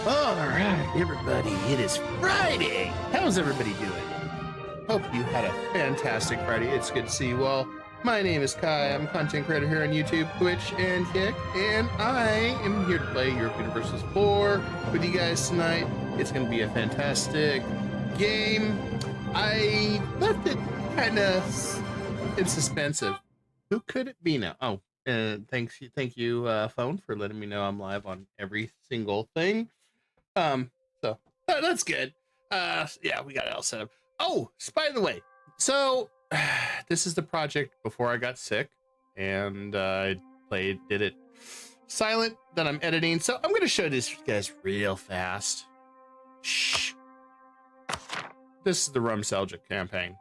All right, everybody, it is Friday. How's everybody doing? Hope you had a fantastic Friday. It's good to see you all. My name is Kai. I'm a content creator here on YouTube, Twitch, and Kick, and I am here to play Europa Universalis 4 with you guys tonight. It's going to be a fantastic game. I left it kind of in suspensive. Who could it be now? Oh, thank you, phone, for letting me know I'm live on every single thing. So that's good. Yeah, we got it all set up. Oh, by the way, so this is the project before I got sick, and I did it silent. Then I'm editing, so I'm gonna show this guys real fast. Shh. This is the Rum Seljuk campaign.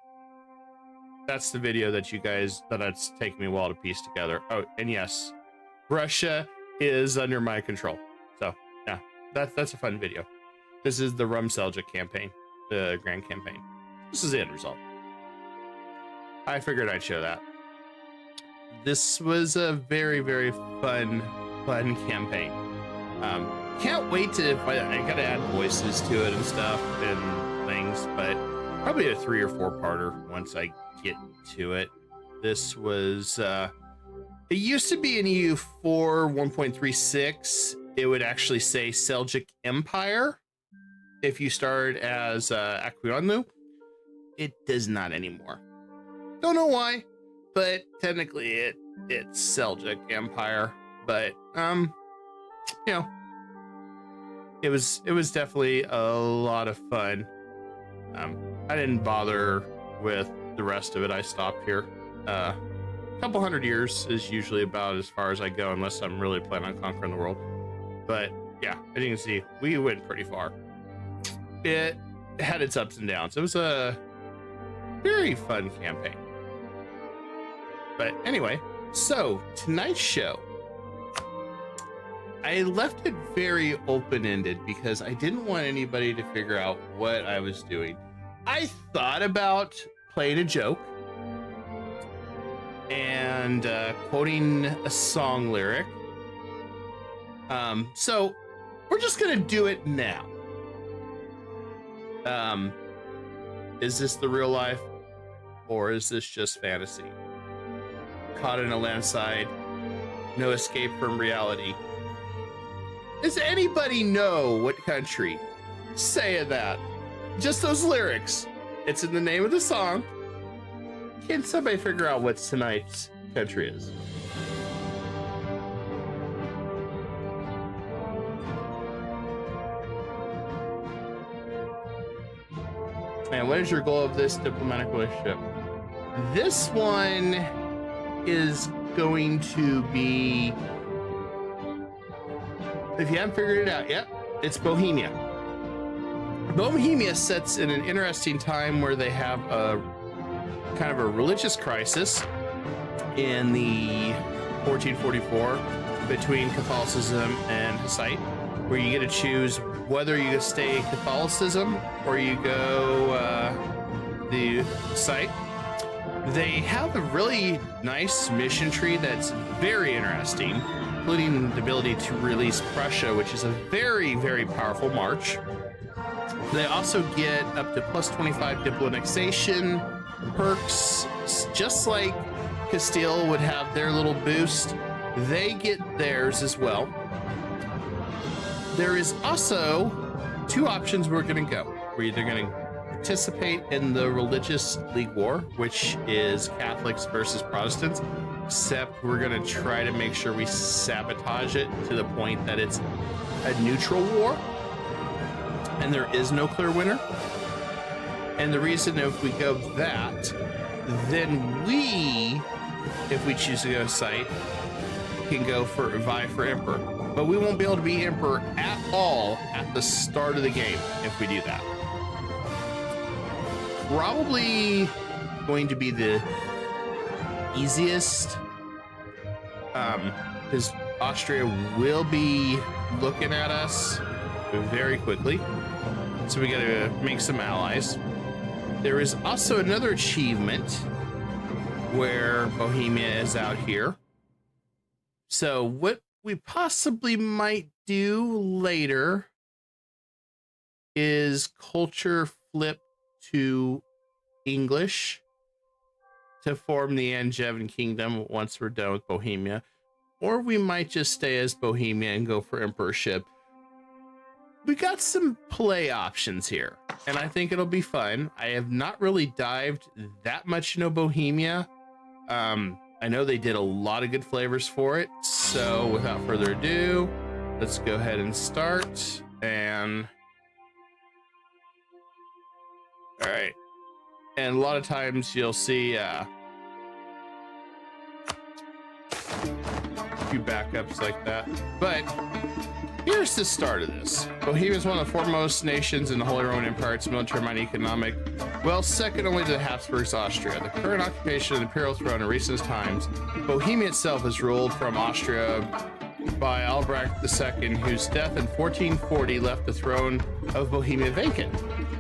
That's the video that it's taken me a while to piece together. Oh, and yes, Russia is under my control. So yeah, that's a fun video. This is the Rum Seljuk campaign, the grand campaign. This is the end result. I figured I'd show that. This was a very, very fun campaign. Can't wait to, I gotta add voices to it and stuff and things, but probably a 3 or 4 parter once I get to it. This was, it used to be in EU4 1.36. It would actually say Seljuk Empire if you started as Aquionlu. It does not anymore. Don't know why, but technically it's Seljuk Empire. But you know, it was definitely a lot of fun. I didn't bother with the rest of it. I stopped here. A couple hundred years is usually about as far as I go, unless I'm really planning on conquering the world. But yeah, as you can see, we went pretty far. It had its ups and downs. It was a very fun campaign. But anyway, so tonight's show, I left it very open-ended because I didn't want anybody to figure out what I was doing. I thought about playing a joke and quoting a song lyric. So we're just gonna do it now. Is this the real life, or is this just fantasy? Caught in a landslide, no escape from reality. Does anybody know what country saying that? Just those lyrics. It's in the name of the song. Can somebody figure out what tonight's country is? And what is your goal of this diplomatic relationship? This one is going to be, if you haven't figured it out yet, it's Bohemia. Bohemia sets in an interesting time where they have a kind of a religious crisis in the 1444 between Catholicism and Hussite, where you get to choose whether you stay Catholicism or you go the Hussite. They have a really nice mission tree that's very interesting, including the ability to release Prussia, which is a very, very powerful march. They also get up to plus 25 diplo annexation perks, just like Castile would have their little boost. They get theirs as well. There is also 2 options we're going to go. We're either going to participate in the religious league war, which is Catholics versus Protestants, except we're going to try to make sure we sabotage it to the point that it's a neutral war and there is no clear winner. And the reason, if we go that, then we, if we choose to go site, can go for vie for emperor, but we won't be able to be emperor at all at the start of the game if we do that. Probably going to be the easiest, because Austria will be looking at us very quickly, so we gotta make some allies. There is also another achievement where Bohemia is out here. So what we possibly might do later is culture flipped to English to form the Angevin Kingdom once we're done with Bohemia, or we might just stay as Bohemia and go for emperorship. We got some play options here, and I think it'll be fun. I have not really dived that much into Bohemia. I know they did a lot of good flavors for it, so without further ado, let's go ahead and start. And all right, and a lot of times you'll see a few backups like that, but here's the start of this. Bohemia is one of the foremost nations in the Holy Roman Empire. Its military might, economic, well, second only to the Habsburgs, Austria. The current occupation of the imperial throne in recent times, Bohemia itself is ruled from Austria by Albrecht II, whose death in 1440 left the throne of Bohemia vacant.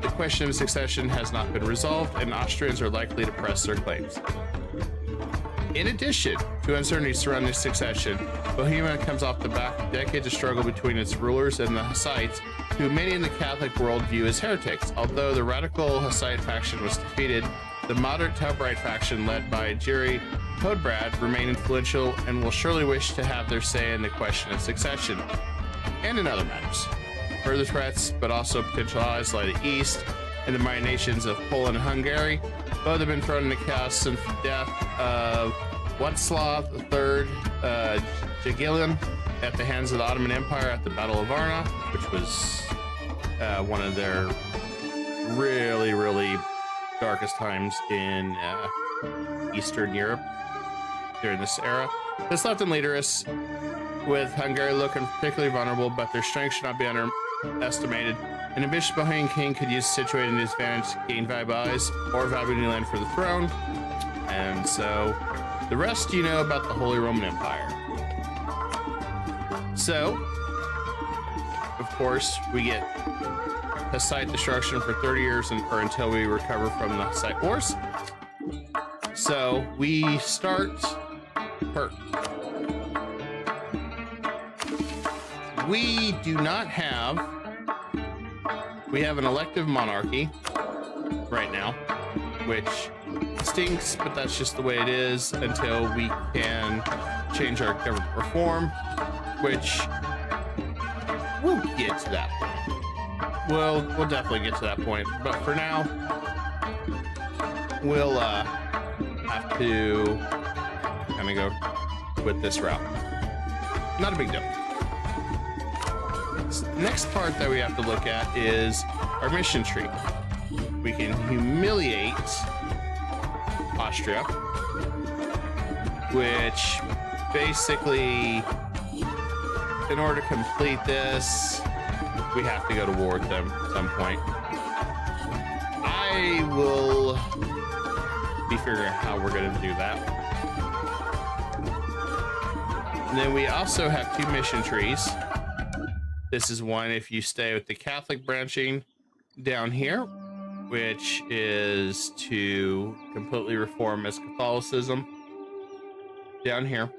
The question of succession has not been resolved, and Austrians are likely to press their claims. In addition to uncertainty surrounding succession, Bohemia comes off the back of decades of struggle between its rulers and the Hussites, who many in the Catholic world view as heretics. Although the radical Hussite faction was defeated, the moderate Taubrite faction led by Jiri Hodbrad remain influential and will surely wish to have their say in the question of succession and in other matters. Further threats, but also potential allies, lie to the east and the mighty nations of Poland and Hungary. Both have been thrown into chaos since the death of Władysław III Jagiellon at the hands of the Ottoman Empire at the Battle of Varna, which was one of their really, really darkest times in Eastern Europe during this era. This left them leaderless, with Hungary looking particularly vulnerable, but their strength should not be underestimated. An ambitious Bohemian king could use the situation to his advantage to gain valuable allies or valuable new land for the throne. And so the rest you know about the Holy Roman Empire. So, of course, we get Hussite destruction for 30 years or until we recover from the Hussite Wars. So we start her. We have an elective monarchy right now, which stinks, but that's just the way it is until we can change our government reform, which we'll get to that point. We'll definitely get to that point, but for now, we'll have to kind of go with this route. Not a big deal. The next part that we have to look at is our mission tree. We can humiliate Austria, which basically, in order to complete this, we have to go to war with them at some point. I will be figuring out how we're going to do that. And then we also have two mission trees. This is one if you stay with the Catholic branching down here, which is to completely reform as Catholicism down here,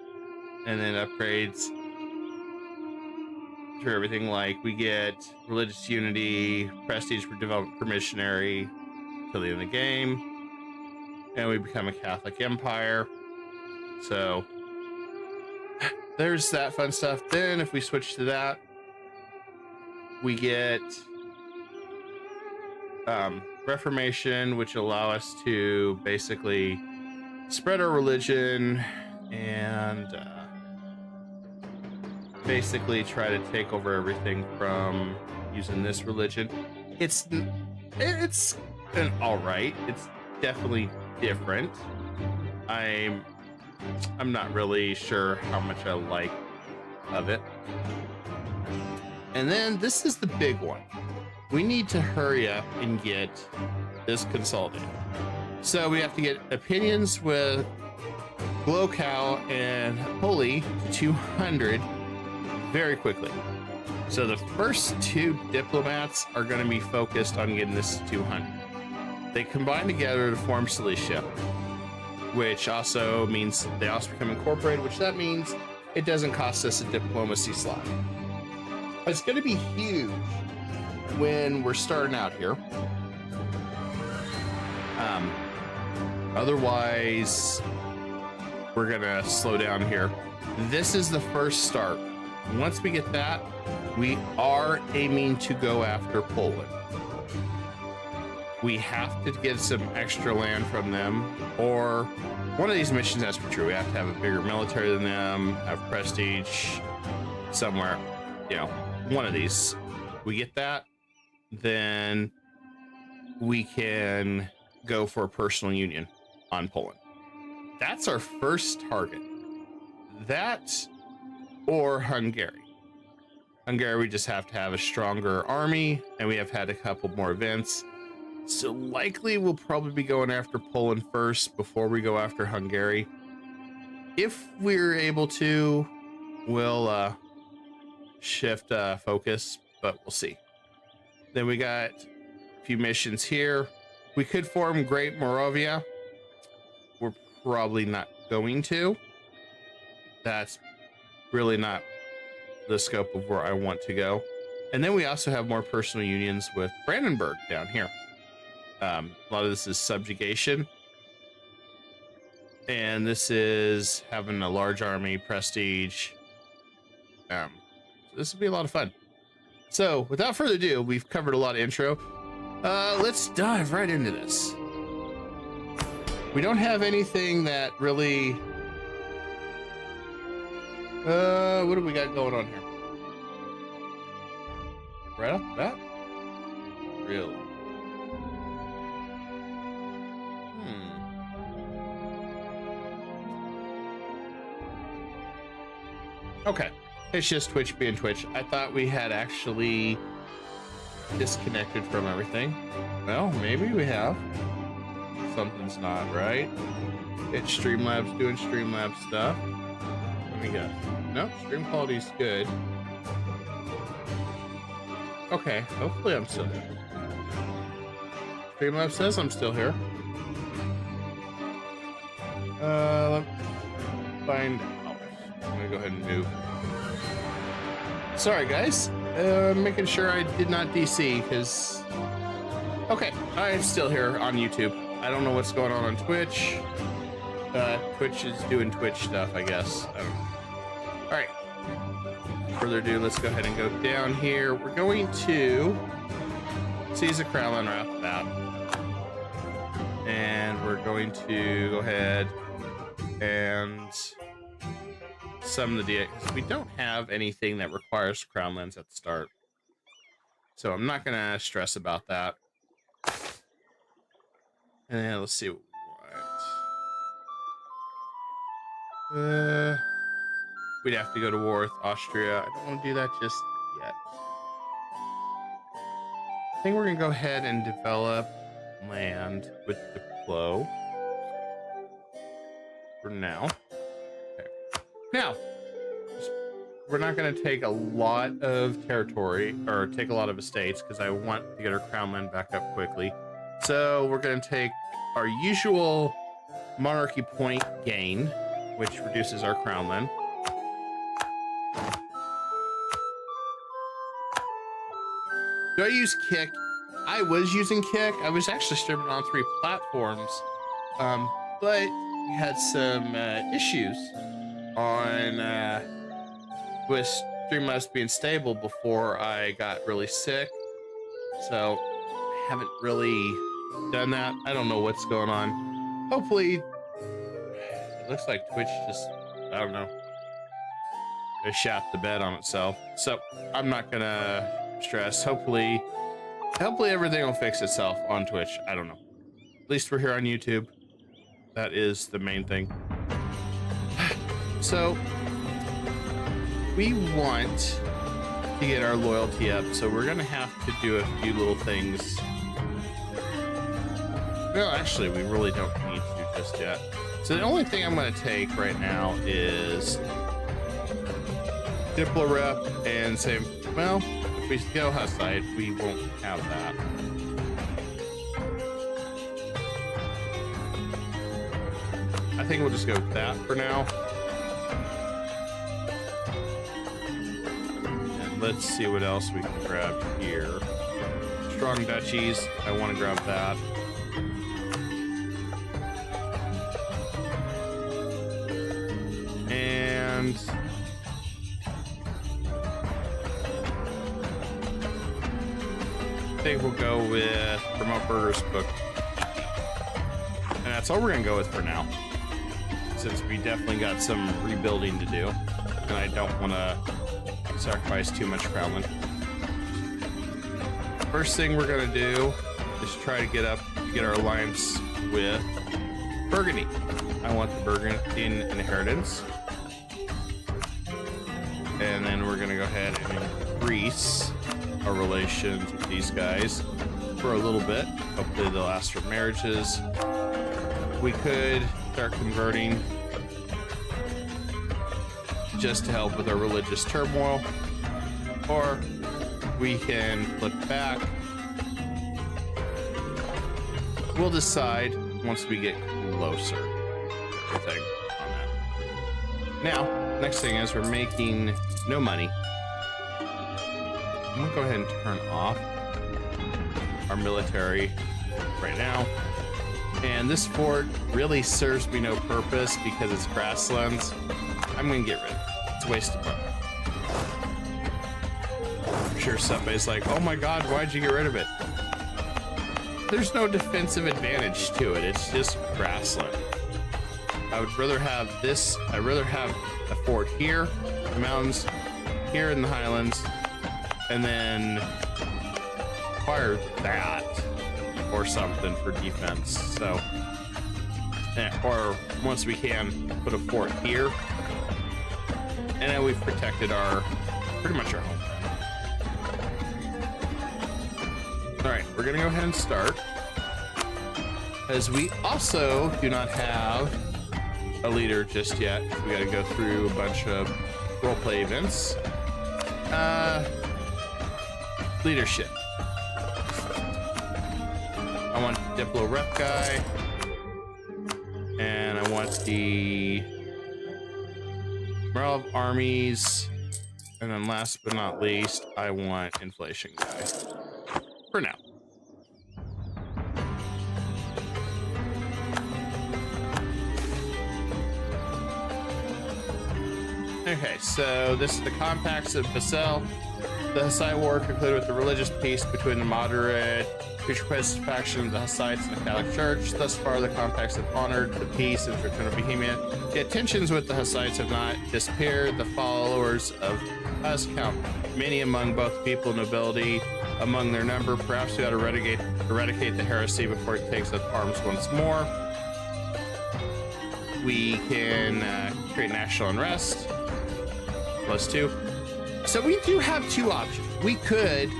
and then upgrades to everything like we get religious unity, prestige for development per missionary till the end of the game, and we become a Catholic empire. So there's that fun stuff. Then if we switch to that, we get Reformation, which allow us to basically spread our religion and basically try to take over everything from using this religion. It's an all right. It's definitely different. I'm not really sure how much I like of it. And then this is the big one. We need to hurry up and get this consolidated. So we have to get opinions with Glocau and Holy 200 very quickly. So the first two diplomats are going to be focused on getting this to 200. They combine together to form Silesia, which also means they also become incorporated, which that means it doesn't cost us a diplomacy slot. It's going to be huge when we're starting out here. Otherwise, we're gonna slow down here. This is the first start. Once we get that, we are aiming to go after Poland. We have to get some extra land from them, or one of these missions has to be true. We have to have a bigger military than them, have prestige somewhere, you know, one of these. We get that, then we can go for a personal union on Poland. That's our first target. That or Hungary. Hungary, we just have to have a stronger army, and we have had a couple more events. So likely we'll probably be going after Poland first before we go after Hungary. If we're able to, we'll shift focus, but we'll see. Then we got a few missions here. We could form Great Moravia. We're probably not going to. That's really not the scope of where I want to go. And then we also have more personal unions with Brandenburg down here. A lot of this is subjugation. And this is having a large army, prestige. So this will be a lot of fun. So without further ado, we've covered a lot of intro. Let's dive right into this. We don't have anything that really... what do we got going on here? Right off the bat? Really? Okay. It's just Twitch being Twitch. I thought we had actually disconnected from everything. Well, maybe we have. Something's not right. It's Streamlabs doing Streamlabs stuff. Let me guess. Nope, stream quality's good. Okay, hopefully I'm still here. Streamlabs says I'm still here. Let's find out. I'm gonna go ahead and move. Sorry, guys. Making sure I did not DC, because... Okay, I'm still here on YouTube. I don't know what's going on Twitch. Twitch is doing Twitch stuff, I guess. I don't know. Alright. Further ado, let's go ahead and go down here. We're going to seize a Kremlin right off the bat. And we're going to go ahead and summon the DA, because we don't have anything that requires crown lens at the start. So I'm not gonna stress about that. And then let's see what we'd have to go to war with Austria. I don't want to do that just yet. I think we're gonna go ahead and develop land with the flow for now. Now, we're not going to take a lot of territory or take a lot of estates because I want to get our crown land back up quickly. So we're going to take our usual monarchy point gain, which reduces our crown land. Do I use Kick? I was using Kick. I was actually streaming on 3 platforms, but we had some issues on with Streamlabs being stable before I got really sick, so I haven't really done that. I don't know what's going on. Hopefully, it looks like Twitch just, I don't know, it shat the bed on itself. So I'm not gonna stress. Hopefully everything will fix itself on Twitch. I don't know. At least we're here on YouTube. That is the main thing. So we want to get our loyalty up, so we're gonna have to do a few little things. Well, actually, we really don't need to just yet. So the only thing I'm gonna take right now is Diplo Rep and say, well, if we go Hussite, we won't have that. I think we'll just go with that for now. And let's see what else we can grab here. strong duchies. I want to grab that. And I think we'll go with Promote Burgers Book. And that's all we're going to go with for now, since we definitely got some rebuilding to do. And I don't want to sacrifice too much Kremlin. First thing we're going to do is try to get our alliance with Burgundy. I want the Burgundian inheritance. And then we're going to go ahead and increase our relations with these guys for a little bit. Hopefully they'll ask for marriages. We could start converting just to help with our religious turmoil, or we can flip back. We'll decide once we get closer to everything on that. Now, next thing is we're making no money. I'm gonna go ahead and turn off our military right now. And this fort really serves me no purpose because it's grasslands. I'm gonna get rid of it. It's a waste of money. I'm sure somebody's like, oh my god, why'd you get rid of it? There's no defensive advantage to it. It's just grassland. I would rather have this. I'd rather have a fort here, the mountains, here in the highlands, and then acquire that or something for defense. So, or once we can put a fort here, and then we've protected pretty much our home. All right, we're gonna go ahead and start, as we also do not have a leader just yet. We got to go through a bunch of roleplay events. Leadership. I want the Diplo Rep guy, and I want the Morale of Armies, and then last but not least, I want Inflation guy. For now. Okay, so this is the compacts of Basel. The Hussite War concluded with the religious peace between the moderate future-pressed faction of the Hussites and the Catholic Church. Thus far, the compacts have honored the peace and return of Bohemia. Yet tensions with the Hussites have not disappeared. The followers of Hus count many among both people and nobility among their number. Perhaps we ought to eradicate the heresy before it takes up arms once more. We can create national unrest. +2. So we do have two options. We could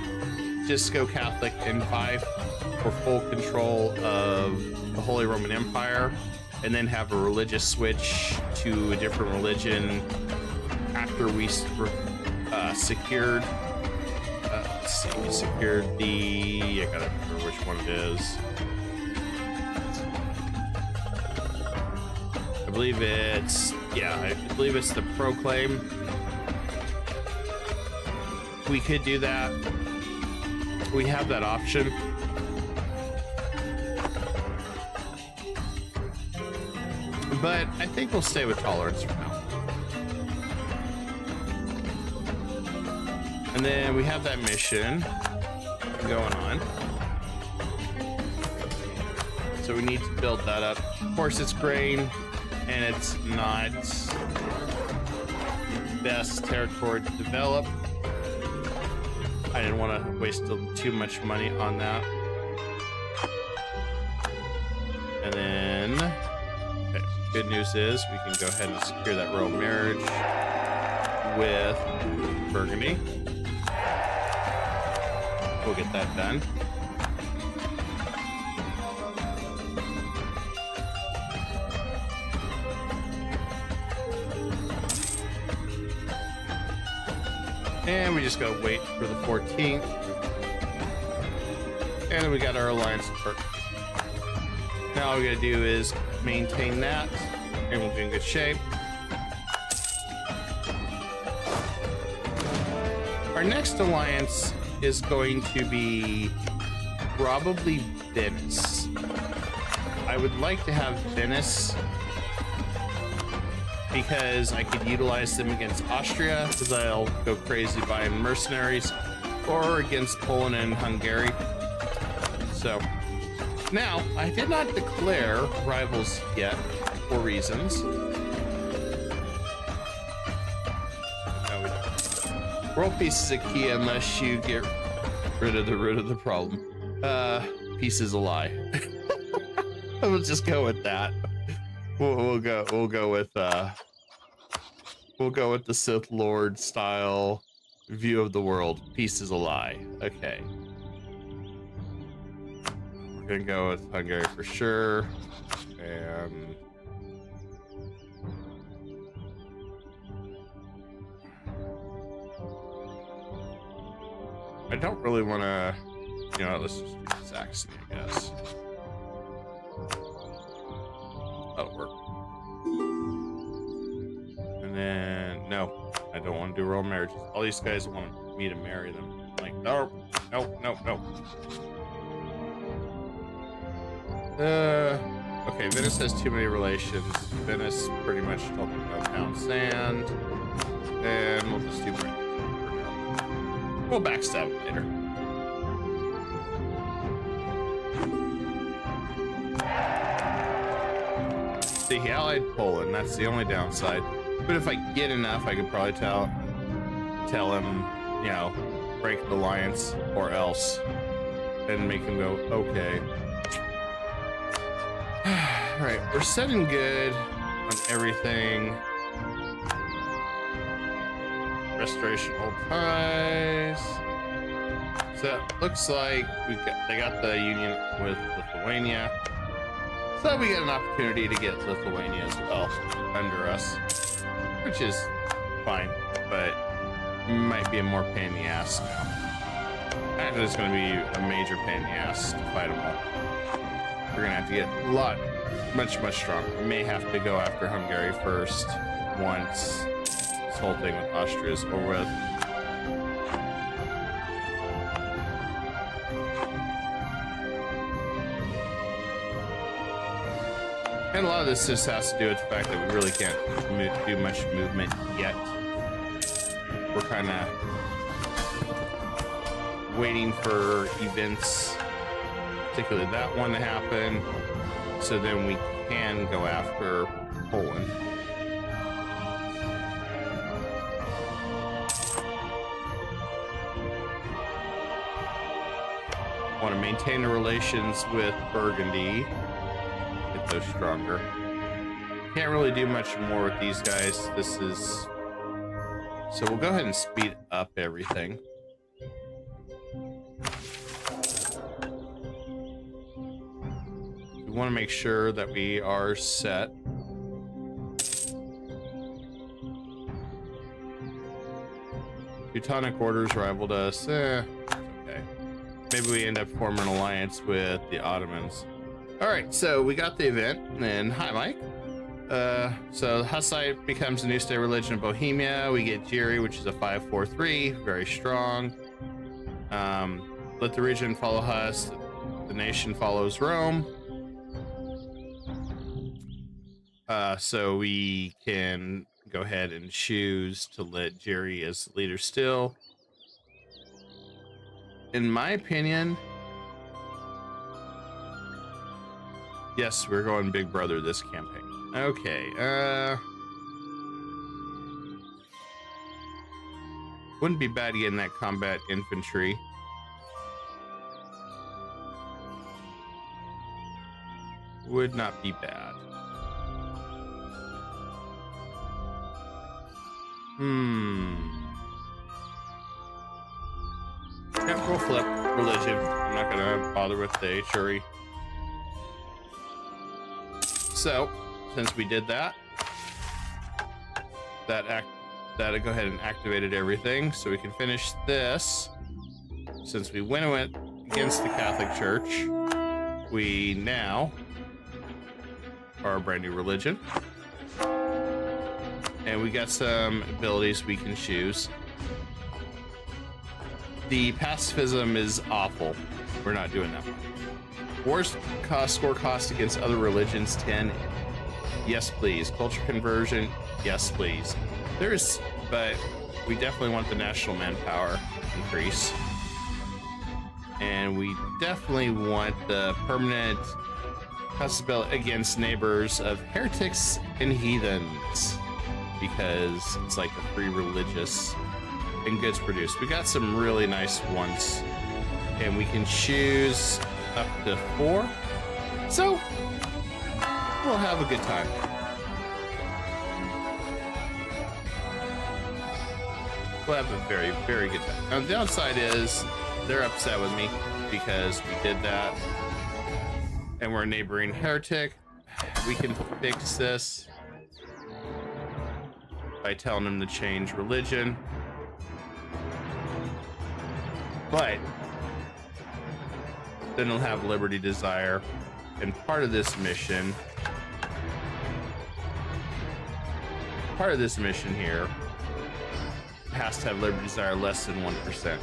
just go Catholic and vie for full control of the Holy Roman Empire, and then have a religious switch to a different religion after we secured. Let's see, we secured the. I gotta remember which one it is. I believe it's the Proclaim. We could do that. We have that option. But I think we'll stay with tolerance for now. And then we have that mission going on. So we need to build that up. Of course, it's grain, and it's not best territory to develop. I didn't want to waste too much money on that. And then, okay, good news is we can go ahead and secure that royal marriage with Burgundy. We'll get that done. And we just gotta wait for the 14th. And then we got our alliance work. Now all we gotta do is maintain that, and we'll be in good shape. Our next alliance is going to be probably Venice. I would like to have Venice because I could utilize them against Austria, because I'll go crazy buying mercenaries, or against Poland and Hungary. So now I did not declare rivals yet for reasons. No, we don't. World peace is a key unless you get rid of the root of the problem. Peace is a lie. We'll just go with that. We'll go with the Sith Lord style view of the world. Peace is a lie. Okay. We're gonna go with Hungary for sure. And I don't really want to, you know, let's just do Saxony, I guess. That'll work. And then, no, I don't want to do royal marriages. All these guys want me to marry them. I'm like, no, no, no, no. Okay, Venice has too many relations. Venice pretty much told me no pound sand. And we'll just do Britain for now. We'll backstab it later. See, he allied Poland. That's the only downside. But if I get enough, I could probably tell him, you know, break the alliance or else, and make him go, okay. All right, we're setting good on everything. Restoration old ties. So it looks like they got the union with Lithuania. So we get an opportunity to get Lithuania as well under us, which is fine, but might be a more pain in the ass now. Actually, it's going to be a major pain in the ass to fight them all. We're going to have to get a lot, much stronger. We may have to go after Hungary first once this whole thing with Austria is over with. And a lot of this just has to do with the fact that we really can't do much movement yet. We're kind of waiting for events, particularly that one to happen, so then we can go after Poland. Want to maintain the relations with Burgundy. Get those stronger. Can't really do much more with these guys. This is... So we'll go ahead and speed up everything. We want to make sure that we are set. Teutonic Orders rivaled us. Okay. Maybe we end up forming an alliance with the Ottomans. Alright, so we got the event, and hi Mike. So Hussite becomes the new state religion of Bohemia. We get Jiri, which is a 543, very strong. Let the region follow Hus, the nation follows Rome. So we can go ahead and choose to let Jiri as leader still. In my opinion, yes, we're going Big Brother this campaign. Okay, wouldn't be bad getting that combat infantry. Would not be bad. Yeah, we'll flip religion. I'm not gonna bother with the Shuri. So, since we did that, that'll go ahead and activated everything, so we can finish this. Since we went against the Catholic Church, we now are a brand new religion, and we got some abilities we can choose. The pacifism is awful. We're not doing that one. Wars score cost against other religions 10. Yes, please. Culture conversion. Yes, please. But we definitely want the national manpower increase. And we definitely want the permanent possibility against neighbors of heretics and heathens, because it's like a free religious and goods produced. We got some really nice ones, and we can choose up to 4, so we'll have a good time. We'll have a very, very good time. Now the downside is they're upset with me because we did that, and we're a neighboring heretic. We can fix this by telling them to change religion, but then they'll have liberty desire, and part of this mission here has to have liberty desire less than 1%.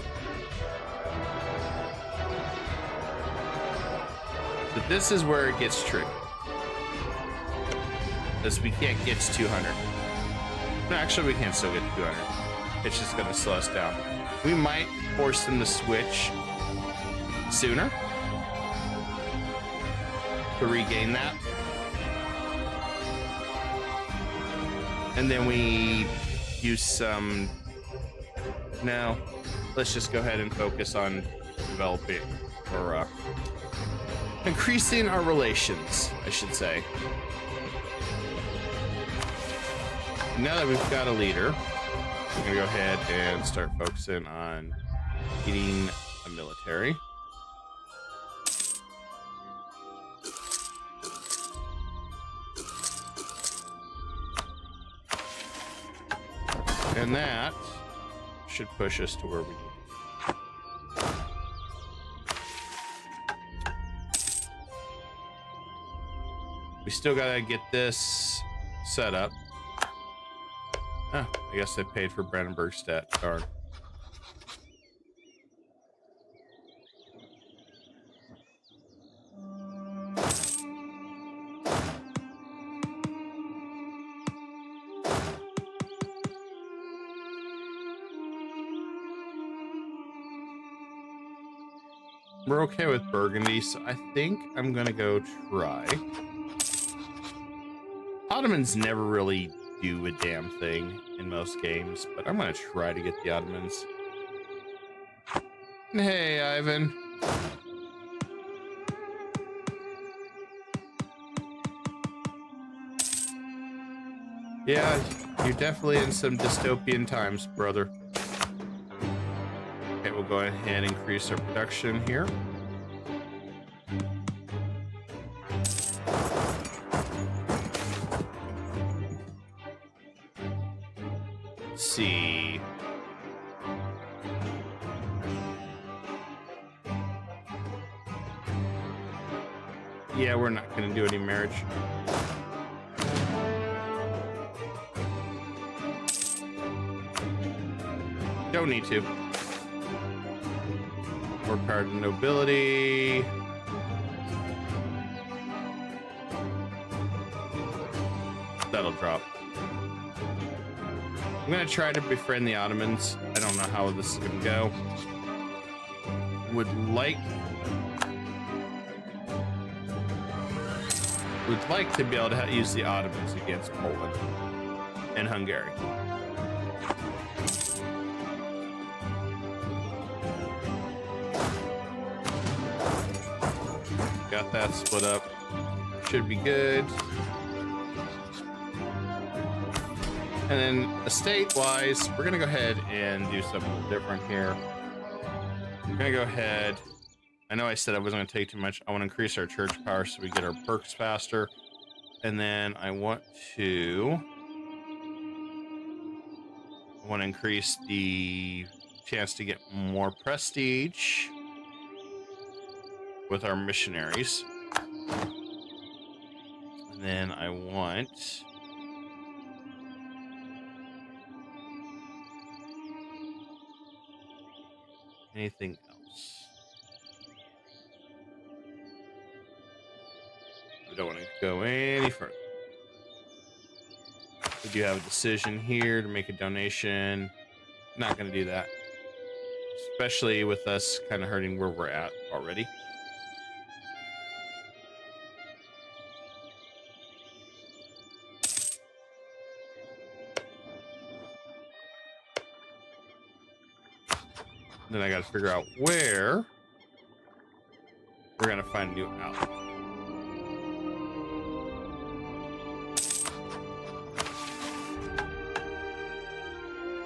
So this is where it gets tricky, because we can't get to 200. No, actually we can still get to 200. It's just going to slow us down. We might force them to switch sooner to regain that. And then we use some... No, let's just go ahead and focus on developing, or increasing our relations, I should say. Now that we've got a leader, we're gonna go ahead and start focusing on getting a military. And that should push us to where we need. We still gotta get this set up. Ah, I guess I paid for Brandenburg stat card. We're okay with Burgundy, so I think I'm gonna go try. Ottomans never really do a damn thing in most games, but I'm gonna try to get the Ottomans. Hey, Ivan. Yeah, you're definitely in some dystopian times, brother. Okay, we'll go ahead and increase our production here. Let's see. Yeah, we're not going to do any marriage. Don't need to. We're part of the nobility. That'll drop. I'm gonna try to befriend the Ottomans. I don't know how this is gonna go. Would like to be able to use the Ottomans against Poland and Hungary. Got that split up. Should be good. And then estate-wise, we're gonna go ahead and do something different here. We're gonna go ahead. I know I said I wasn't gonna take too much. I want to increase our church power so we get our perks faster. And then I want to increase the chance to get more prestige with our missionaries. And then I want Anything else? We don't want to go any further. We do have a decision here to make a donation. Not going to do that. Especially with us kind of hurting where we're at already. Then I got to figure out where we're going to find a new outlet.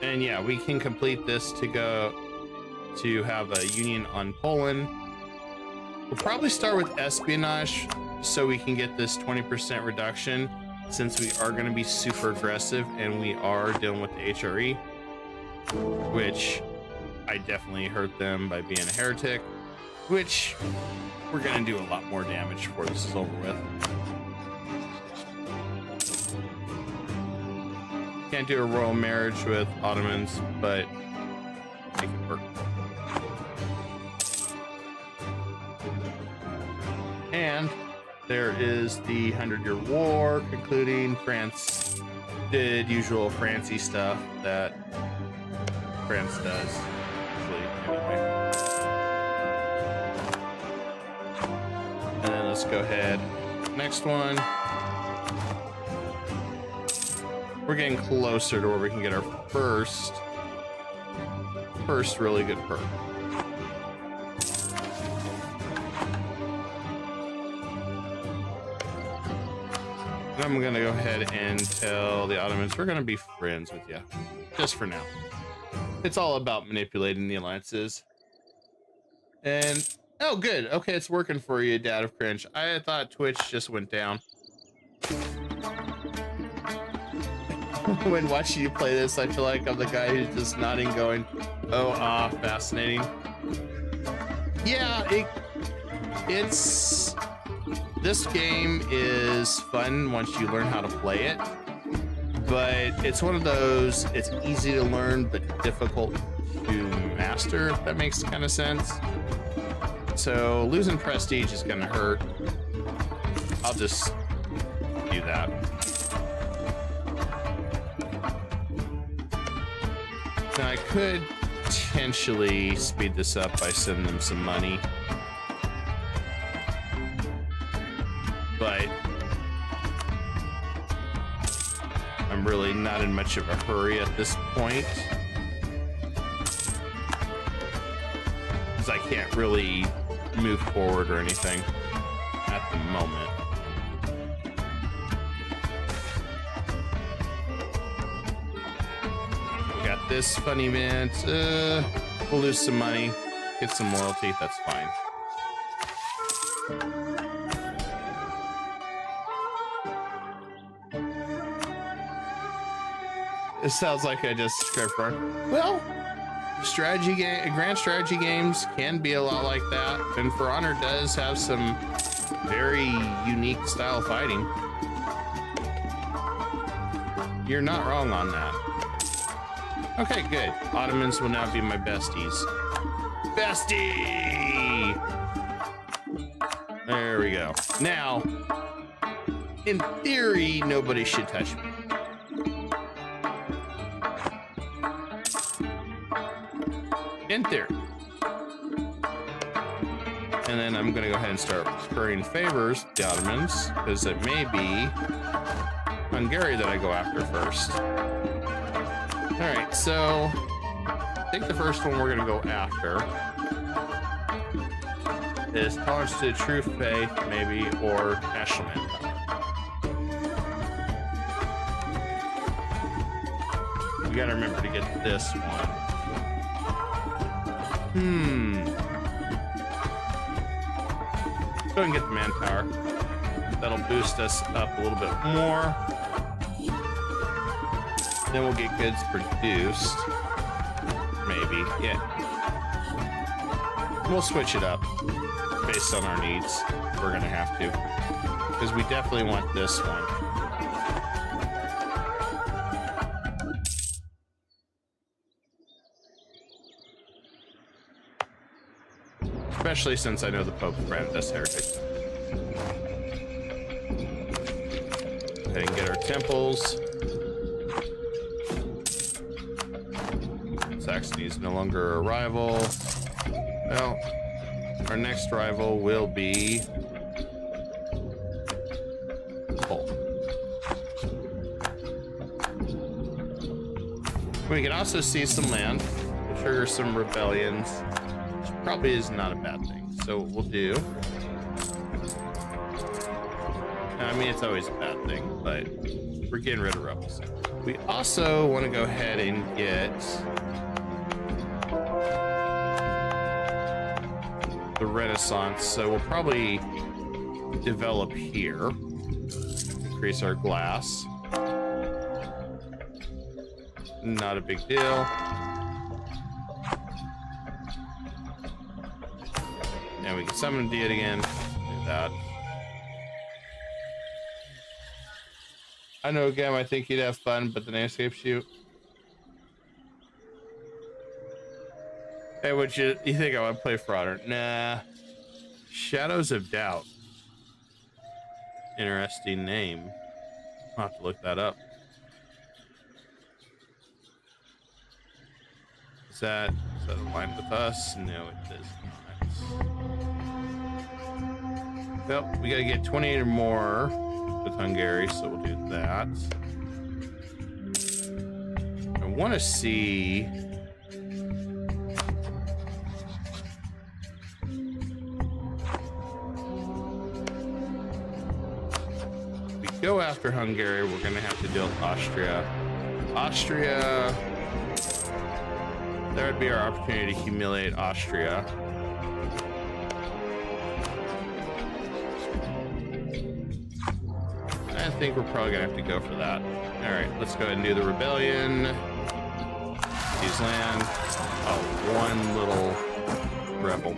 And yeah, we can complete this to go to have a union on Poland. We'll probably start with espionage so we can get this 20% reduction, since we are going to be super aggressive and we are dealing with the HRE, which I definitely hurt them by being a heretic, which we're going to do a lot more damage before this is over with. Can't do a royal marriage with Ottomans, but make it work. And there is the 100-Year War concluding. France did usual Francie stuff that France does usually anyway. And then let's go ahead. Next one. We're getting closer to where we can get our first really good perk. And I'm gonna go ahead and tell the Ottomans we're gonna be friends with you, just for now. It's all about manipulating the alliances. And oh, good. Okay, it's working for you, Dad of Cringe. I thought Twitch just went down. When watching you play this, I feel like I'm the guy who's just nodding, going, "Oh, fascinating." Yeah, it's this game is fun once you learn how to play it, but it's one of those, it's easy to learn but difficult to master, if that makes kind of sense. So losing prestige is gonna hurt. I'll just do that. Now I could potentially speed this up by sending them some money, but I'm really not in much of a hurry at this point, because I can't really move forward or anything at the moment. This fun event, we'll lose some money, get some loyalty, that's fine. It sounds like I just script for. Well, grand strategy games can be a lot like that, and For Honor does have some very unique style fighting. You're not wrong on that. Okay, good. Ottomans will now be my besties. Bestie! There we go. Now, in theory, nobody should touch me. In theory. And then I'm gonna go ahead and start currying favors with the Ottomans, because it may be Hungary that I go after first. All right, so I think the first one we're gonna go after is tolerance to true faith, maybe, or national manpower. We gotta remember to get this one. Let's go ahead and get the manpower. That'll boost us up a little bit more. Then we'll get goods produced. Maybe, yeah. We'll switch it up based on our needs. We're gonna have to, because we definitely want this one. Especially since I know the Pope granted us heritage. Go ahead and get our temples. Saxony is no longer a rival. Well, our next rival will be Poland. We can also see some land. We'll trigger some rebellions, which probably is not a bad thing. So what we'll do, I mean, it's always a bad thing, but we're getting rid of rebels. We also want to go ahead and get the Renaissance, so we'll probably develop here, increase our glass. Not a big deal. And we can summon the again. Do that. I know, Gam, I think you'd have fun, but the name escapes you. Hey, would you think I would play Frauder? Nah. Shadows of Doubt. Interesting name. I'll have to look that up. Is that aligned with us? No, it is not. Well, we gotta get 28 or more with Hungary, so we'll do that. I want to see. If we go after Hungary, we're gonna have to deal with Austria. Austria. That would be our opportunity to humiliate Austria. I think we're probably gonna have to go for that. All right, let's go ahead and do the rebellion. Use land. Oh, one little rebel.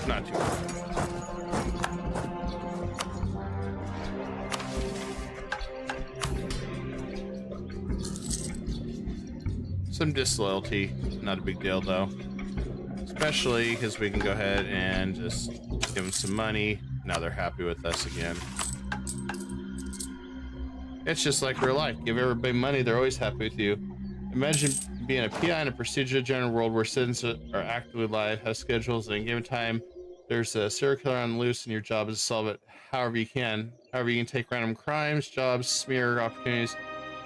Not too bad. Some disloyalty, not a big deal though. Especially because we can go ahead and just give them some money. Now they're happy with us again. It's just like real life. Give everybody money, they're always happy with you. Imagine being a PI in a procedure general world where citizens are actively alive, have schedules, and in a given time, there's a serial killer on the loose, and your job is to solve it however you can. However, you can take random crimes, jobs, smear opportunities,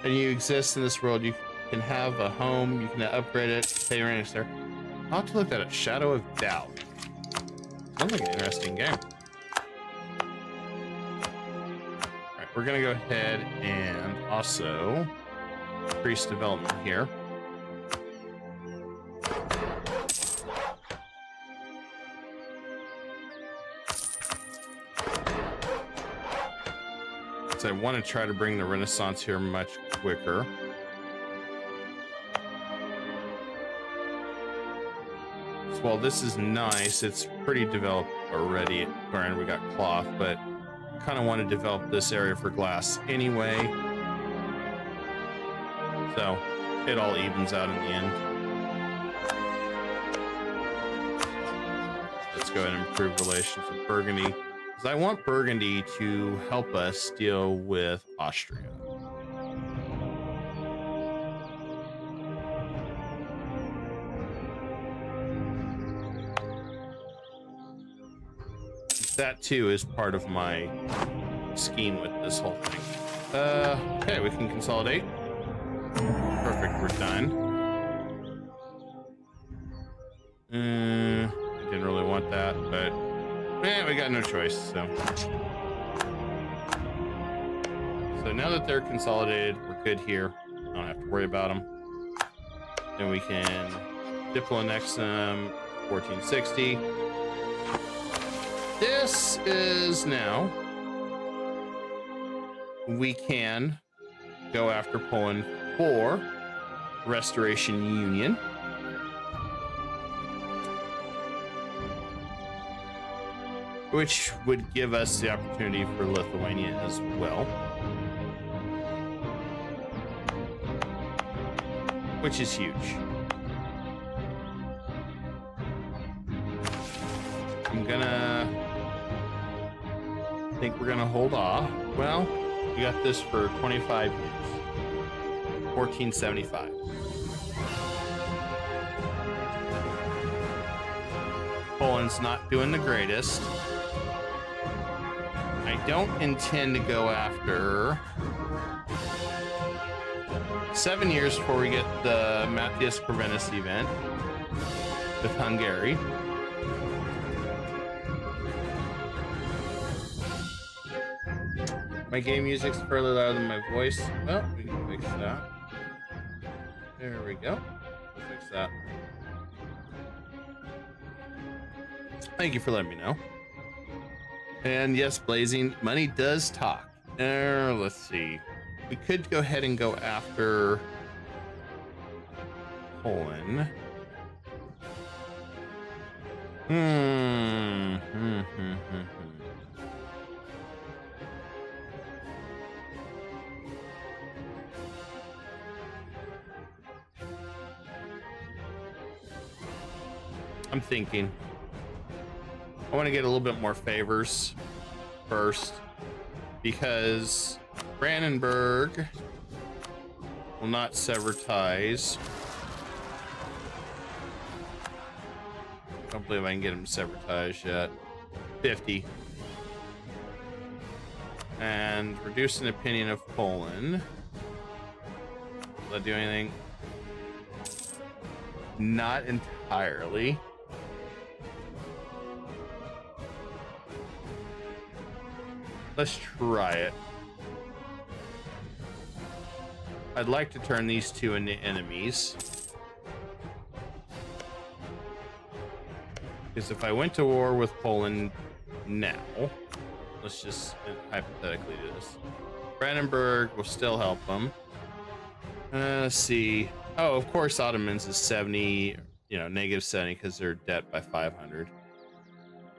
and you exist in this world. You can have a home, you can upgrade it, pay your rent there. I'll have to look at it. Shadow of Doubt. Sounds like an interesting game. Alright, we're gonna go ahead and also increase development here. So I want to try to bring the Renaissance here much quicker. Well, this is nice. It's pretty developed already. Granted, we got cloth, but I kind of want to develop this area for glass anyway. So it all evens out in the end. Let's go ahead and improve relations with Burgundy, because I want Burgundy to help us deal with Austria. That too is part of my scheme with this whole thing. Okay, we can consolidate. Perfect, we're done. I didn't really want that, but we got no choice, so. So now that they're consolidated, we're good here. I don't have to worry about them. Then we can diplo-annex them, 1460. This is now, we can go after Poland for Restoration Union. Which would give us the opportunity for Lithuania as well. which is huge. I think we're gonna hold off. Well, we got this for 25 years. 1475. Poland's not doing the greatest. I don't intend to go after 7 years before we get the Matthias Corvinus event with Hungary. My game music's fairly louder than my voice. Well, we can fix that. There we go. Fix that. Thank you for letting me know. And yes, Blazing, money does talk. Let's see. We could go ahead and go after Poland. I'm thinking I want to get a little bit more favors first, because Brandenburg will not sever ties. I don't believe I can get him to sever ties yet. 50. And reduce an opinion of Poland. Will that do anything? Not entirely. Let's try it. I'd like to turn these two into enemies. Because if I went to war with Poland now, let's just hypothetically do this. Brandenburg will still help them. Let's see. Oh, of course, Ottomans is 70, negative 70 because they're debt by 500.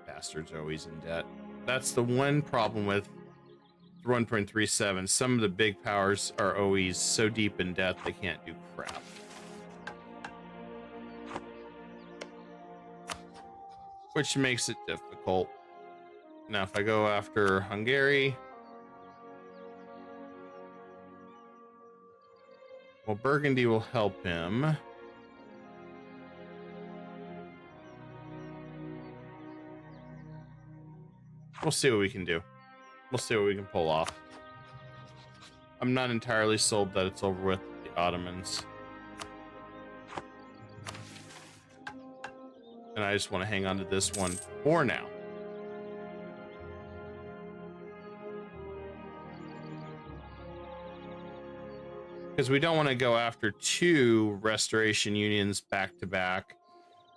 Bastards are always in debt. That's the one problem with 1.37. Some of the big powers are always so deep in debt they can't do crap. Which makes it difficult. Now, if I go after Hungary, well, Burgundy will help him. We'll see what we can do. We'll see what we can pull off. I'm not entirely sold that it's over with the Ottomans. And I just want to hang on to this one for now. Because we don't want to go after two restoration unions back to back.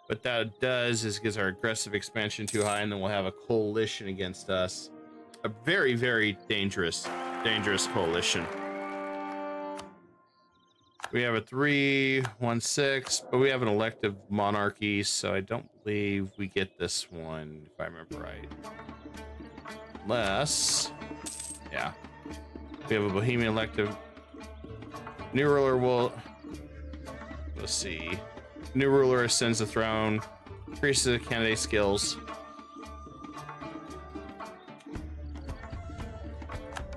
What that does is gives our aggressive expansion too high, and then we'll have a coalition against us. A very, very dangerous coalition. We have a 3-1-6, but we have an elective monarchy, so I don't believe we get this one, if I remember right. Unless, yeah, we have a Bohemia elective. New ruler will, let's see. New ruler ascends the throne, increases the candidate skills.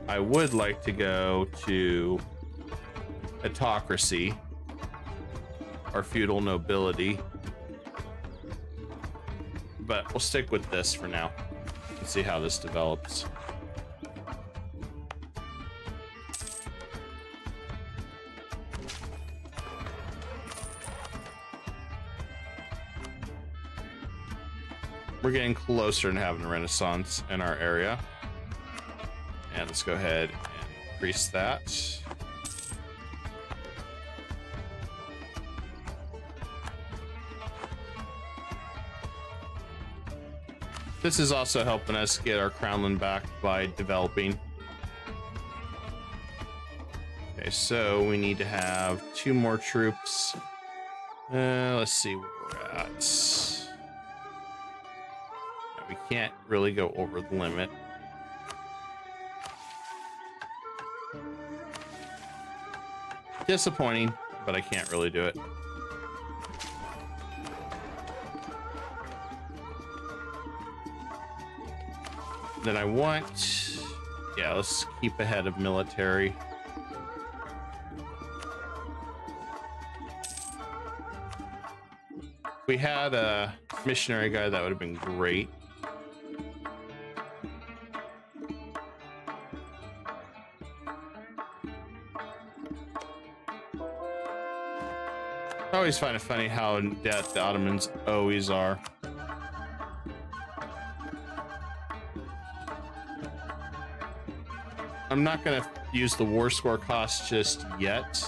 I would like to go to autocracy or feudal nobility, but we'll stick with this for now and see how this develops. We're getting closer to having a renaissance in our area. And let's go ahead and increase that. This is also helping us get our crownland back by developing. Okay, so we need to have 2 more troops. Let's see where we're at. We can't really go over the limit. Disappointing, but I can't really do it. Then I want, yeah, let's keep ahead of military. If we had a missionary guy, that would have been great. I always find it funny how in debt the Ottomans always are. I'm not going to use the war score cost just yet.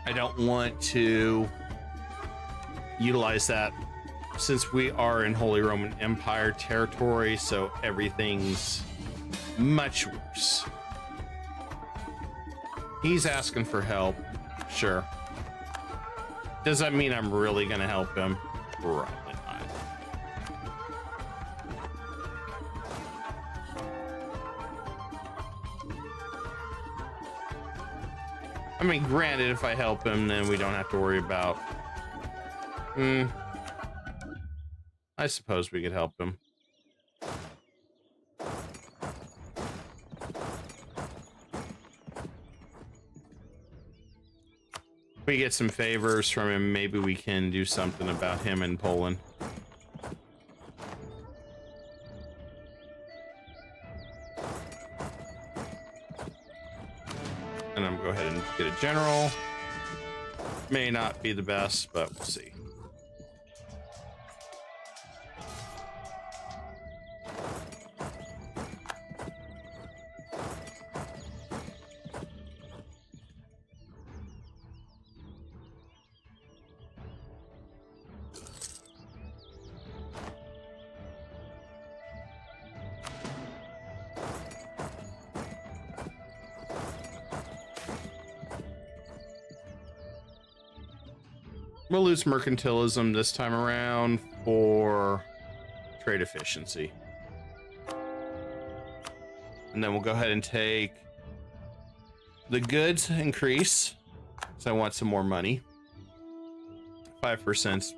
I don't want to utilize that since we are in Holy Roman Empire territory, so everything's much worse. He's asking for help, sure. Does that mean I'm really going to help him? Probably not. I mean, granted, if I help him, then we don't have to worry about... I suppose we could help him. If we get some favors from him, maybe we can do something about him in Poland. And I'm gonna go ahead and get a general. May not be the best, but we'll see. We'll lose mercantilism this time around for trade efficiency. And then we'll go ahead and take the goods increase, so I want some more money. 5%'s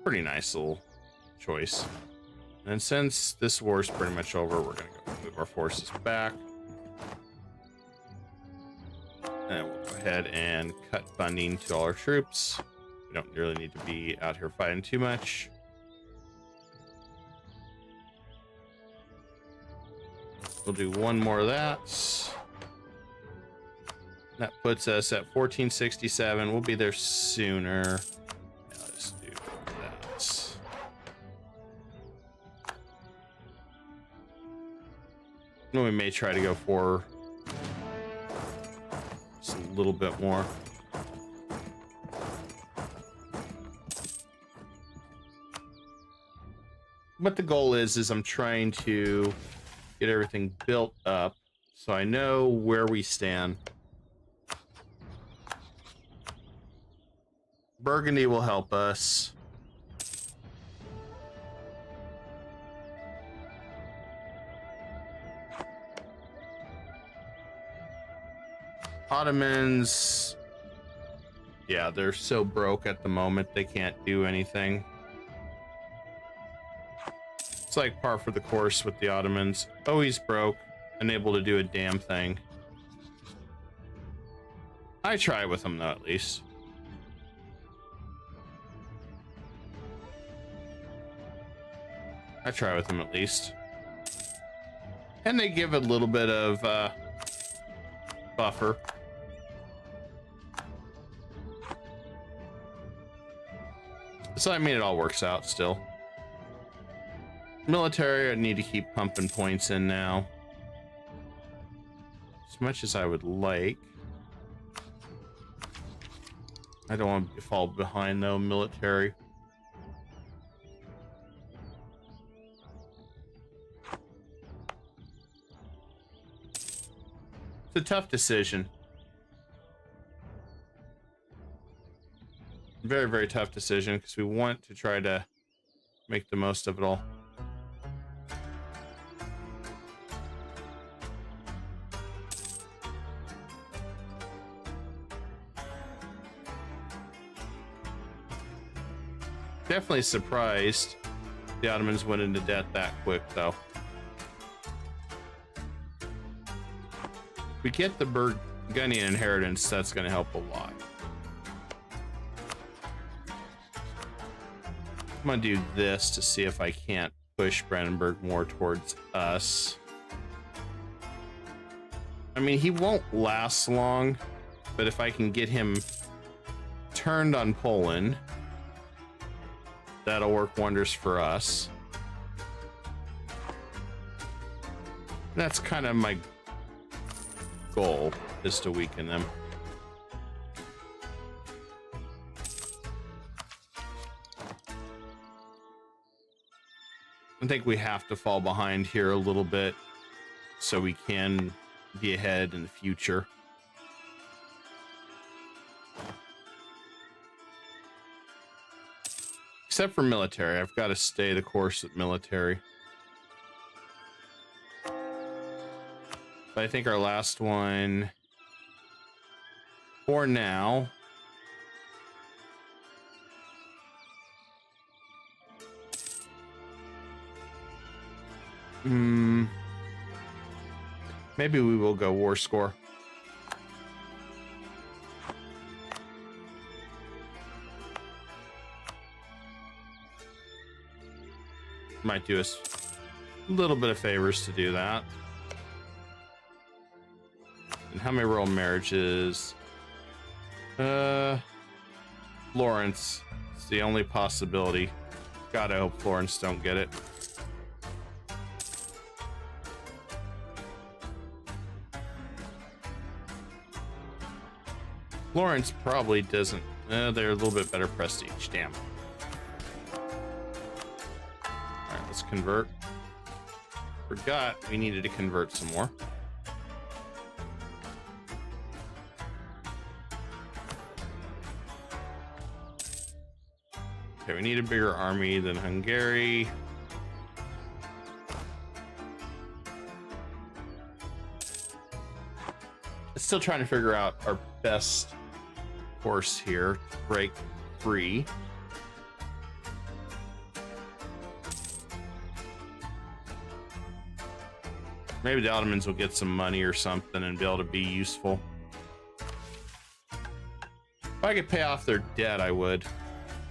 pretty nice little choice. And since this war is pretty much over, we're gonna go move our forces back. And we'll go ahead and cut funding to all our troops. We don't really need to be out here fighting too much. We'll do one more of that. That puts us at 1467. We'll be there sooner. Yeah, let's do that. And we may try to go for just a little bit more. What the goal is I'm trying to get everything built up so I know where we stand. Burgundy will help us. Ottomans, yeah, they're so broke at the moment they can't do anything. It's like par for the course with the Ottomans. Always broke, unable to do a damn thing. I try with them though, at least. I try with them at least. And they give a little bit of buffer. So I mean, it all works out still. Military, I need to keep pumping points in now. As much as I would like. I don't want to fall behind though, military. It's a tough decision. Very, very tough decision because we want to try to make the most of it all. Definitely surprised the Ottomans went into debt that quick, though. We get the Burgundian inheritance, that's going to help a lot. I'm going to do this to see if I can't push Brandenburg more towards us. I mean, he won't last long, but if I can get him turned on Poland, that'll work wonders for us. That's kind of my goal, is to weaken them. I think we have to fall behind here a little bit so we can be ahead in the future. Except for military. I've got to stay the course with military. But I think our last one for now. Maybe we will go war score. Might do us a little bit of favors to do that. And how many royal marriages? Florence. It's the only possibility. God, I hope Florence don't get it. Florence probably doesn't. They're a little bit better prestige. Damn. Alright, let's convert. Forgot we needed to convert some more. Okay, we need a bigger army than Hungary. Still trying to figure out our best course here to break free. Maybe the Ottomans will get some money or something and be able to be useful. If I could pay off their debt, I would.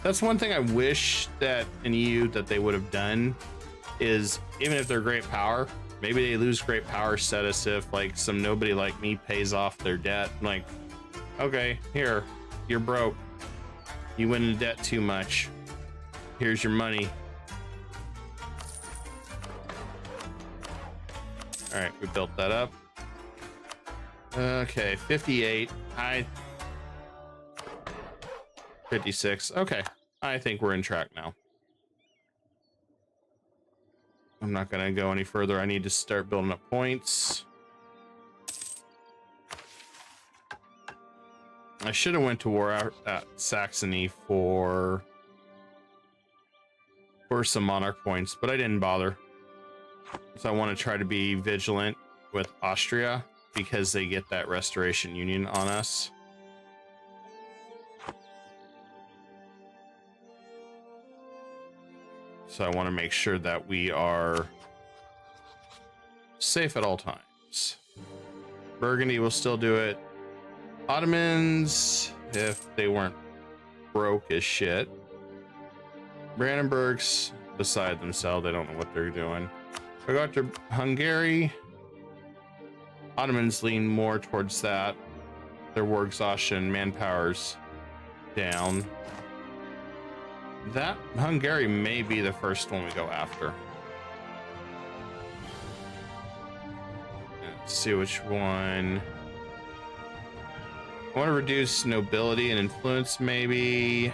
That's one thing I wish that in EU that they would have done, is even if they're great power, maybe they lose great power status if like some nobody like me pays off their debt. I'm like, okay, here, you're broke. You went into debt too much. Here's your money. All right, we built that up. Okay, 58. 56. Okay, I think we're in track now. I'm not gonna go any further. I need to start building up points. I should have went to war at Saxony for some monarch points, but I didn't bother. So I want to try to be vigilant with Austria because they get that restoration union on us. So I want to make sure that we are safe at all times. Burgundy will still do it. Ottomans, if they weren't broke as shit. Brandenburg's beside themselves. They don't know what they're doing. We got to Hungary. Ottomans lean more towards that. Their war exhaustion, manpower's down. That Hungary may be the first one we go after. Let's see which one. I want to reduce nobility and influence, maybe.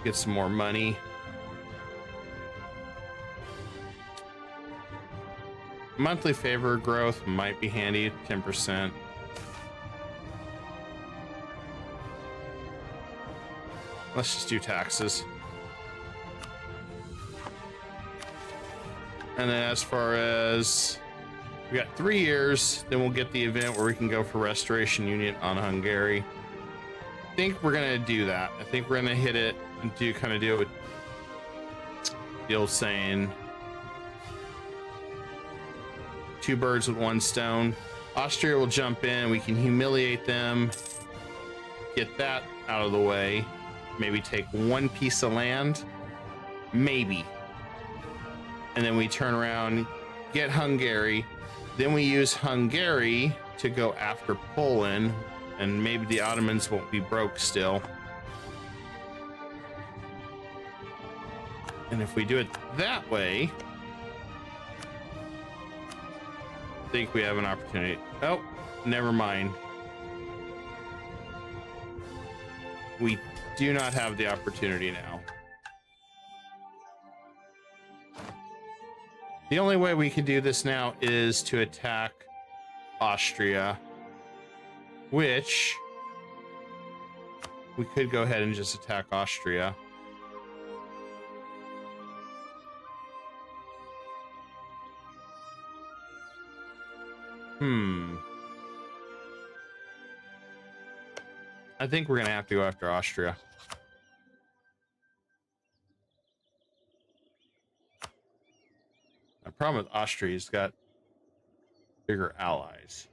Get some more money. Monthly favor growth might be handy, 10%. Let's just do taxes. And then as far as we got 3 years, then we'll get the event where we can go for restoration union on Hungary. I think we're gonna do that. I think we're gonna hit it and do kind of deal with the old saying, two birds with one stone. Austria will jump in, we can humiliate them, get that out of the way, maybe take one piece of land, maybe, and then we turn around, get Hungary, then we use Hungary to go after Poland, and maybe the Ottomans won't be broke still. And if we do it that way, I think we have an opportunity. Oh, never mind. We do not have the opportunity now. The only way we can do this now is to attack Austria, which we could go ahead and just attack Austria. I think we're gonna have to go after Austria. The problem with Austria is got bigger allies.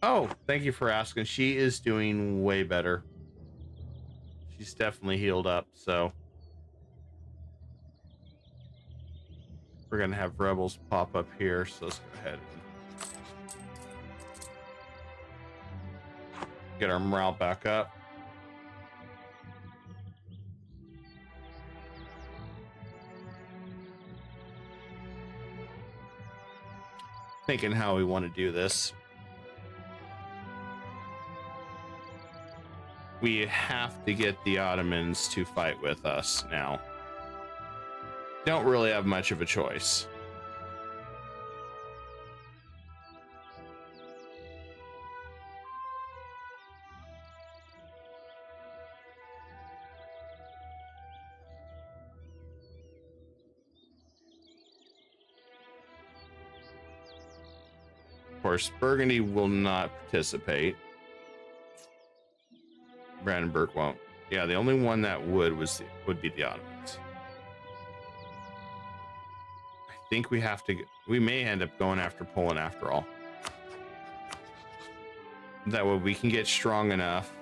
Oh, thank you for asking. She is doing way better. She's definitely healed up, so we're gonna have rebels pop up here, so let's go ahead and get our morale back up. Thinking how we want to do this. We have to get the Ottomans to fight with us now. Don't really have much of a choice. Of course, Burgundy will not participate. Brandenburg won't. Yeah, the only one that would be the Ottomans. I think we have to. We may end up going after Poland after all. That way we can get strong enough.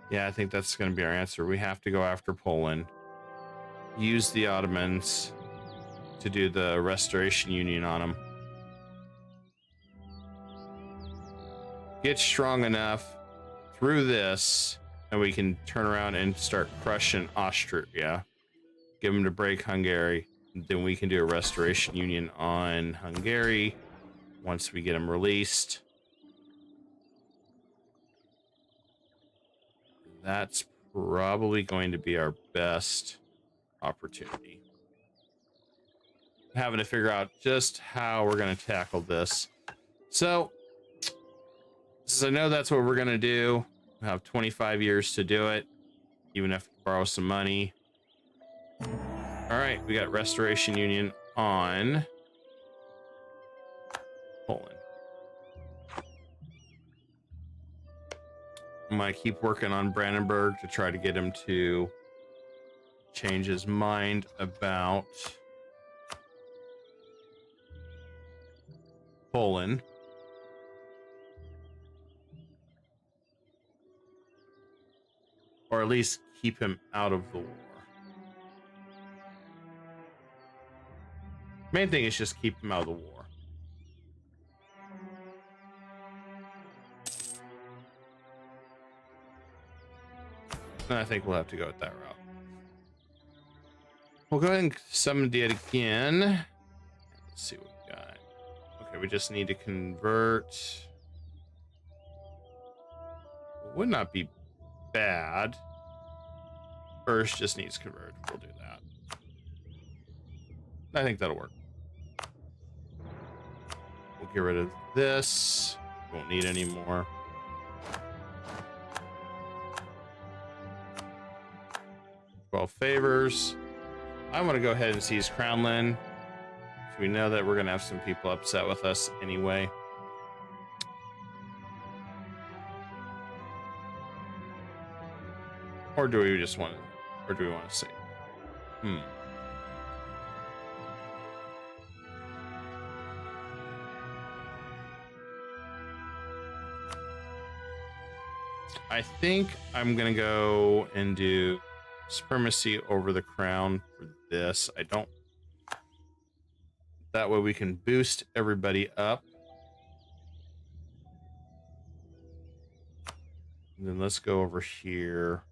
Yeah, I think that's going to be our answer. We have to go after Poland. Use the Ottomans to do the Restoration Union on them. Get strong enough through this, and we can turn around and start crushing Austria. Give them to break Hungary. Then we can do a Restoration Union on Hungary once we get them released. That's probably going to be our best opportunity. Having to figure out just how we're going to tackle this. So I know that's what we're going to do. We have 25 years to do it, even if we borrow some money. All right, we got Restoration Union on Poland. I might keep working on Brandenburg to try to get him to change his mind about Poland. Or at least keep him out of the war. Main thing is just keep him out of the war. And I think we'll have to go with that route. We'll go ahead and summon it again. Let's see what we got. Okay, we just need to convert. Would not be bad. First just needs convert. We'll do that. I think that'll work. We'll get rid of this. Won't need any more. Favors. I want to go ahead and seize Crownland. we know that we're gonna have some people upset with us anyway. Or do we just want to, or do we want to save? I think I'm gonna go and do supremacy over the crown for this. I don't. That way we can boost everybody up. And then let's go over here.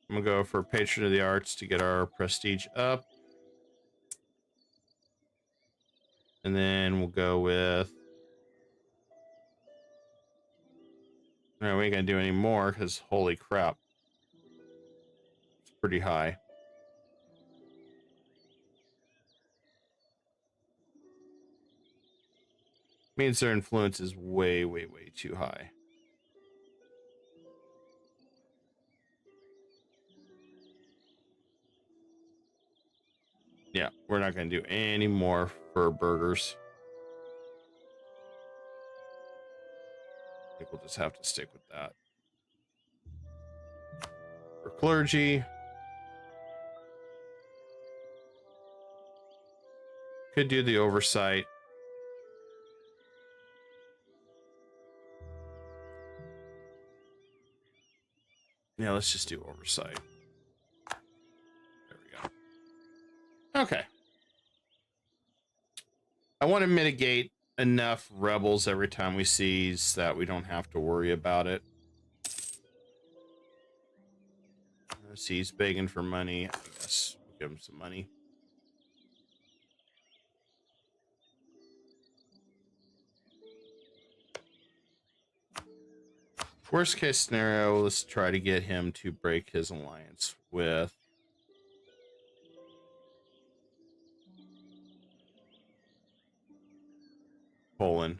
I'm gonna go for patron of the arts to get our prestige up. And then we'll go with, no, we ain't gonna do any more because holy crap. It's pretty high. Means their influence is way, way, way too high. Yeah, we're not gonna do any more for burgers. I think we'll just have to stick with that. For clergy, could do the oversight. Yeah, let's just do oversight. There we go. Okay. I want to mitigate enough rebels every time we seize that we don't have to worry about it. See, he's begging for money. I guess we'll give him some money. Worst case scenario, let's try to get him to break his alliance with Poland.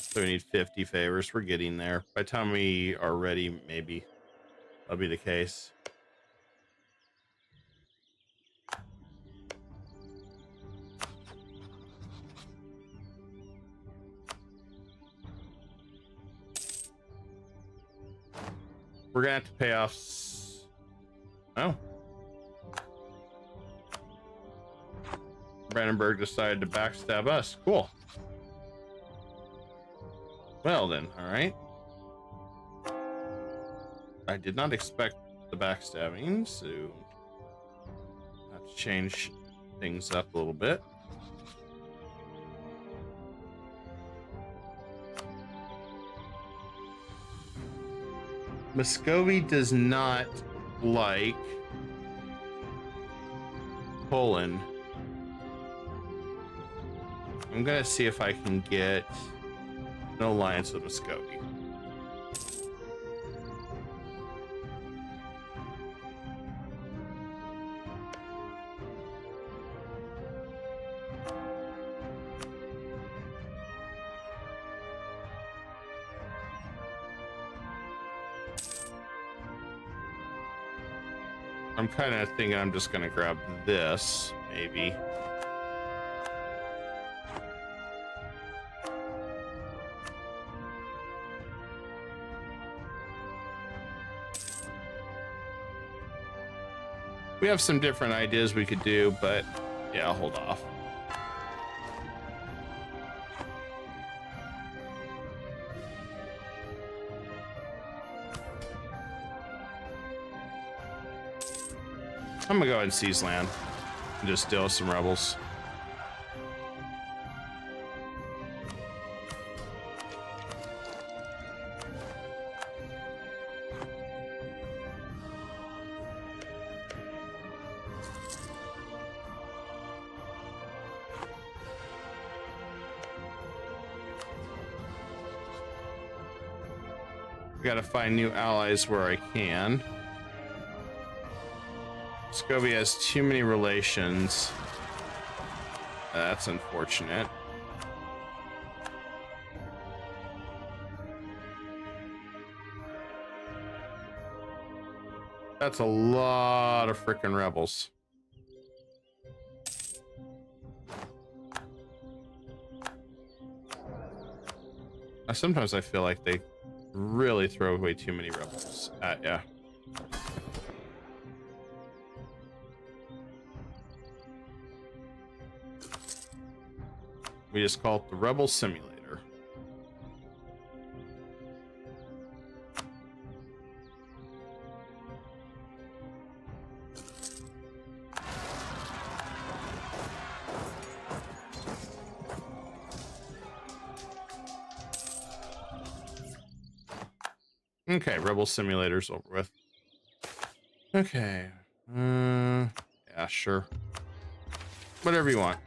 So we need 50 favors. We're getting there. By the time we are ready, maybe that'll be the case. We're gonna have to pay off. Oh. Brandenburg decided to backstab us. Cool. Well then, all right. I did not expect the backstabbing, so I have to change things up a little bit. Muscovy does not like Poland. I'm gonna see if I can get an alliance with Muscovy. I'm kind of thinking I'm just gonna grab this, maybe. We have some different ideas we could do, but yeah, I'll hold off. I'm gonna go ahead and seize land and just deal with some rebels. Gotta find new allies where I can. Muscovy has too many relations. That's unfortunate. That's a lot of freaking rebels. Sometimes I feel like they really throw away too many rebels at ya. We just call it the Rebel Simulator. Okay, Rebel Simulator's over with. Okay. Yeah, sure. Whatever you want.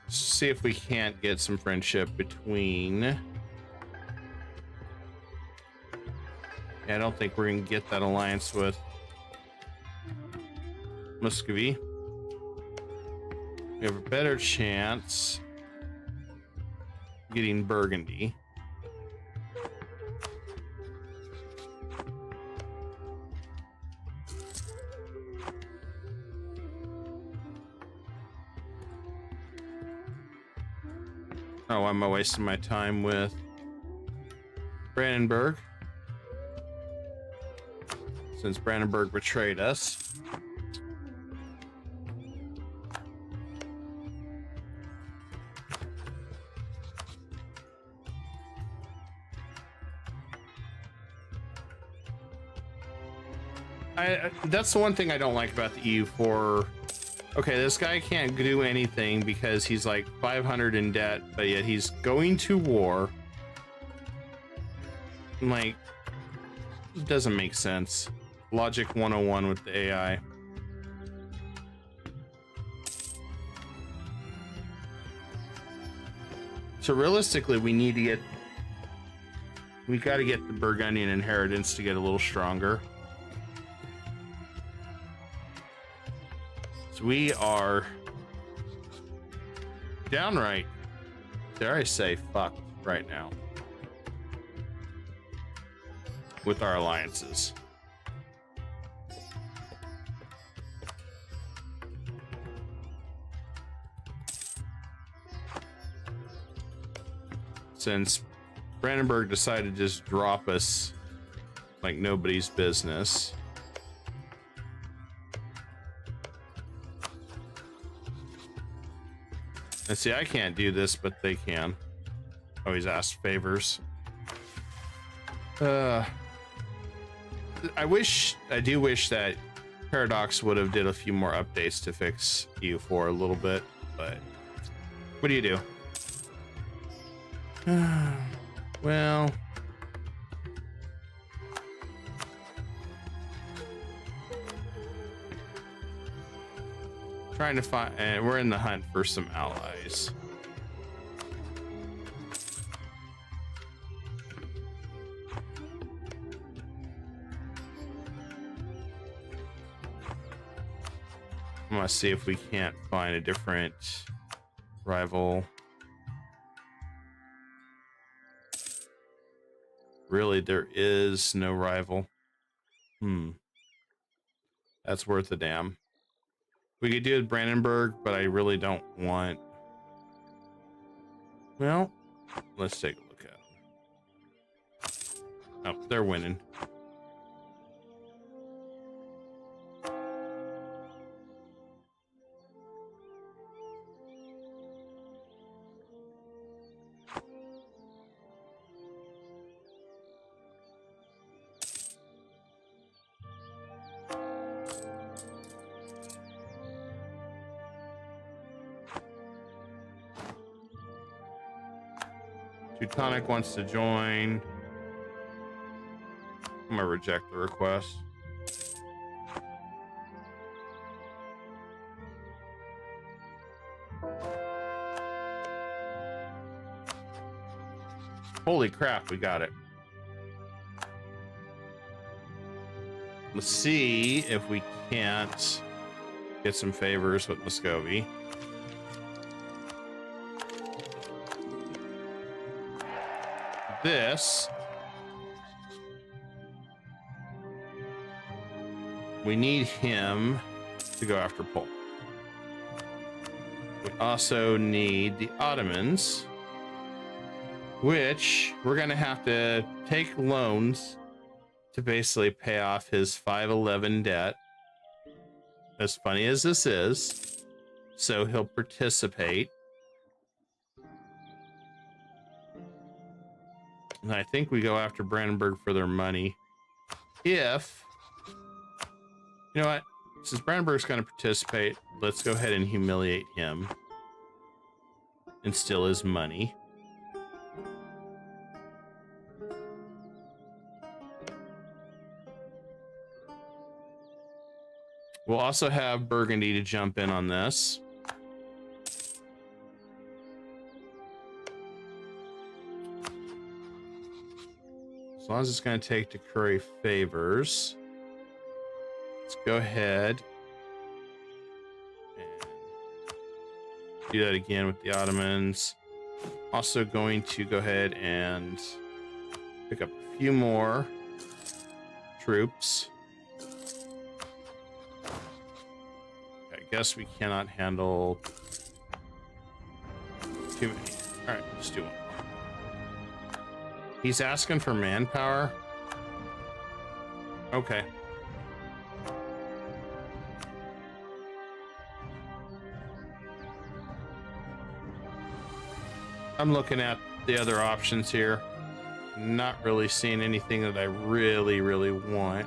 See if we can't get some friendship between. Yeah, I don't think we're gonna get that alliance with Muscovy. We have a better chance getting Burgundy. Oh, why am I wasting my time with Brandenburg? Since Brandenburg betrayed us. That's the one thing I don't like about the EU4. Okay, this guy can't do anything because he's like 500 in debt, but yet he's going to war. Like, it doesn't make sense. Logic 101 with the AI. So realistically, we got to get the Burgundian inheritance to get a little stronger. So we are downright, dare I say, fucked right now with our alliances. Since Brandenburg decided to just drop us like nobody's business. And see, I can't do this, but they can. Always ask favors. I do wish that Paradox would have did a few more updates to fix EU4 a little bit, but what do you do? Well, trying to find, and we're in the hunt for some allies. I'm gonna see if we can't find a different rival. Really, there is no rival. That's worth a damn. We could do it Brandenburg, but I really don't want. Well, let's take a look at them. Oh, they're winning. Teutonic wants to join. I'm gonna reject the request. Holy crap, we got it. Let's see if we can't get some favors with Muscovy. this, we need him to go after Poland. We also need the Ottomans, which we're going to have to take loans to basically pay off his 511 debt. As funny as this is, so he'll participate. And I think we go after Brandenburg for their money. If, you know what, since Brandenburg's going to participate, let's go ahead and humiliate him and steal his money. We'll also have Burgundy to jump in on this. As long as it's going to take to curry favors, let's go ahead and do that again with the Ottomans. Also going to go ahead and pick up a few more troops. I guess we cannot handle too many. All right, let's do one. He's asking for manpower. Okay. I'm looking at the other options here. Not really seeing anything that I really want.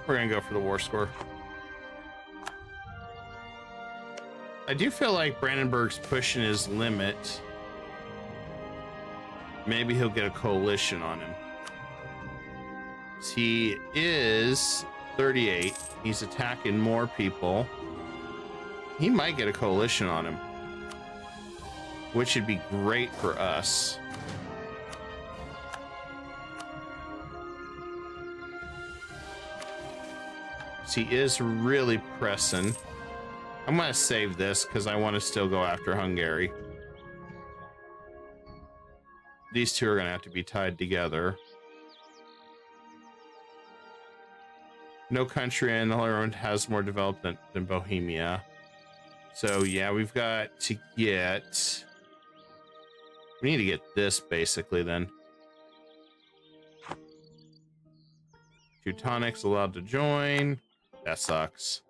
We're gonna go for the war score. I do feel like Brandenburg's pushing his limit. Maybe he'll get a coalition on him. He is 38. He's attacking more people. He might get a coalition on him, which would be great for us. He is really pressing. I'm going to save this because I want to still go after Hungary. These two are going to have to be tied together. No country in the world has more development than Bohemia. So yeah, we've got to get... We need to get this basically then. Teutonics allowed to join. That sucks.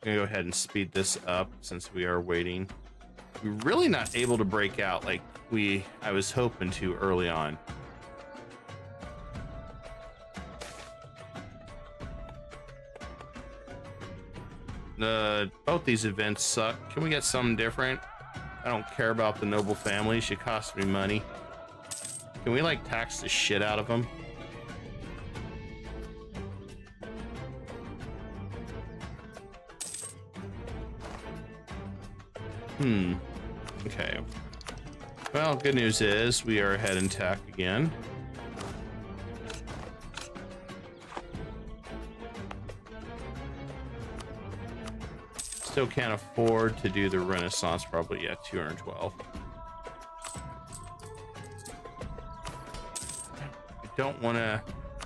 I'm gonna go ahead and speed this up since we are waiting. We're really not able to break out like I was hoping to early on. Both these events suck. Can we get something different? I don't care about the noble family. She cost me money. Can we like tax the shit out of them? Okay. Well, good news is we are ahead in tech again. Still can't afford to do the Renaissance probably yet. 212.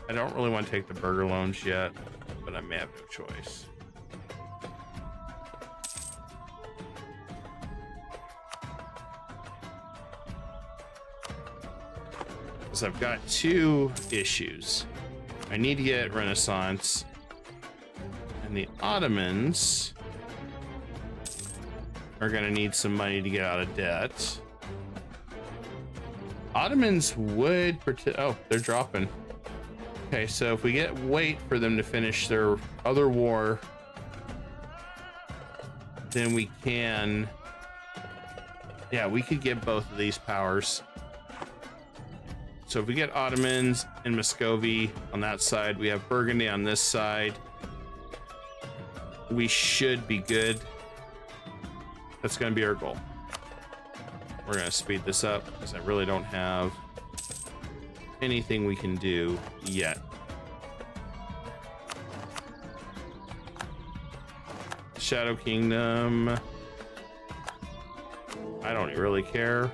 I don't really want to take the burger loans yet, but I may have no choice. Because I've got two issues. I need to get Renaissance, and the Ottomans are going to need some money to get out of debt. Ottomans would oh, they're dropping. Okay, so if we wait for them to finish their other war, then we can, yeah, we could get both of these powers. So if we get Ottomans and Muscovy on that side, we have Burgundy on this side, we should be good. That's going to be our goal. We're going to speed this up because I really don't have anything we can do yet. Shadow Kingdom. I don't really care.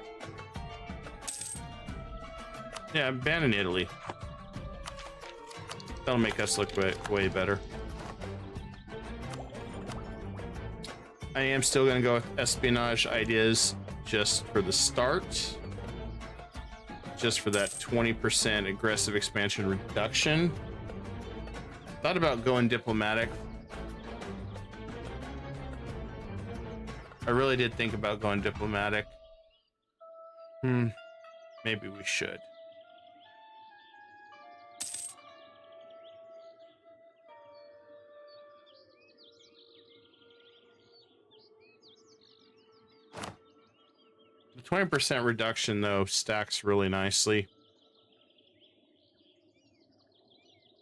Yeah, abandon Italy. That'll make us look way better. I am still gonna go with espionage ideas just for the start. Just for that 20% aggressive expansion reduction. Thought about going diplomatic. I really did think about going diplomatic. Maybe we should. The 20% reduction, though, stacks really nicely.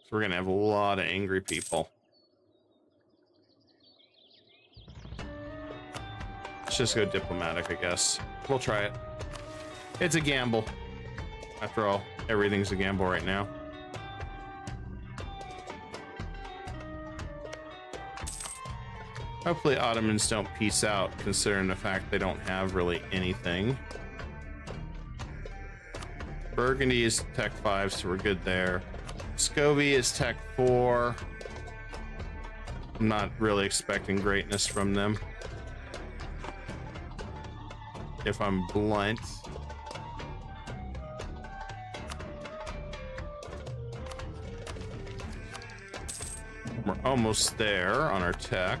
So we're going to have a lot of angry people. Let's just go diplomatic, I guess. We'll try it. It's a gamble. After all, everything's a gamble right now. Hopefully Ottomans don't peace out, considering the fact they don't have really anything. Burgundy is Tech 5, so we're good there. Scovy is Tech 4. I'm not really expecting greatness from them, if I'm blunt. We're almost there on our tech.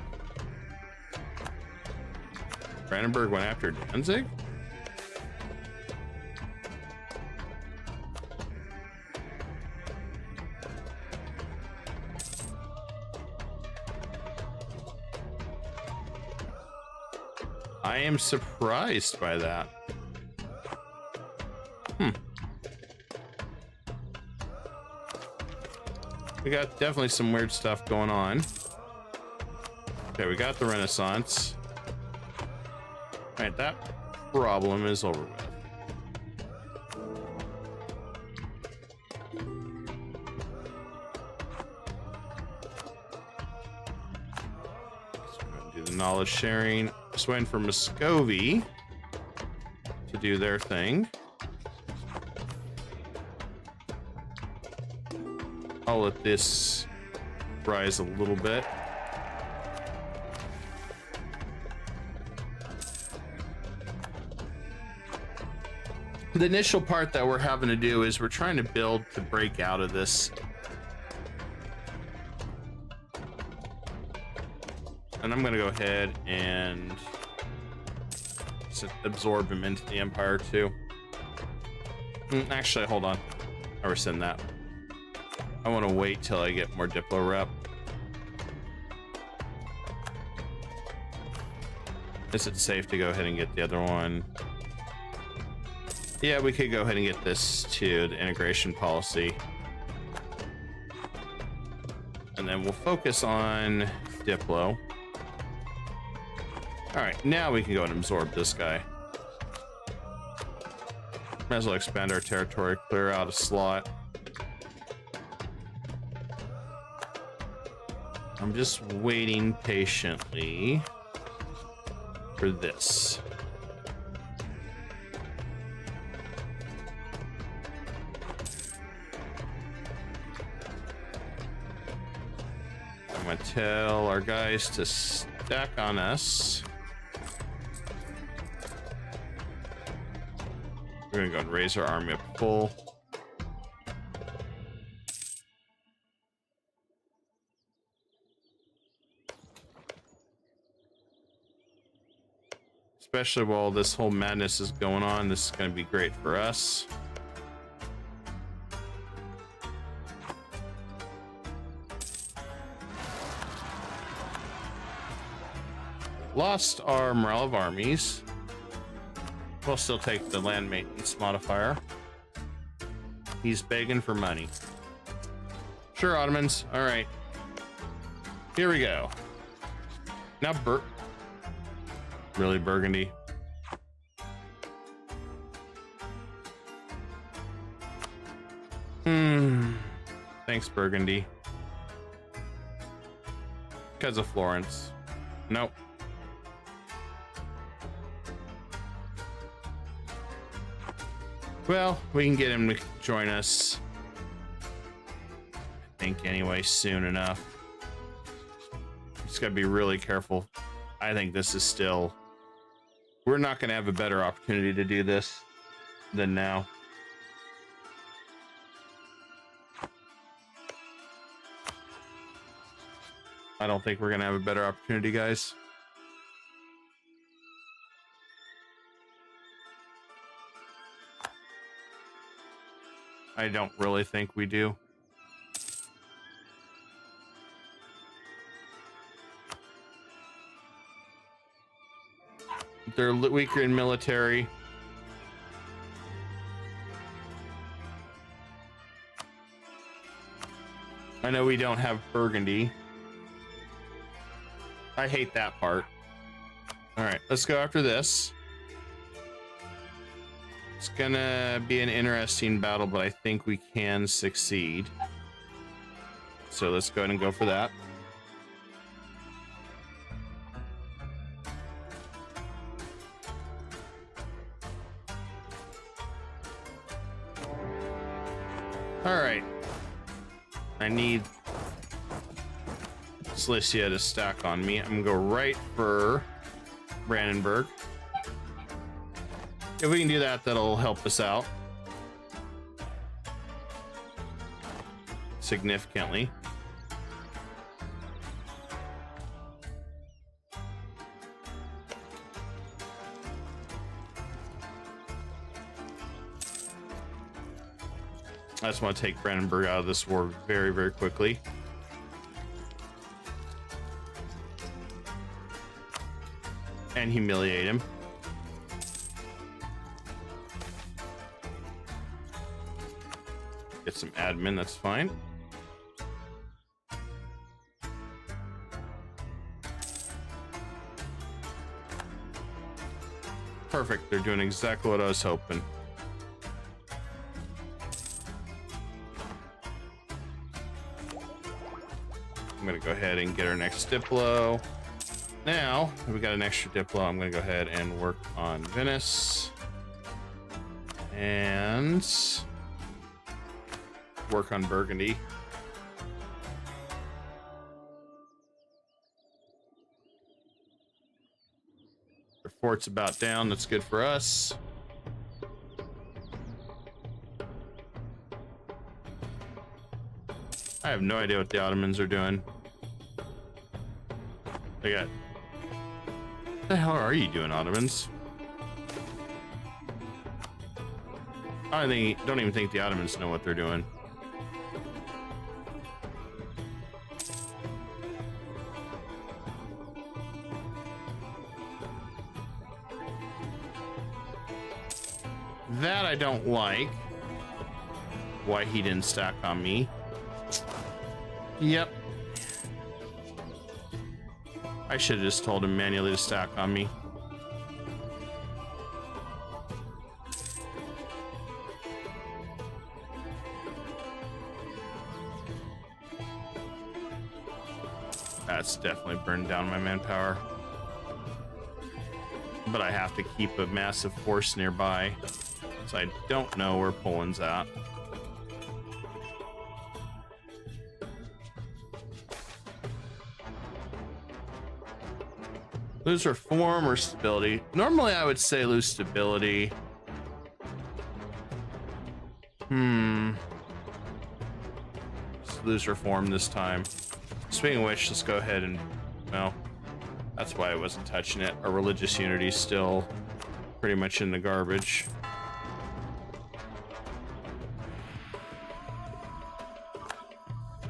Brandenburg went after Danzig? I am surprised by that. We got definitely some weird stuff going on. Okay, we got the Renaissance. All right, that problem is over with. Let's do the knowledge sharing. Just waiting for Muscovy to do their thing. I'll let this rise a little bit. The initial part that we're having to do is we're trying to build to break out of this. And I'm going to go ahead and absorb him into the Empire too. Actually, hold on. I rescind that. I want to wait till I get more Diplo rep. Is it safe to go ahead and get the other one? Yeah, we could go ahead and get this to the integration policy. And then we'll focus on Diplo. All right, now we can go and absorb this guy. Might as well expand our territory, clear out a slot. I'm just waiting patiently for this. I'm gonna tell our guys to stack on us. We're gonna go and raise our army up full. Especially while this whole madness is going on, this is going to be great for us. Lost our morale of armies. We'll still take the land maintenance modifier. He's begging for money. Sure, Ottomans. All right. Here we go. Now, really, Burgundy? Thanks, Burgundy. Because of Florence. Nope. Well, we can get him to join us. I think anyway, soon enough. Just gotta be really careful. I think this is still... We're not gonna have a better opportunity to do this than now. I don't think we're gonna have a better opportunity, guys. I don't really think we do. They're weaker in military. I know we don't have Burgundy. I hate that part. All right, let's go after this. It's gonna be an interesting battle, but I think we can succeed. So let's go ahead and go for that. All right. I need Cilicia to stack on me. I'm gonna go right for Brandenburg. If we can do that, that'll help us out significantly. I just want to take Brandenburg out of this war very, very quickly. And humiliate him. Get some admin, that's fine. Perfect, they're doing exactly what I was hoping. I'm gonna go ahead and get our next Diplo. Now, that we got an extra Diplo, I'm gonna go ahead and work on Venice. And work on Burgundy. Their fort's about down, that's good for us. I have no idea what the Ottomans are doing. They got... What the hell are you doing, Ottomans? I don't even think the Ottomans know what they're doing. That I don't like. Why he didn't stack on me. Yep. I should have just told him manually to stack on me. That's definitely burned down my manpower. But I have to keep a massive force nearby. So I don't know where Poland's at. Lose reform or stability. Normally I would say lose stability. Let's lose reform this time. Speaking of which, let's go ahead and, well, that's why I wasn't touching it. Our religious unity is still pretty much in the garbage.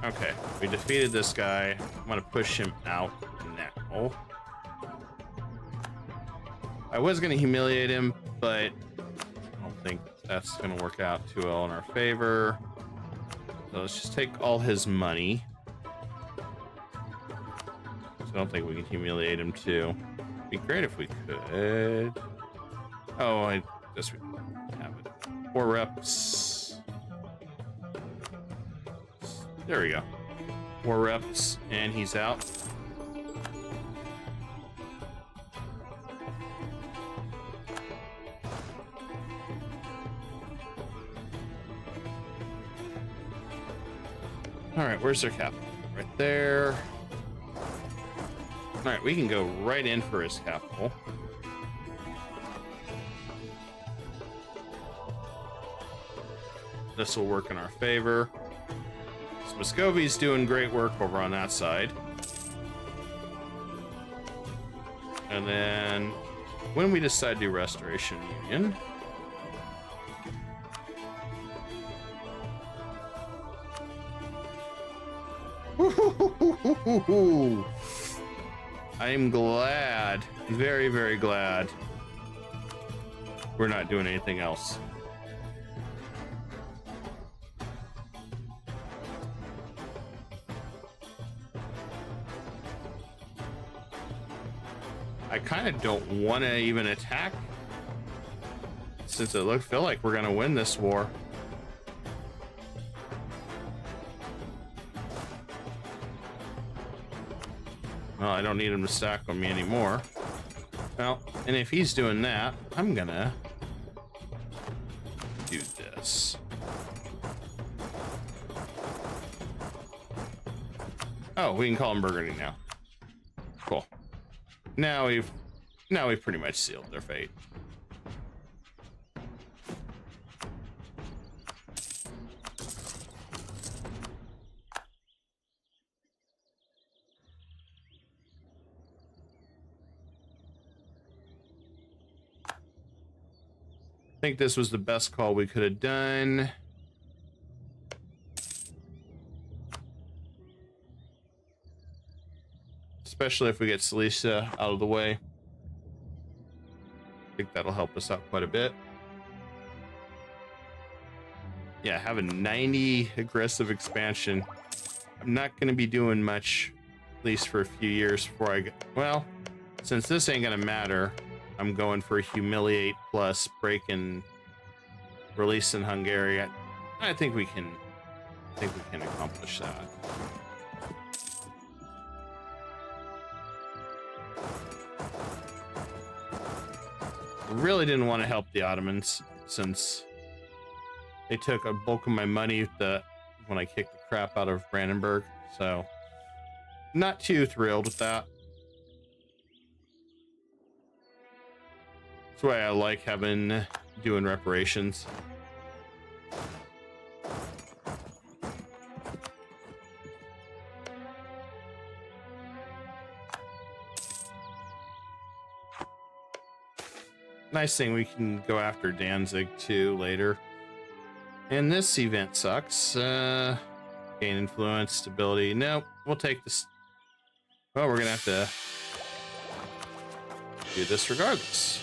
Okay, we defeated this guy. I'm gonna push him out now. I was gonna humiliate him, but I don't think that's gonna work out too well in our favor. So let's just take all his money. So I don't think we can humiliate him too. It'd be great if we could. Oh, I guess we have it. 4 reps. There we go. 4 reps, and he's out. All right, where's their capital? Right there. All right, we can go right in for his capital. This will work in our favor. So Muscovy's doing great work over on that side. And then when we decide to do Restoration Union, I'm glad, very, very glad we're not doing anything else. I kind of don't want to even attack since it feel like we're gonna win this war. Well, I don't need him to stack on me anymore. Well, and if he's doing that, I'm gonna do this. Oh, we can call him Burgundy now. Cool. Now we've pretty much sealed their fate. I think this was the best call we could have done. Especially if we get Silesia out of the way. I think that'll help us out quite a bit. Yeah, having 90 aggressive expansion. I'm not going to be doing much, at least for a few years before I get... Well, since this ain't going to matter, I'm going for a humiliate plus break and release in Hungary. I think we can accomplish that. Really didn't want to help the Ottomans since they took a bulk of my money when I kicked the crap out of Brandenburg. So not too thrilled with that. That's why I like doing reparations. Nice thing we can go after Danzig too later. And this event sucks. Gain influence, stability. No, we'll take this. Well, we're gonna have to do this regardless.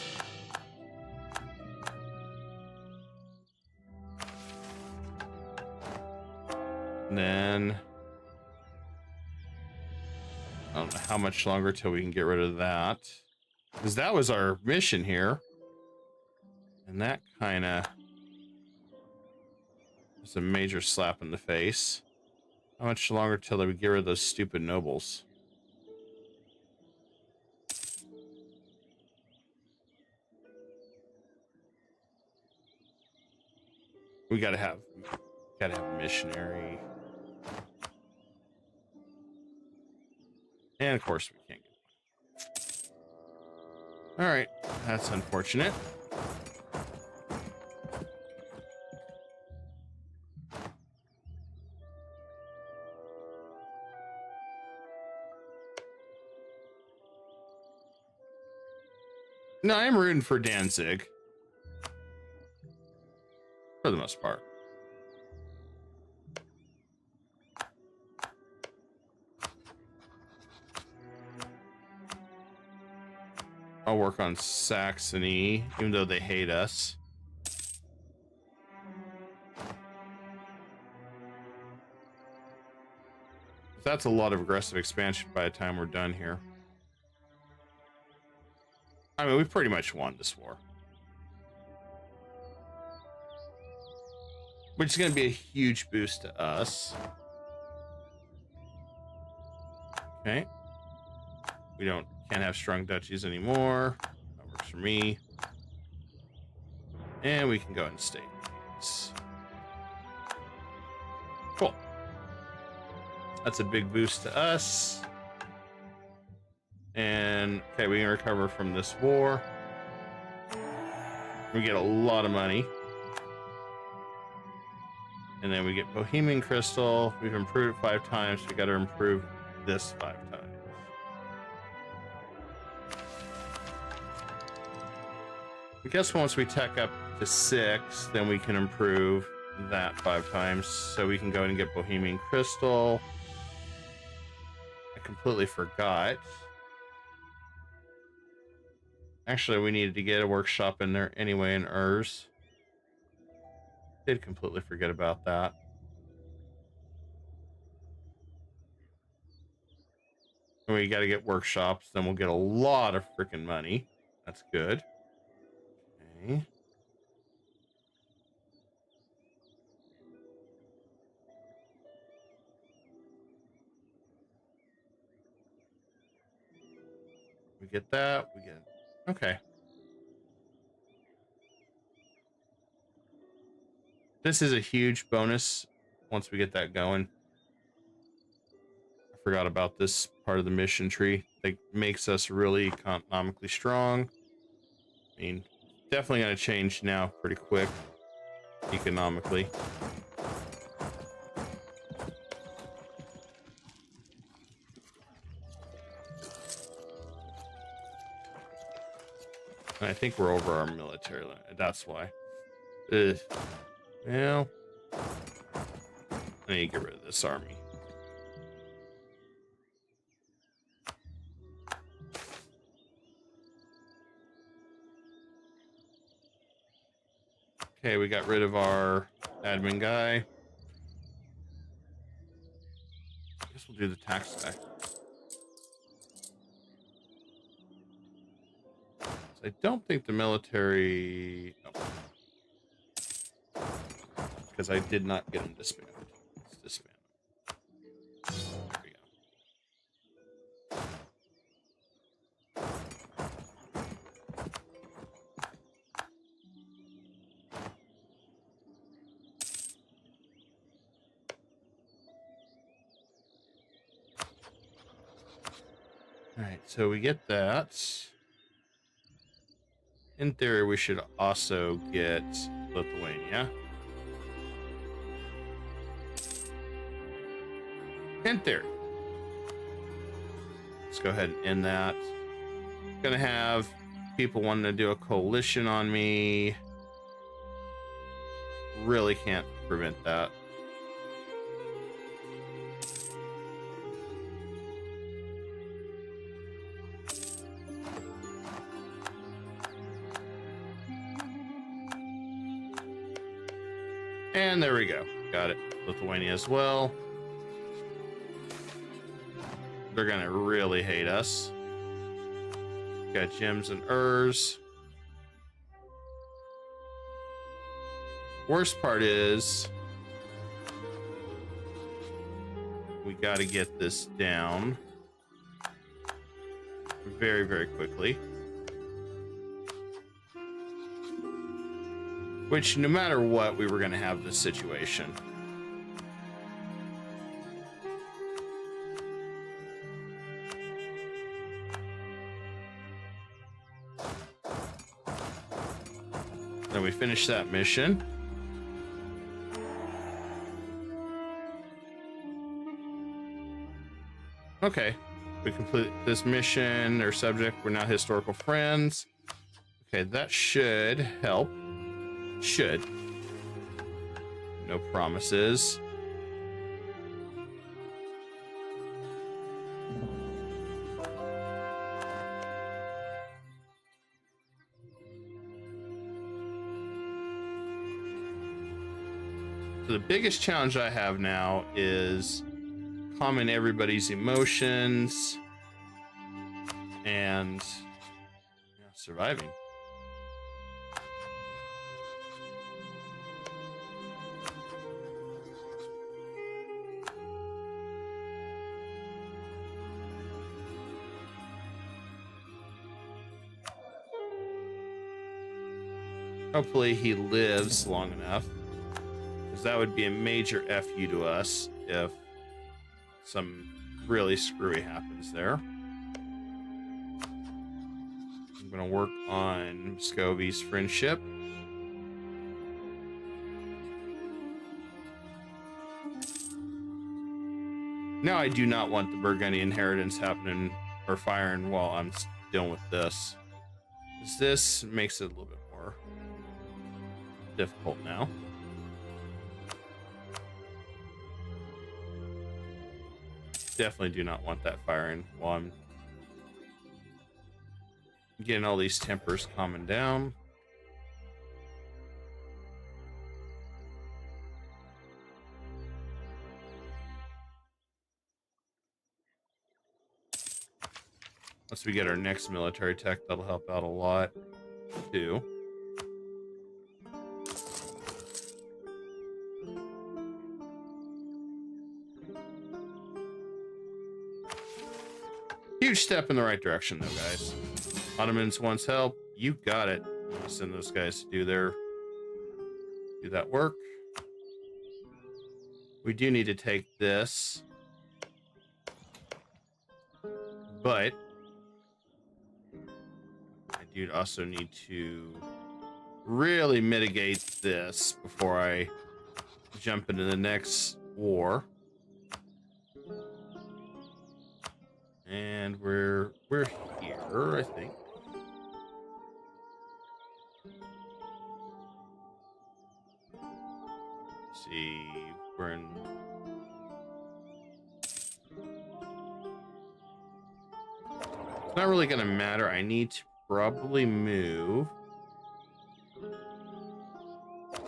And then I don't know how much longer till we can get rid of that, because that was our mission here. And that kind of is a major slap in the face. How much longer till we get rid of those stupid nobles? We gotta have a missionary. And of course we can't get one. All right, that's unfortunate. No, I'm rooting for Danzig. For the most part. I'll work on Saxony, even though they hate us. That's a lot of aggressive expansion by the time we're done here. I mean, we've pretty much won this war. Which is going to be a huge boost to us. Okay. We can't have strong duchies anymore. That works for me. And we can go and state these. Cool. That's a big boost to us. And okay, we can recover from this war. We get a lot of money. And then we get Bohemian Crystal. We've improved it 5 times. We got to improve this 5 times. I guess once we tech up to 6, then we can improve that 5 times. So we can go and get Bohemian Crystal. I completely forgot. Actually, we needed to get a workshop in there anyway in Urs. Did completely forget about that. And we got to get workshops, then we'll get a lot of freaking money. That's good. Okay. We get that. We get... Okay. This is a huge bonus once we get that going. I forgot about this part of the mission tree. That makes us really economically strong. I mean, definitely going to change now pretty quick economically. And I think we're over our military limit. That's why. Ugh. Well, I need to get rid of this army. Okay, we got rid of our admin guy. I guess we'll do the tax guy. I don't think the military... No. Because I did not get him disbanded. Let's disband him. There we go. Alright, so we get that. In theory, we should also get Lithuania. In theory. Let's go ahead and end that. Gonna have people wanting to do a coalition on me. Really can't prevent that. And there we go. Got it. Lithuania as well. They're gonna really hate us. Got gems and Urs. Worst part is we got to get this down very, very quickly. Which, no matter what, we were going to have this situation. Then we finish that mission. Okay, we complete this mission or subject. We're now historical friends. Okay, that should help. Should. No promises. So the biggest challenge I have now is calming everybody's emotions and surviving. Hopefully he lives long enough, because that would be a major FU to us if some really screwy happens there. I'm going to work on Scobie's friendship. Now I do not want the Burgundy inheritance happening or firing while I'm dealing with this. This makes it a little bit more difficult now. Definitely do not want that firing while I'm getting all these tempers calming down. Once we get our next military tech, that'll help out a lot too. Huge step in the right direction though, guys. Ottomans wants help. You got it. I'll send those guys to do that work. We do need to take this, but I do also need to really mitigate this before I jump into the next war. And we're here, I think. Let's see, we're in. It's not really going to matter. I need to probably move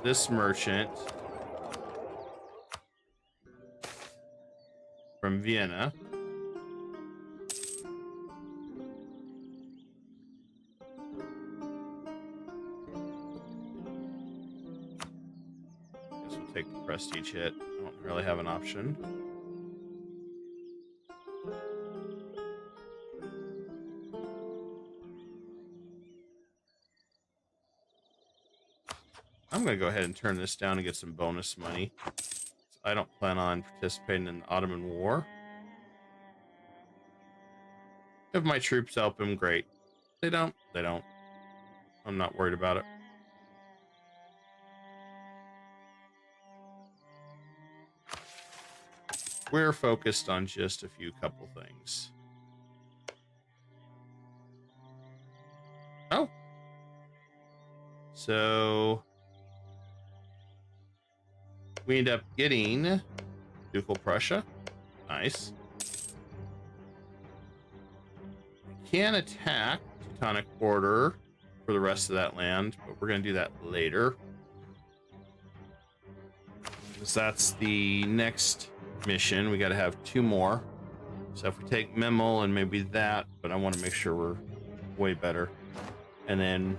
this merchant from Vienna. Guess we'll take the prestige hit. I don't really have an option. I'm going to go ahead and turn this down and get some bonus money. I don't plan on participating in the Ottoman War. If my troops help him, great. They don't. I'm not worried about it. We're focused on just a couple things. Oh. So we end up getting Ducal Prussia. Nice. We can attack Teutonic Order for the rest of that land, but we're going to do that later, because that's the next mission. We got to have 2 more. So if we take Memel and maybe that, but I want to make sure we're way better. And then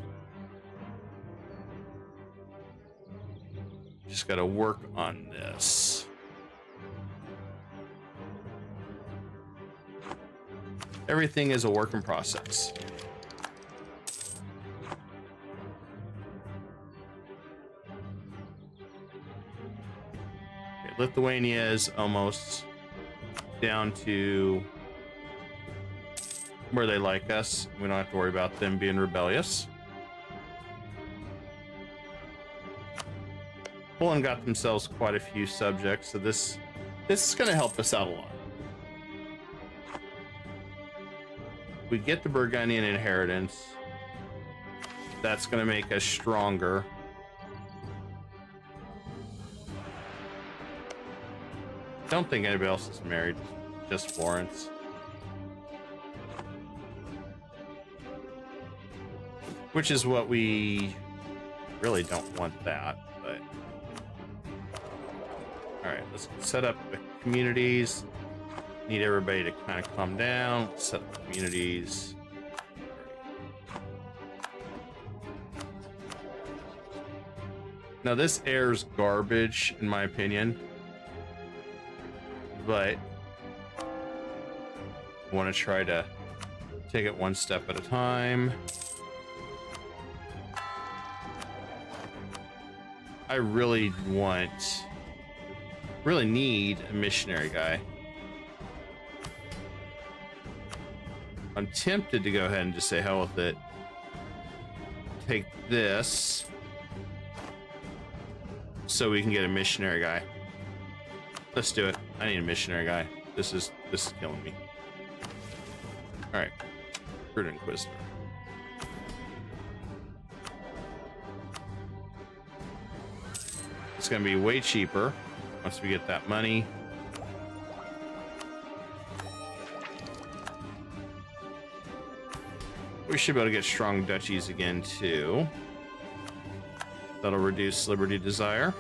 just got to work on this. Everything is a work in process. Okay, Lithuania is almost down to where they like us. We don't have to worry about them being rebellious. Poland got themselves quite a few subjects, so this is going to help us out a lot. We get the Burgundian inheritance. That's going to make us stronger. Don't think anybody else is married, just Florence. Which is what we really don't want that, but all right, let's set up the communities. Need everybody to kind of calm down. Set up the communities. Now this air's garbage, in my opinion, but I want to try to take it one step at a time. I really need a missionary guy. I'm tempted to go ahead and just say hell with it. Take this so we can get a missionary guy. Let's do it. I need a missionary guy. This is killing me. All right, Fruit Inquisitor. It's gonna be way cheaper once we get that money. We should be able to get strong duchies again too. That'll reduce liberty desire.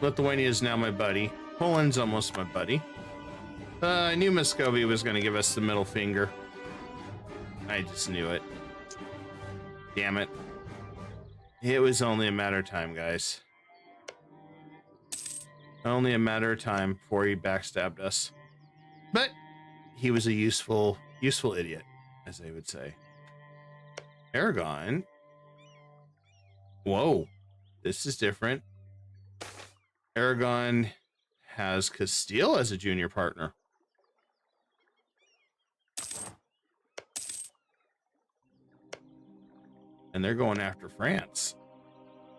Lithuania is now my buddy. Poland's almost my buddy. I knew Muscovy was going to give us the middle finger. I just knew it. Damn it. It was only a matter of time, guys. Only a matter of time before he backstabbed us. But he was a useful idiot, as they would say. Aragon. Whoa. This is different. Aragon has Castile as a junior partner. And they're going after France.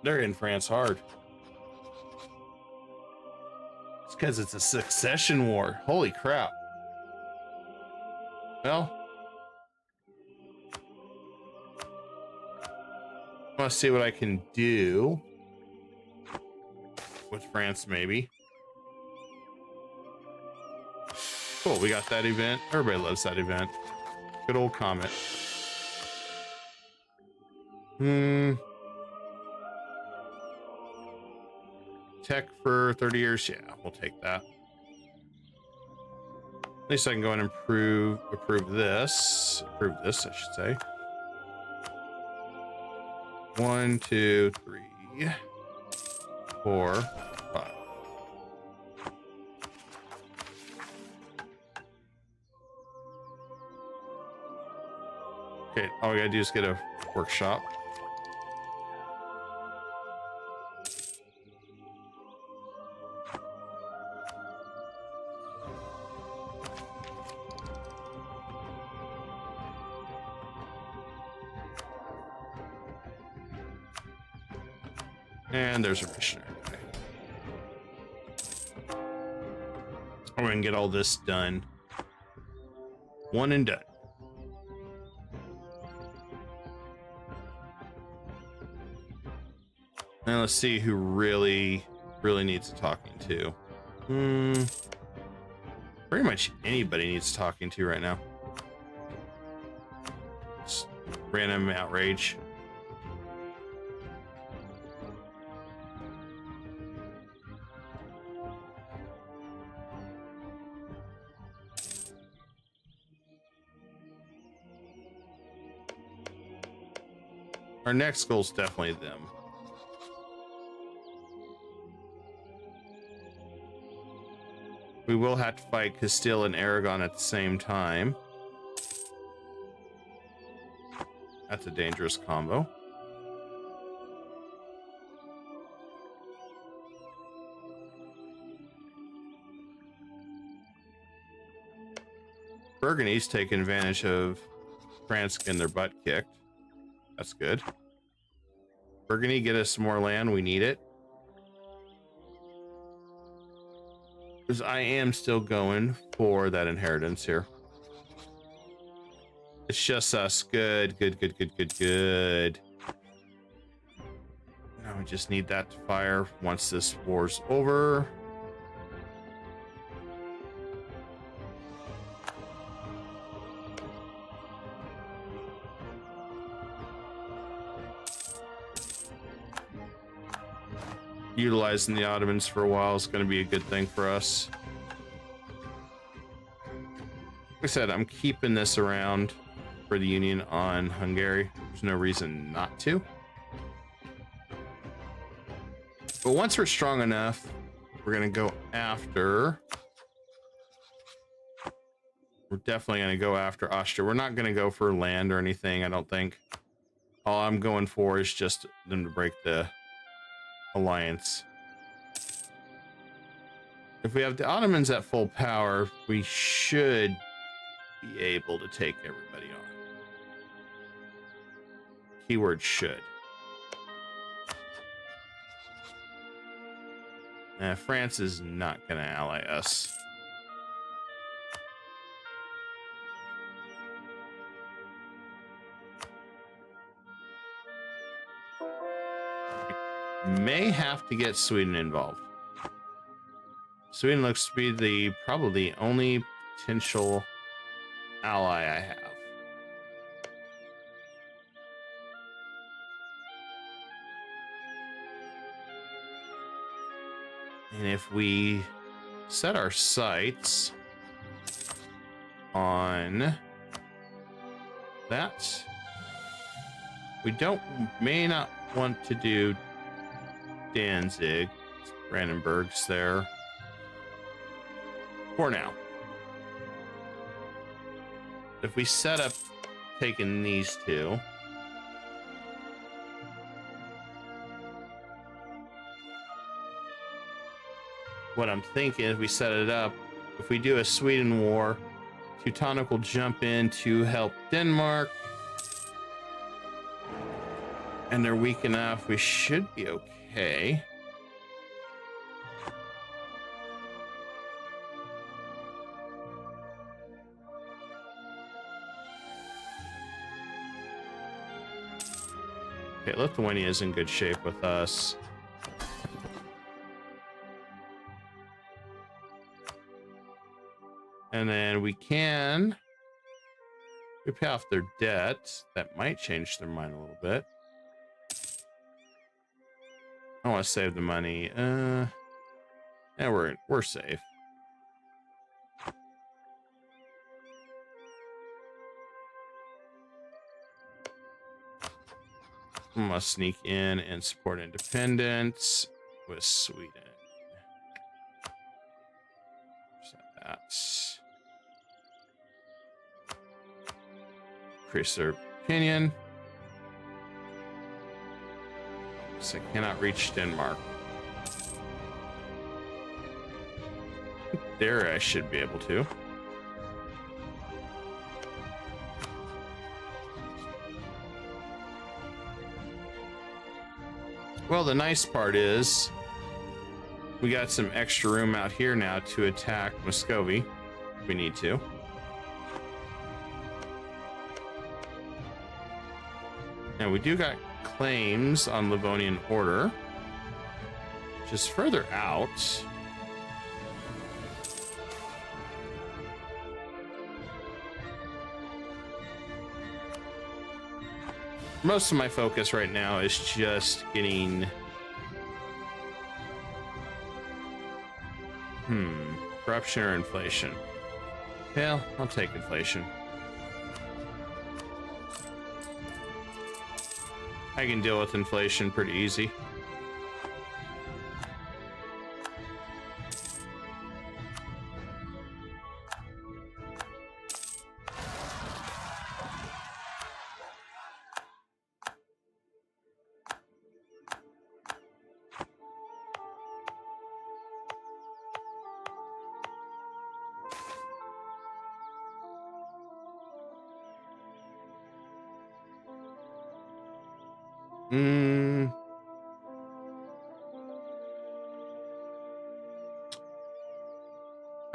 They're in France hard. It's because it's a succession war. Holy crap. Well, I want to see what I can do with France, maybe. Cool, we got that event. Everybody loves that event. Good old Comet. Tech for 30 years. Yeah, we'll take that. At least I can go and approve this, I should say. 1, 2, 3, 4, 5. Okay, all we gotta do is get a workshop. And there's a missionary. We're gonna get all this done. One and done. And let's see who really needs talking to. Pretty much anybody needs talking to right now. Just random outrage. Our next goal is definitely them. We will have to fight Castile and Aragon at the same time. That's a dangerous combo. Burgundy's taking advantage of France getting their butt kicked. That's good. Burgundy, get us some more land. We need it. Because I am still going for that inheritance here. It's just us. Good. Now we just need that to fire once this war's over. Utilizing the Ottomans for a while is going to be a good thing for us. Like I said, I'm keeping this around for the Union on Hungary. There's no reason not to. But once we're strong enough, we're going to go after... We're definitely going to go after Austria. We're not going to go for land or anything, I don't think. All I'm going for is just them to break the alliance. If we have the Ottomans at full power, we should be able to take everybody on. Keyword should. France is not going to ally us. May have to get Sweden involved. Sweden looks to be the probably only potential ally I have. And if we set our sights on that, we may not want to do Danzig. Brandenburg's there for now. If we set up taking these two, what I'm thinking is we set it up, if we do a Sweden war, Teutonic will jump in to help Denmark, and they're weak enough, we should be okay. Okay, Lithuania is in good shape with us. And then we pay off their debt. That might change their mind a little bit. I want to save the money. Yeah, we're safe. I'm gonna sneak in and support independence with Sweden. So that's increase their opinion. So I cannot reach Denmark. There I should be able to. Well, the nice part is we got some extra room out here now to attack Muscovy if we need to. Now we do got claims on Livonian Order, which is further out. Most of my focus right now is just getting corruption or inflation. Well, I'll take inflation. I can deal with inflation pretty easy.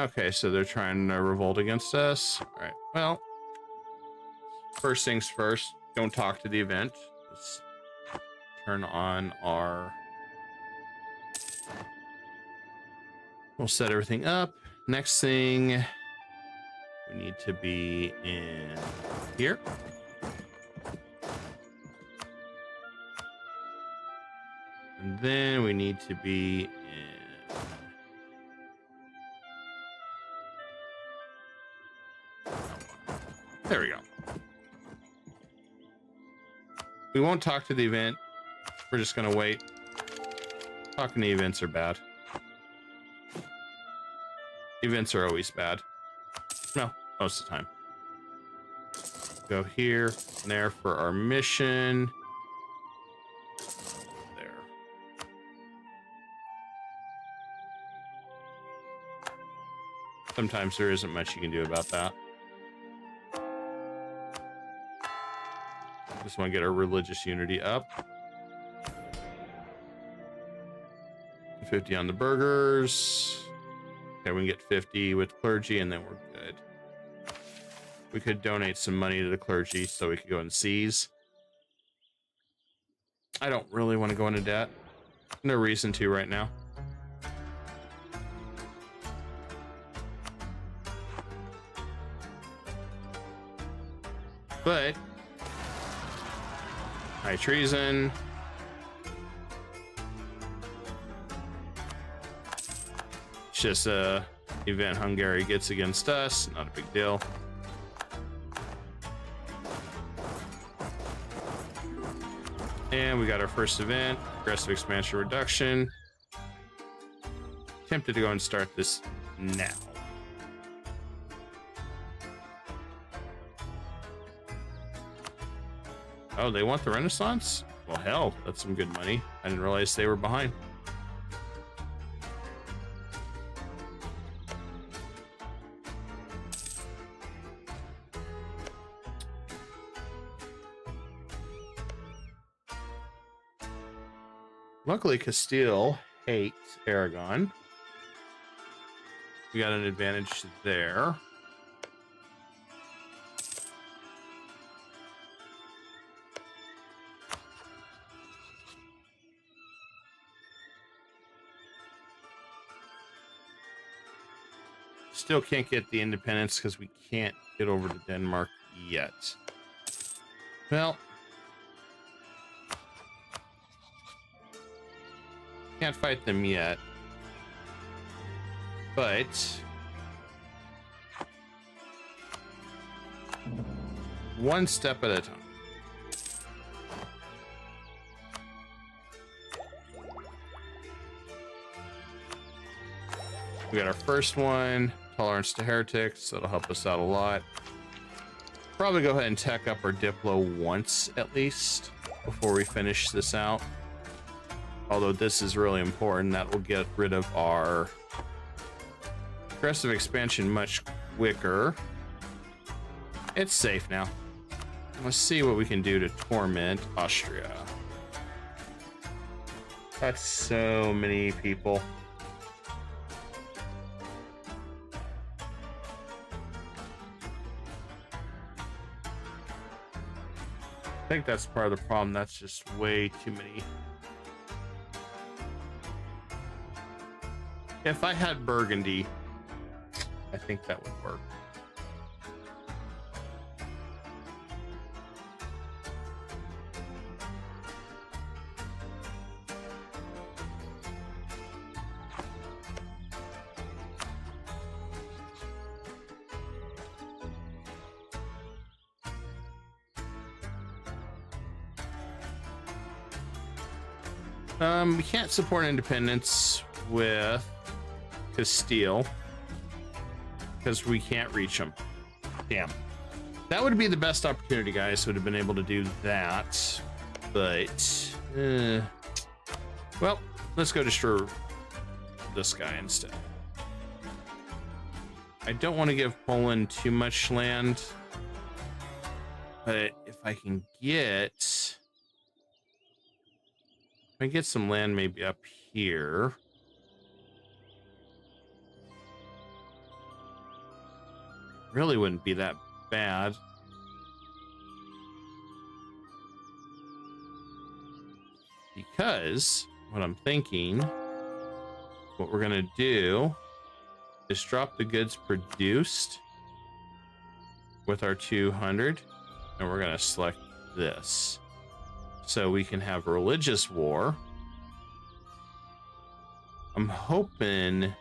Okay, so they're trying to revolt against us. All right, well, first things first, don't talk to the event. Let's turn on our... We'll set everything up. Next thing, we need to be in here. And then we need to be in... There we go. We won't talk to the event. We're just gonna wait. Talking to events are bad. Events are always bad. No, most of the time. Go here and there for our mission. sometimes there isn't much you can do about that. Just want to get our religious unity up. 50 on the burgers. Okay, we can get 50 with clergy, and then we're good. We could donate some money to the clergy so we could go and seize. I don't really want to go into debt. No reason to right now. But high treason. It's just a event Hungary gets against us. Not a big deal. And we got our first event, aggressive expansion reduction. Tempted to go and start this now. Oh, they want the Renaissance? Well, hell, that's some good money. I didn't realize they were behind. Luckily, Castile hates Aragon. We got an advantage there. Still can't get the independence because we can't get over to Denmark yet. Well, can't fight them yet, but one step at a time. We got our first one, tolerance to heretics. That'll help us out a lot. Probably go ahead and tech up our Diplo once at least before we finish this out. Although this is really important, that will get rid of our aggressive expansion much quicker. It's safe now. Let's see what we can do to torment Austria. That's so many people. I think that's part of the problem. That's just way too many. If I had Burgundy, I think that would work. We can't support independence with Castile because we can't reach them. Damn. That would be the best opportunity, guys. Would have been able to do that, but well, let's go destroy this guy instead. I don't want to give Poland too much land, but if I can get some land maybe up here. Really wouldn't be that bad. Because what I'm thinking, what we're gonna do is drop the goods produced with our 200, and we're gonna select this. So we can have a religious war. I'm hoping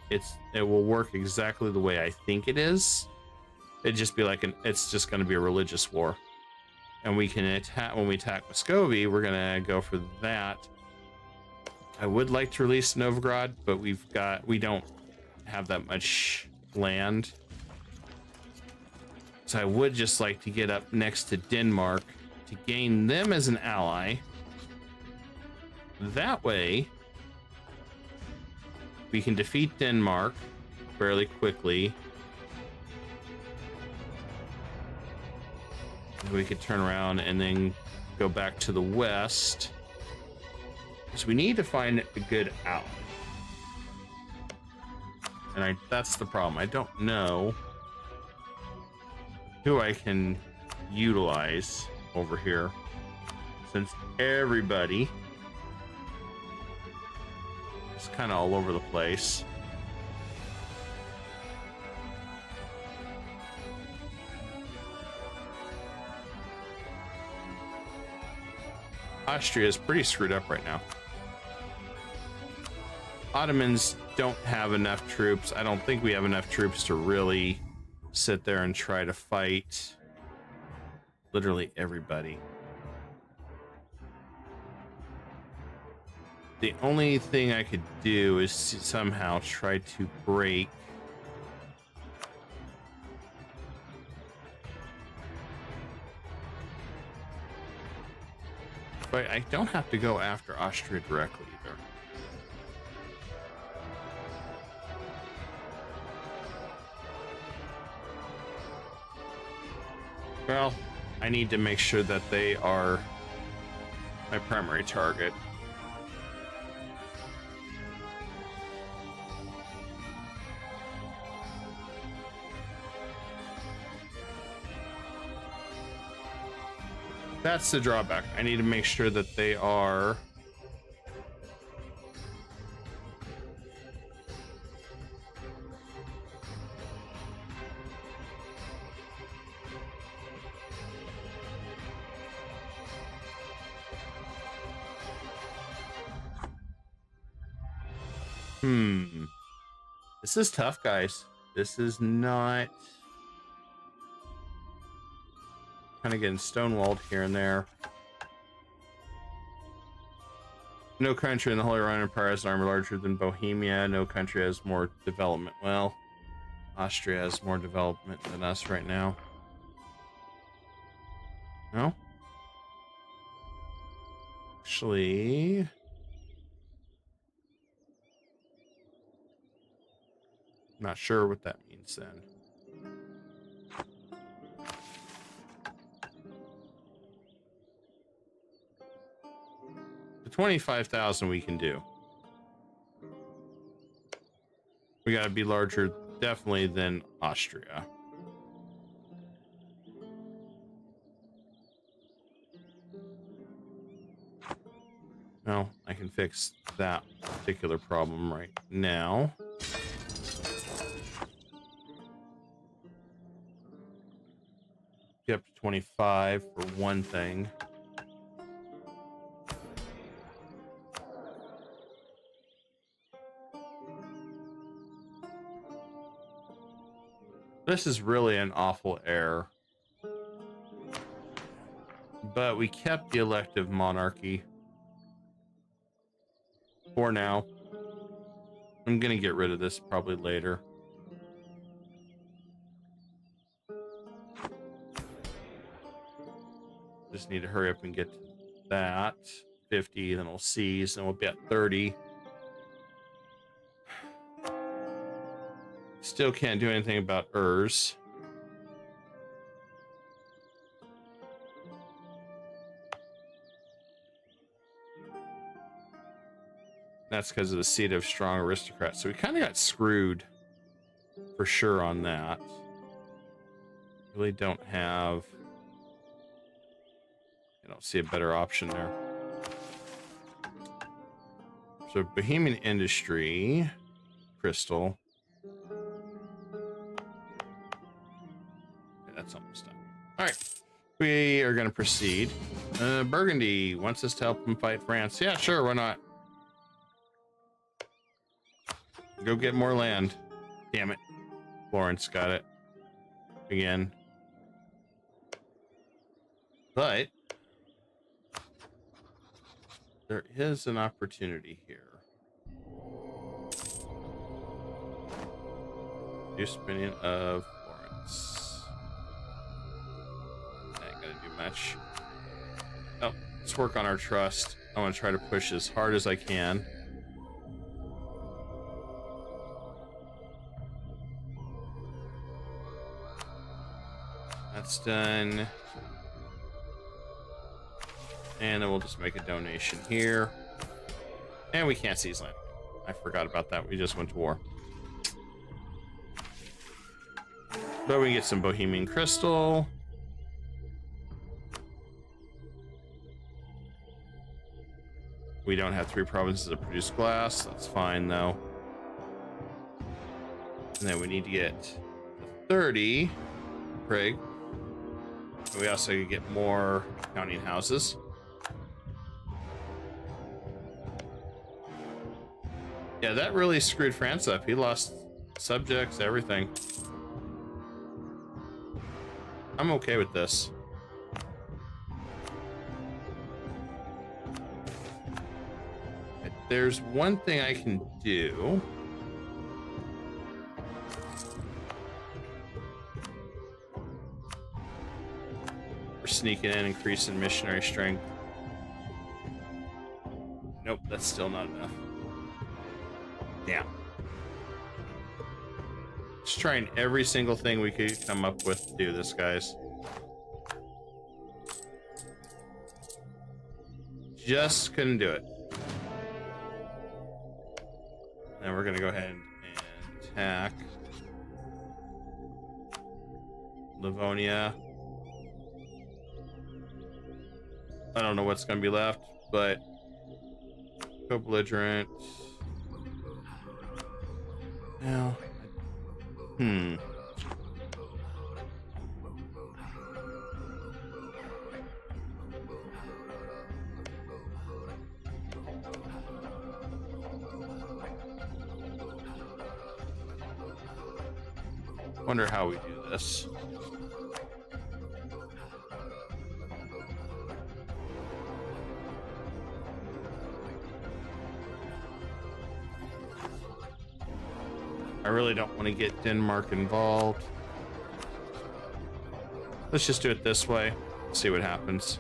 it will work exactly the way I think it is. It'd just be like it's just going to be a religious war, and we can attack when we attack Muscovy. We're gonna go for that. I would like to release Novgorod, but we don't have that much land, so I would just like to get up next to Denmark to gain them as an ally. That way we can defeat Denmark fairly quickly. We could turn around and then go back to the west. Because we need to find a good out. And that's the problem. I don't know who I can utilize over here, since everybody is kind of all over the place. Austria is pretty screwed up right now. Ottomans don't have enough troops. I don't think we have enough troops to really sit there and try to fight literally everybody. The only thing I could do is somehow try to break but I don't have to go after Austria directly either. Well, I need to make sure that they are my primary target. That's the drawback. I need to make sure that they are This is tough, guys. This is not kind of getting stonewalled here and there. No country in the Holy Roman Empire has an army larger than Bohemia. No country has more development. Well, Austria has more development than us right now. No? Actually, not sure what that means then. The 25,000 we can do. We gotta be larger, definitely, than Austria. No, I can fix that particular problem right now. Get up to 25 for one thing. This is really an awful error. But we kept the elective monarchy. For now. I'm gonna get rid of this probably later. Just need to hurry up and get to that. 50, then we'll seize, and we'll be at 30. Still can't do anything about Urs. That's because of the seat of strong aristocrats. So we kind of got screwed for sure on that. Really don't have... I don't see a better option there. So Bohemian industry, crystal. Okay, that's almost done. All right, we are going to proceed. Burgundy wants us to help him fight France. Yeah, sure, why not? Go get more land. Damn it. Florence got it. Again. But there is an opportunity here. Reduced opinion of Florence. Ain't gonna do much. Oh, let's work on our trust. I want to try to push as hard as I can. That's done. And then we'll just make a donation here. And we can't seize land. I forgot about that. We just went to war. But we can get some Bohemian crystal. We don't have 3 provinces that produce glass. That's fine, though. And then we need to get the 30 prig. And we also could get more counting houses. Yeah, that really screwed France up. He lost subjects, everything. I'm okay with this. There's one thing I can do. We're sneaking in, increasing missionary strength. Nope, that's still not enough. Damn. Just trying every single thing we could come up with to do this, guys. Just couldn't do it. Now we're gonna go ahead and attack Livonia. I don't know what's gonna be left, but co-belligerent. Now, wonder how we do this. I really don't want to get Denmark involved. Let's just do it this way. See what happens.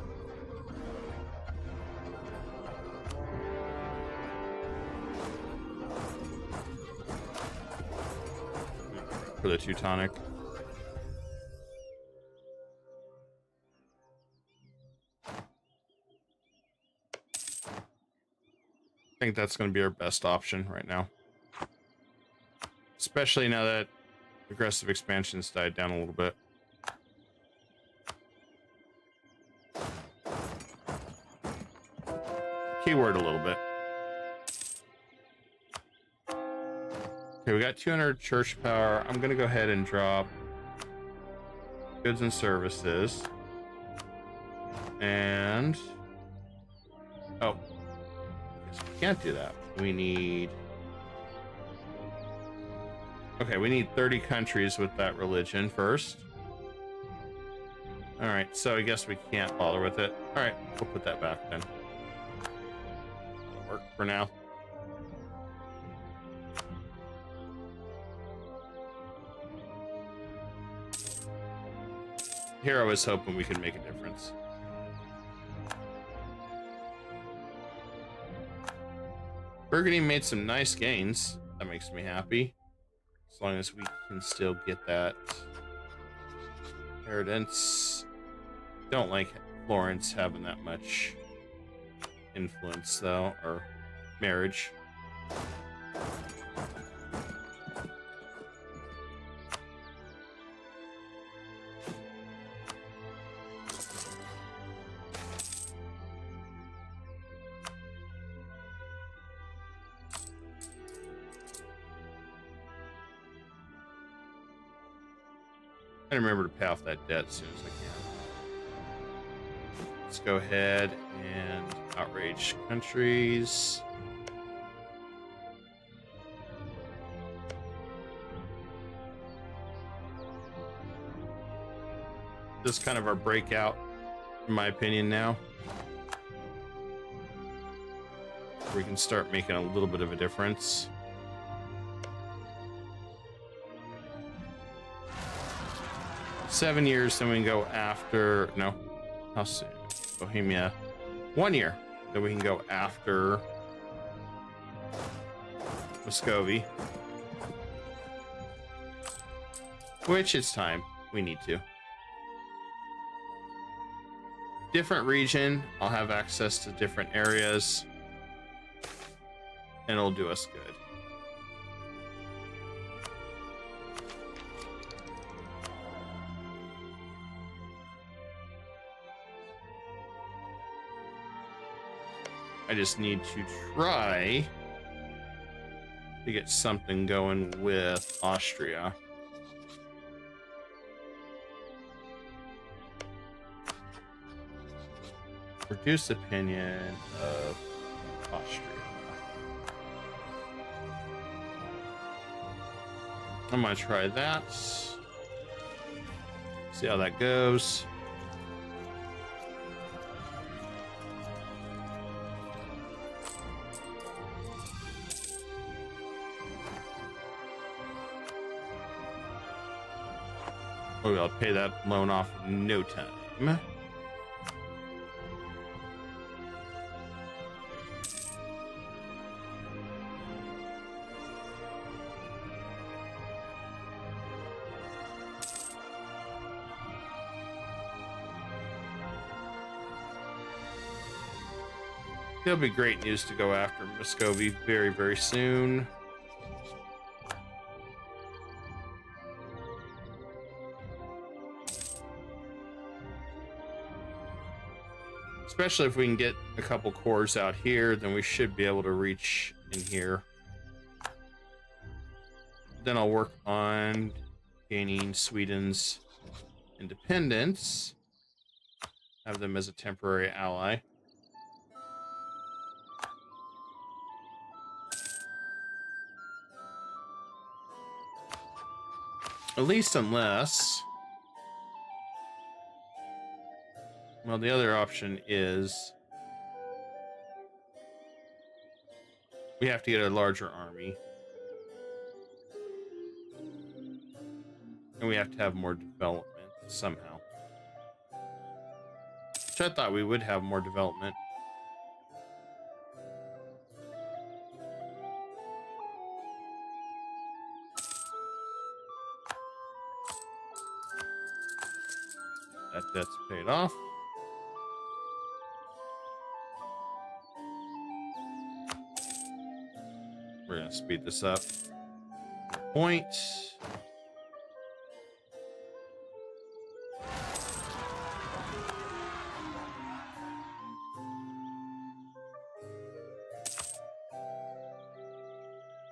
For the Teutonic. I think that's going to be our best option right now. Especially now that aggressive expansion's died down a little bit. Keyword a little bit. Okay, we got 200 church power. I'm gonna go ahead and drop goods and services. And oh, I guess we can't do that. We need, okay, we need 30 countries with that religion first. All right, so I guess we can't bother with it. All right, we'll put that back then. That'll work for now. Here I was hoping we could make a difference. Burgundy made some nice gains. That makes me happy. As long as we can still get that inheritance. Don't like Florence having that much influence though, or marriage. I remember to pay off that debt as soon as I can. Let's go ahead and outrage countries. This is kind of our breakout, in my opinion, now. We can start making a little bit of a difference. $7 years, then we can go after, no, how soon? Bohemia. 1 year, then we can go after Muscovy. Which it's time, we need to. different region, I'll have access to different areas, and it'll do us good. I just need to try to get something going with Austria. Reduce opinion of Austria. I'm gonna try that. See how that goes. Oh, I'll pay that loan off in no time. It'll be great news to go after Muscovy very, very soon. Especially if we can get a couple cores out here, then we should be able to reach in here. Then I'll work on gaining Sweden's independence. Have them as a temporary ally. At least unless... Well, the other option is we have to get a larger army. And we have to have more development somehow. Which I thought we would have more development. That debt's paid off. We're going to speed this up. Point.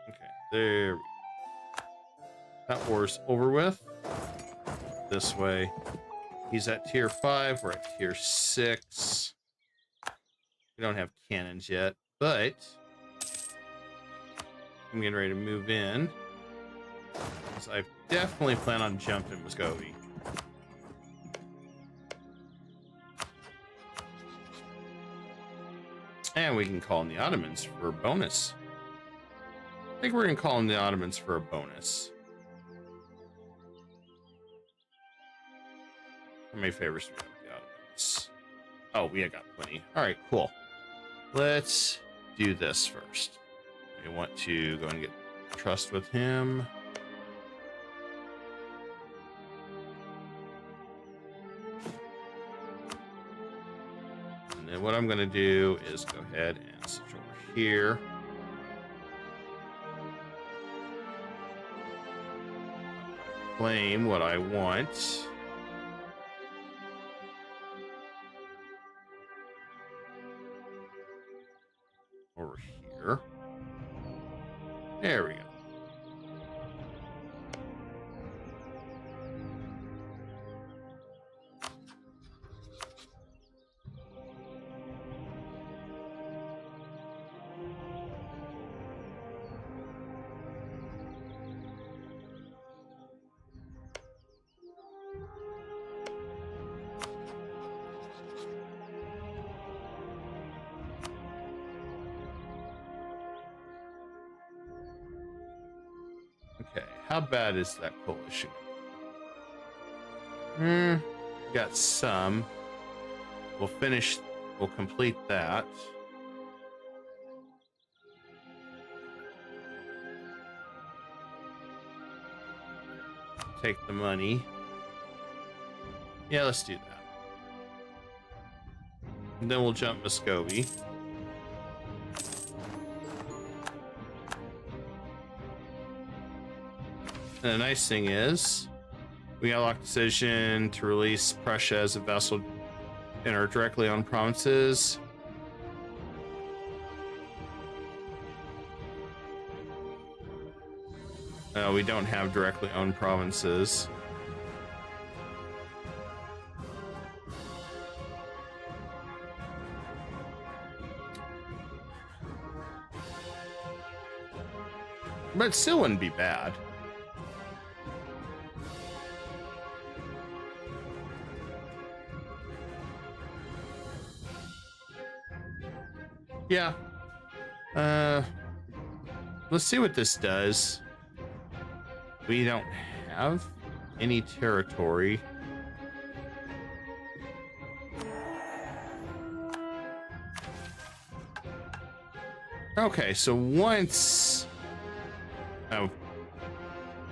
Okay, there we go. That war's over with. This way. He's at tier 5. We're at tier 6. We don't have cannons yet, but I'm getting ready to move in. So I definitely plan on jumping Muscovy. And we can call in the Ottomans for a bonus. I think we're going to call in the Ottomans for a bonus. How many favors do we have with the Ottomans? Oh, we got plenty. All right, cool. Let's do this first. We want to go and get trust with him. And then what I'm going to do is go ahead and switch over here. Claim what I want. Over here. There we go. Okay, how bad is that coalition? Got some. We'll complete that. Take the money. Yeah, let's do that. And then we'll jump Muscovy. And the nice thing is, we got a locked decision to release Prussia as a vessel in our directly owned provinces. We don't have directly owned provinces. But it still wouldn't be bad. Yeah. Let's see what this does. We don't have any territory. Okay, so once... Oh.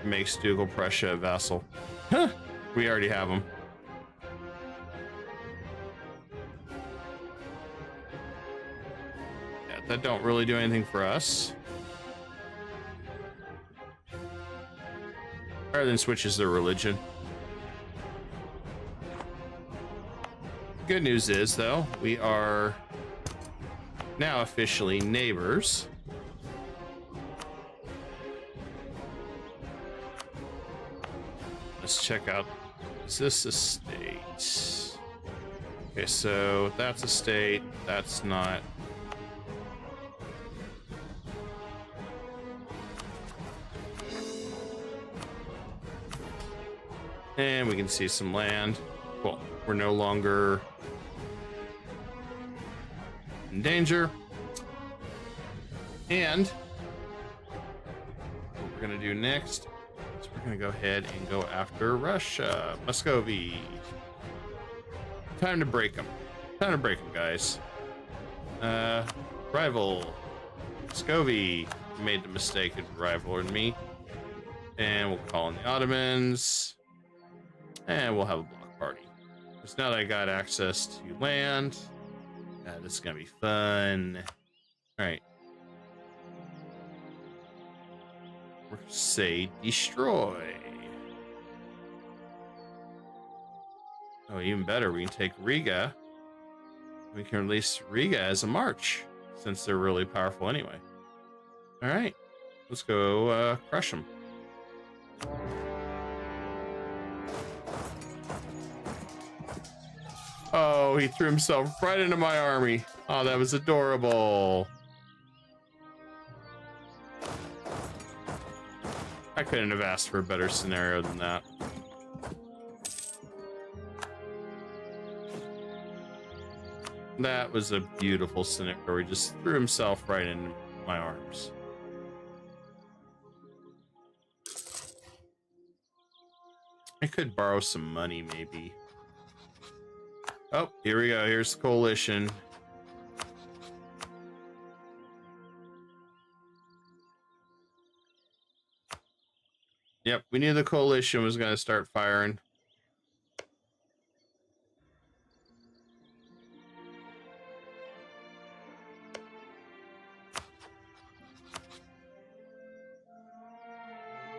Makes Ducal Prussia a vassal. Huh! We already have them. Yeah, that don't really do anything for us. Rather than switches their religion. Good news is, though, we are now officially neighbors. Let's check out, is this a state? Okay, so that's a state, that's not. And we can see some land. Cool. We're no longer in danger. And what we're going to do next is we're going to go ahead and go after Russia. Muscovy. Time to break them. Time to break them, guys. Rival. Muscovy made the mistake of rivaling me. And we'll call in the Ottomans. And we'll have a block party. Because now that I got access to land, this is going to be fun. Alright. We're going to say destroy. Oh, even better, we can take Riga. We can release Riga as a march, since they're really powerful anyway. Alright. Let's go crush them. Oh, he threw himself right into my army. Oh, that was adorable. I couldn't have asked for a better scenario than that. That was a beautiful scenario where he just threw himself right into my arms. I could borrow some money, maybe. Oh, here we go. Here's the coalition. Yep, we knew the coalition was going to start firing.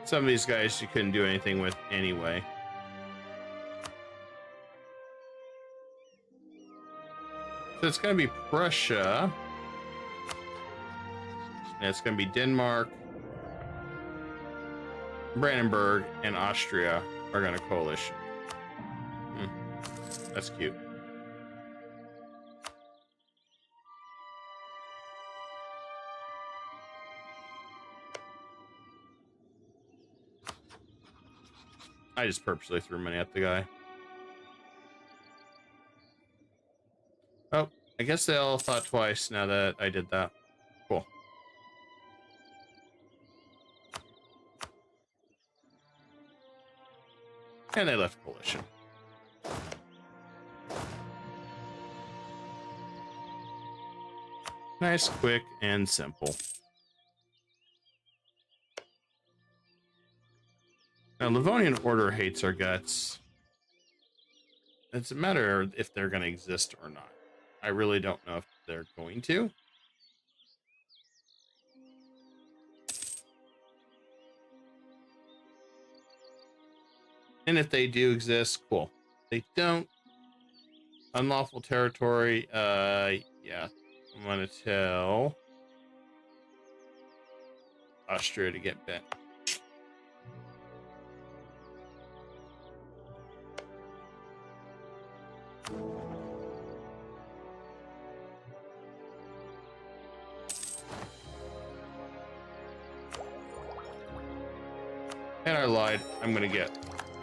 Some of these guys you couldn't do anything with anyway. So it's going to be Prussia. And it's going to be Denmark, Brandenburg, and Austria are going to coalition. That's cute. I just purposely threw money at the guy. Oh, I guess they all thought twice now that I did that. Cool. And they left coalition. Nice, quick, and simple. Now, Livonian Order hates our guts. It's a matter of if they're going to exist or not. I really don't know if they're going to. And if they do exist, cool. They don't. Unlawful territory, yeah. I'm gonna tell Austria to get bent. And I lied. I'm gonna get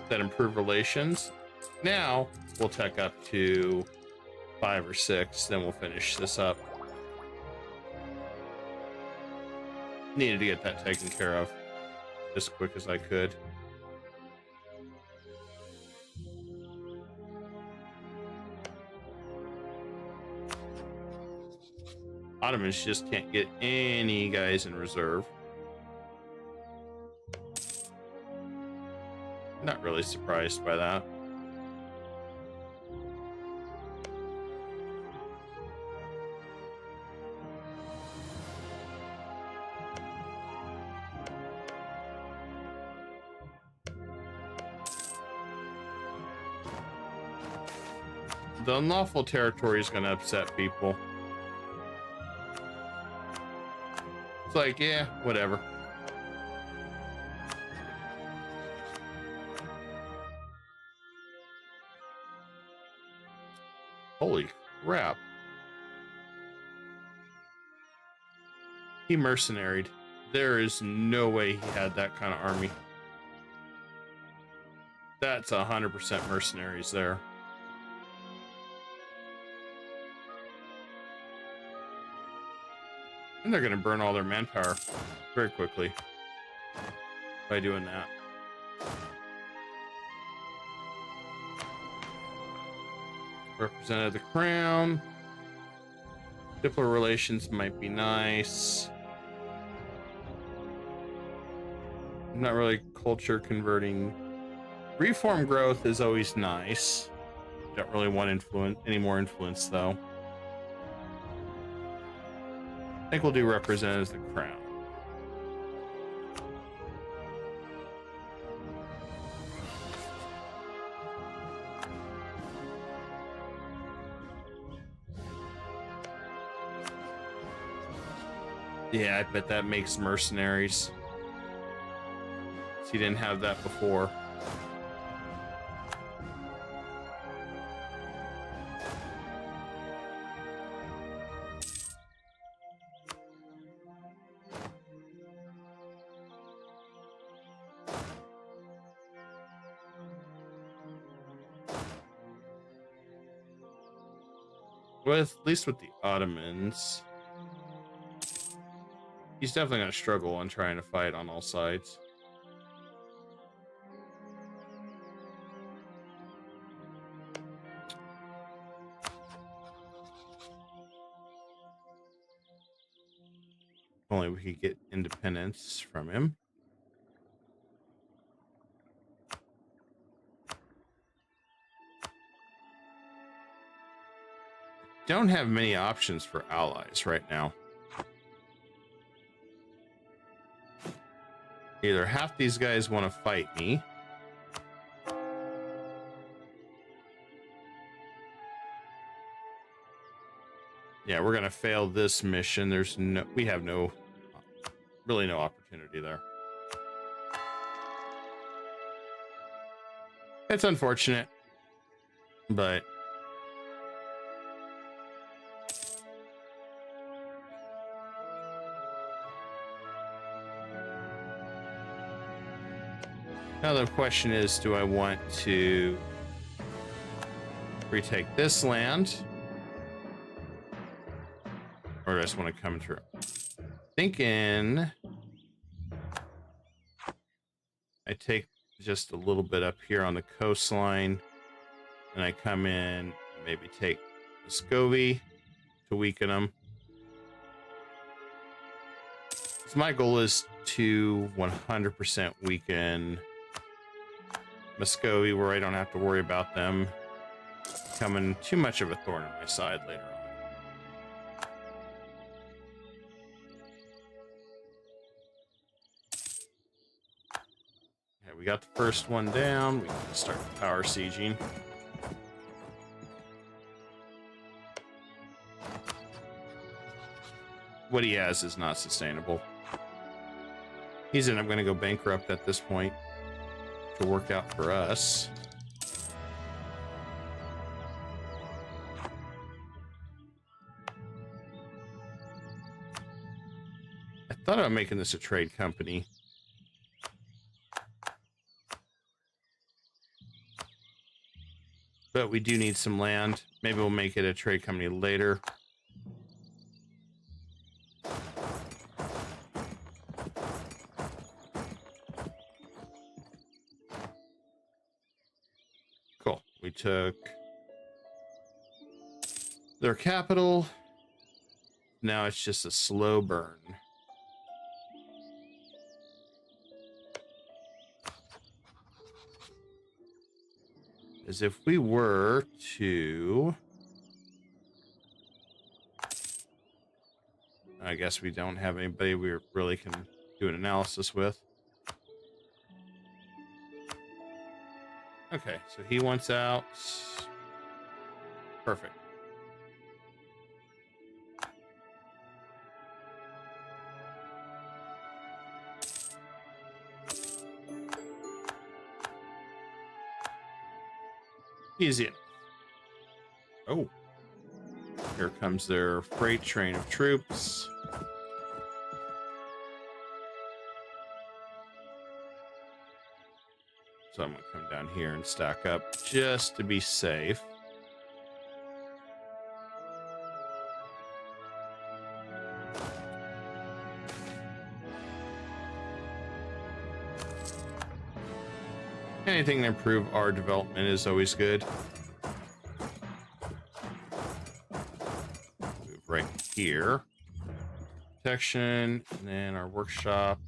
that improved relations. Now we'll tech up to 5 or 6, then we'll finish this up. Needed to get that taken care of as quick as I could. Ottomans just can't get any guys in reserve. Not really surprised by that. The unlawful territory is going to upset people. It's like, yeah, whatever. Holy crap. He mercenaried. There is no way he had that kind of army. That's 100% mercenaries there. And they're going to burn all their manpower very quickly by doing that. Represented the crown. Diplomatic relations might be nice. I'm not really culture converting. Reform growth is always nice. Don't really want any more influence though. I think we'll do represent as the crown. Yeah, I bet that makes mercenaries. So you didn't have that before. At least with the Ottomans, he's definitely going to struggle on trying to fight on all sides. If only we could get independence from him. Don't have many options for allies right now. Either half these guys want to fight me, yeah, we're gonna fail this mission. We have really no opportunity there. It's unfortunate, but now the question is, do I want to retake this land? Or do I just want to come through? Thinking I take just a little bit up here on the coastline and I come in, maybe take Muscovy to weaken them. So my goal is to 100% weaken Muscovy, where I don't have to worry about them becoming too much of a thorn in my side later on. got the first one down. We can start power sieging. What he has is not sustainable. He's going to go bankrupt at this point to work out for us. I thought about making this a trade company. But we do need some land. Maybe we'll make it a trade company later. Cool. We took their capital. Now it's just a slow burn. As if we were to... I guess we don't have anybody we really can do an analysis with. Okay, so he wants out. Perfect. Easy enough. Oh. Here comes their freight train of troops. So I'm going to come down here and stack up just to be safe. Anything to improve our development is always good. Move right here. Protection, and then our workshop.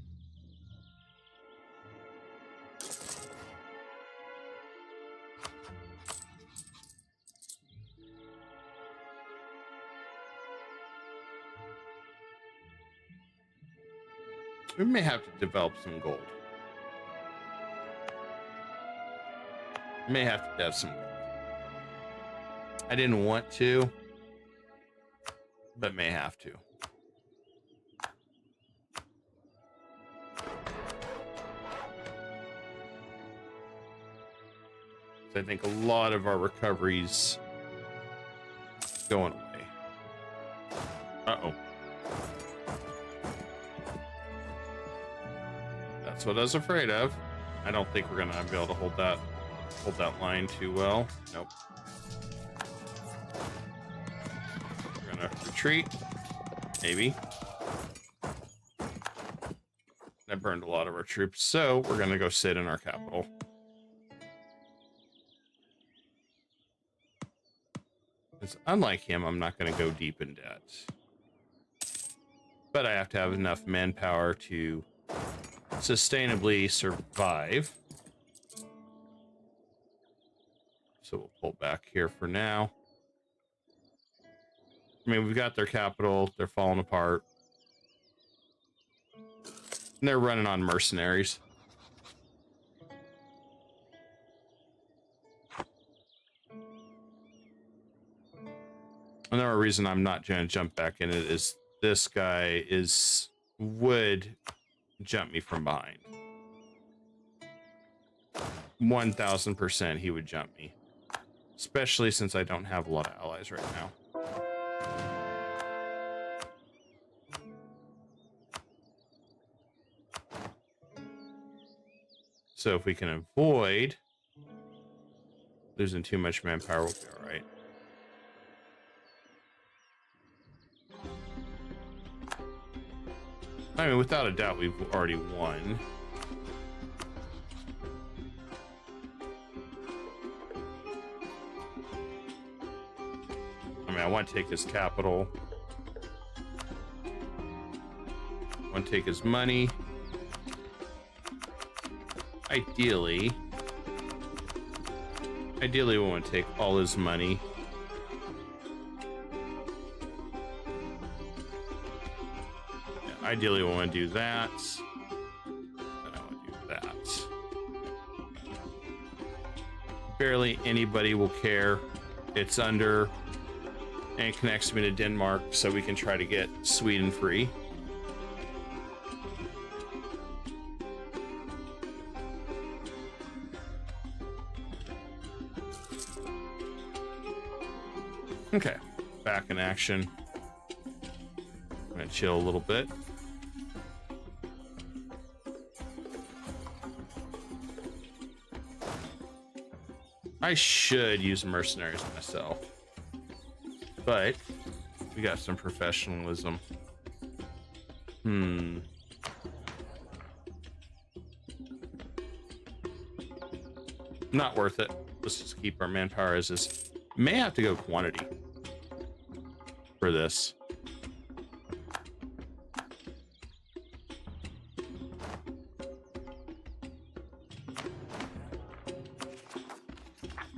We may have to develop some gold. May have to have some. I didn't want to, but may have to. So I think a lot of our recoveries going away. Uh-oh. That's what I was afraid of. I don't think we're gonna be able to hold that line too well. Nope. We're gonna retreat. Maybe. That burned a lot of our troops, so we're gonna go sit in our capital. Because unlike him, I'm not gonna go deep in debt. But I have to have enough manpower to sustainably survive. So we'll pull back here for now. I mean, we've got their capital. They're falling apart. And they're running on mercenaries. Another reason I'm not going to jump back in it is this guy would jump me from behind. 1000% he would jump me. Especially since I don't have a lot of allies right now. So if we can avoid losing too much manpower, we'll be all right. I mean, without a doubt, we've already won. I mean, I want to take his capital. I want to take his money. Ideally, we want to take all his money. Yeah, ideally, we want to do that. And I want to do that. barely anybody will care. It's under and connects me to Denmark, so we can try to get Sweden free. Okay, back in action. I'm gonna chill a little bit. I should use mercenaries myself, but we got some professionalism. Not worth it. Let's just keep our manpower as is. May have to go quantity for this.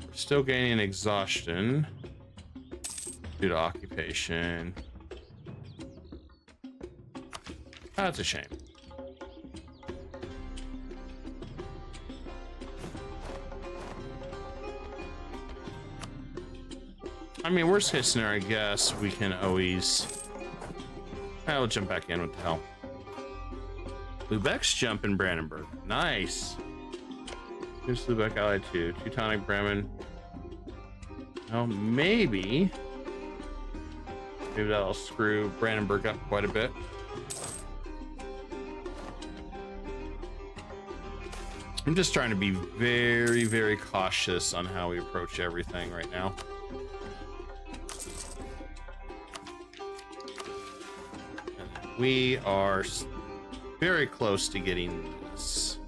We're still gaining exhaustion due to occupation. That's a shame. I mean, worst case scenario, I guess we can always... I'll jump back in. What the hell? Lubeck's jump in Brandenburg. Nice. Here's Lubeck Allied 2. Teutonic Bremen. Well, maybe that'll screw Brandenburg up quite a bit. I'm just trying to be very, very cautious on how we approach everything right now. We are very close to getting this.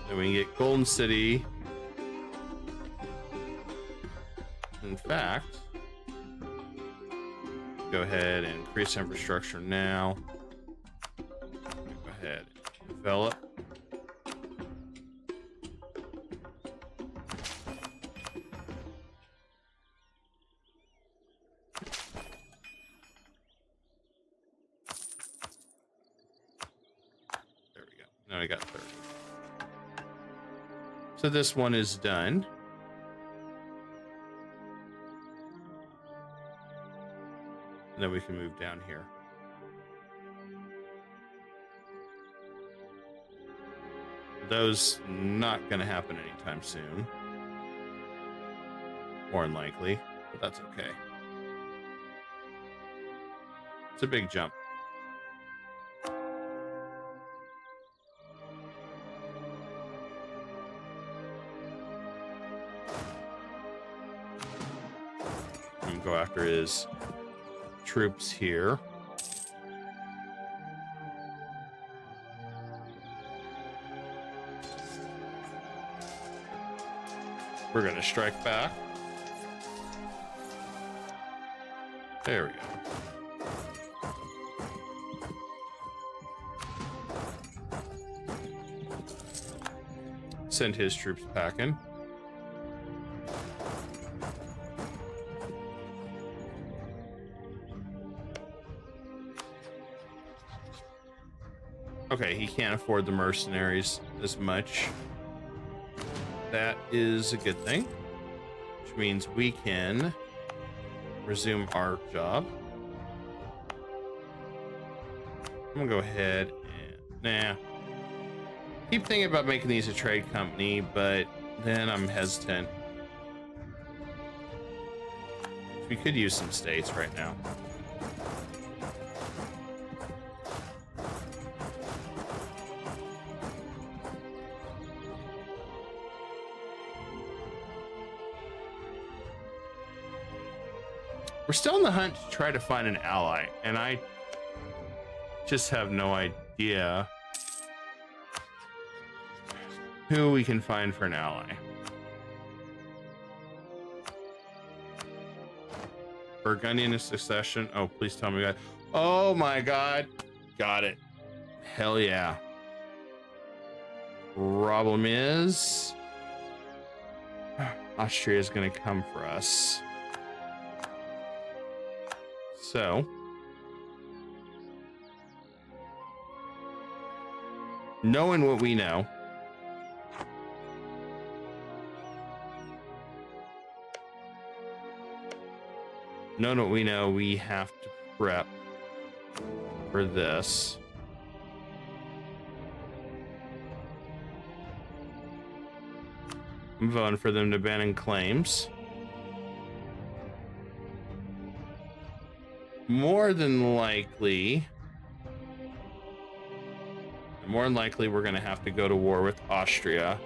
Then we can get Golden City. In fact, go ahead and increase infrastructure now. Go ahead and develop. Now I got 30. So this one is done. And then we can move down here. Those not going to happen anytime soon. More than likely, but that's okay. It's a big jump. Go after his troops here. We're gonna strike back. There we go. Send his troops packing. Okay, he can't afford the mercenaries as much. That is a good thing, which means we can resume our job. I'm gonna go ahead and keep thinking about making these a trade company, but then I'm hesitant. We could use some states right now. We're still on the hunt to try to find an ally, and I just have no idea who we can find for an ally. Burgundian succession. Oh, please tell me that. Oh my God. Got it. Hell yeah. Problem is, Austria is going to come for us. So, knowing what we know, knowing what we know, we have to prep for this. I'm voting for them to abandon claims. More than likely, we're going to have to go to war with Austria.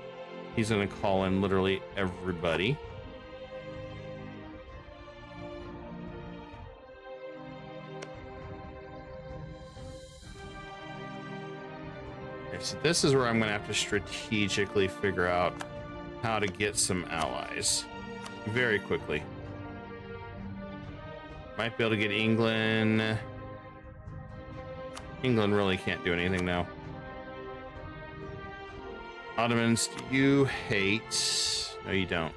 He's going to call in literally everybody. Okay, so this is where I'm going to have to strategically figure out how to get some allies very quickly. Might be able to get England. England really can't do anything now. Ottomans, do you hate? No, you don't.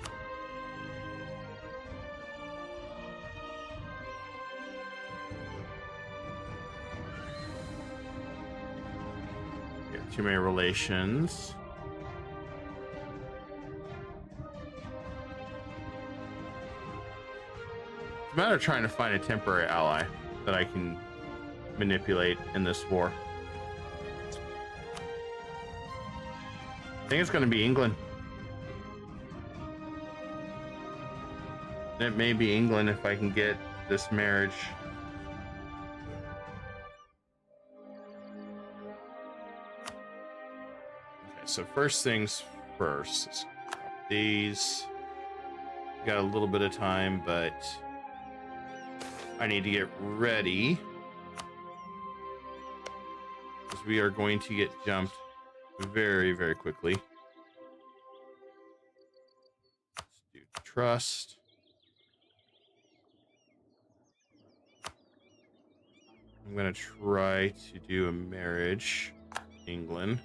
Too many relations. It's a matter of trying to find a temporary ally that I can manipulate in this war. I think it's going to be England. It may be England if I can get this marriage. Okay, so first things first. Let's grab these. Got a little bit of time, but I need to get ready because we are going to get jumped very, very quickly. Let's do trust. I'm going to try to do a marriage in England.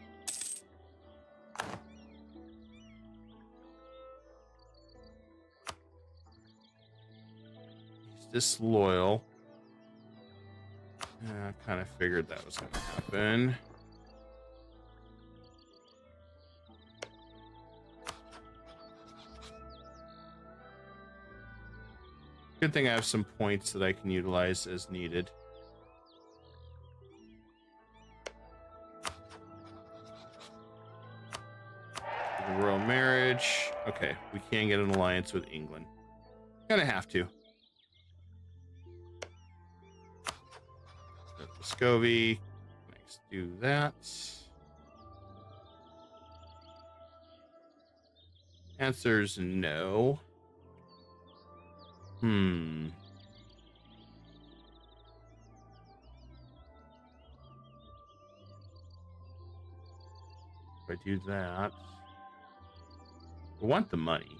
He's disloyal. I kind of figured that was going to happen. Good thing I have some points that I can utilize as needed. The royal marriage. Okay, we can get an alliance with England. Gonna have to. Muscovy. Let's do that. Answer's no. If I do that, I want the money.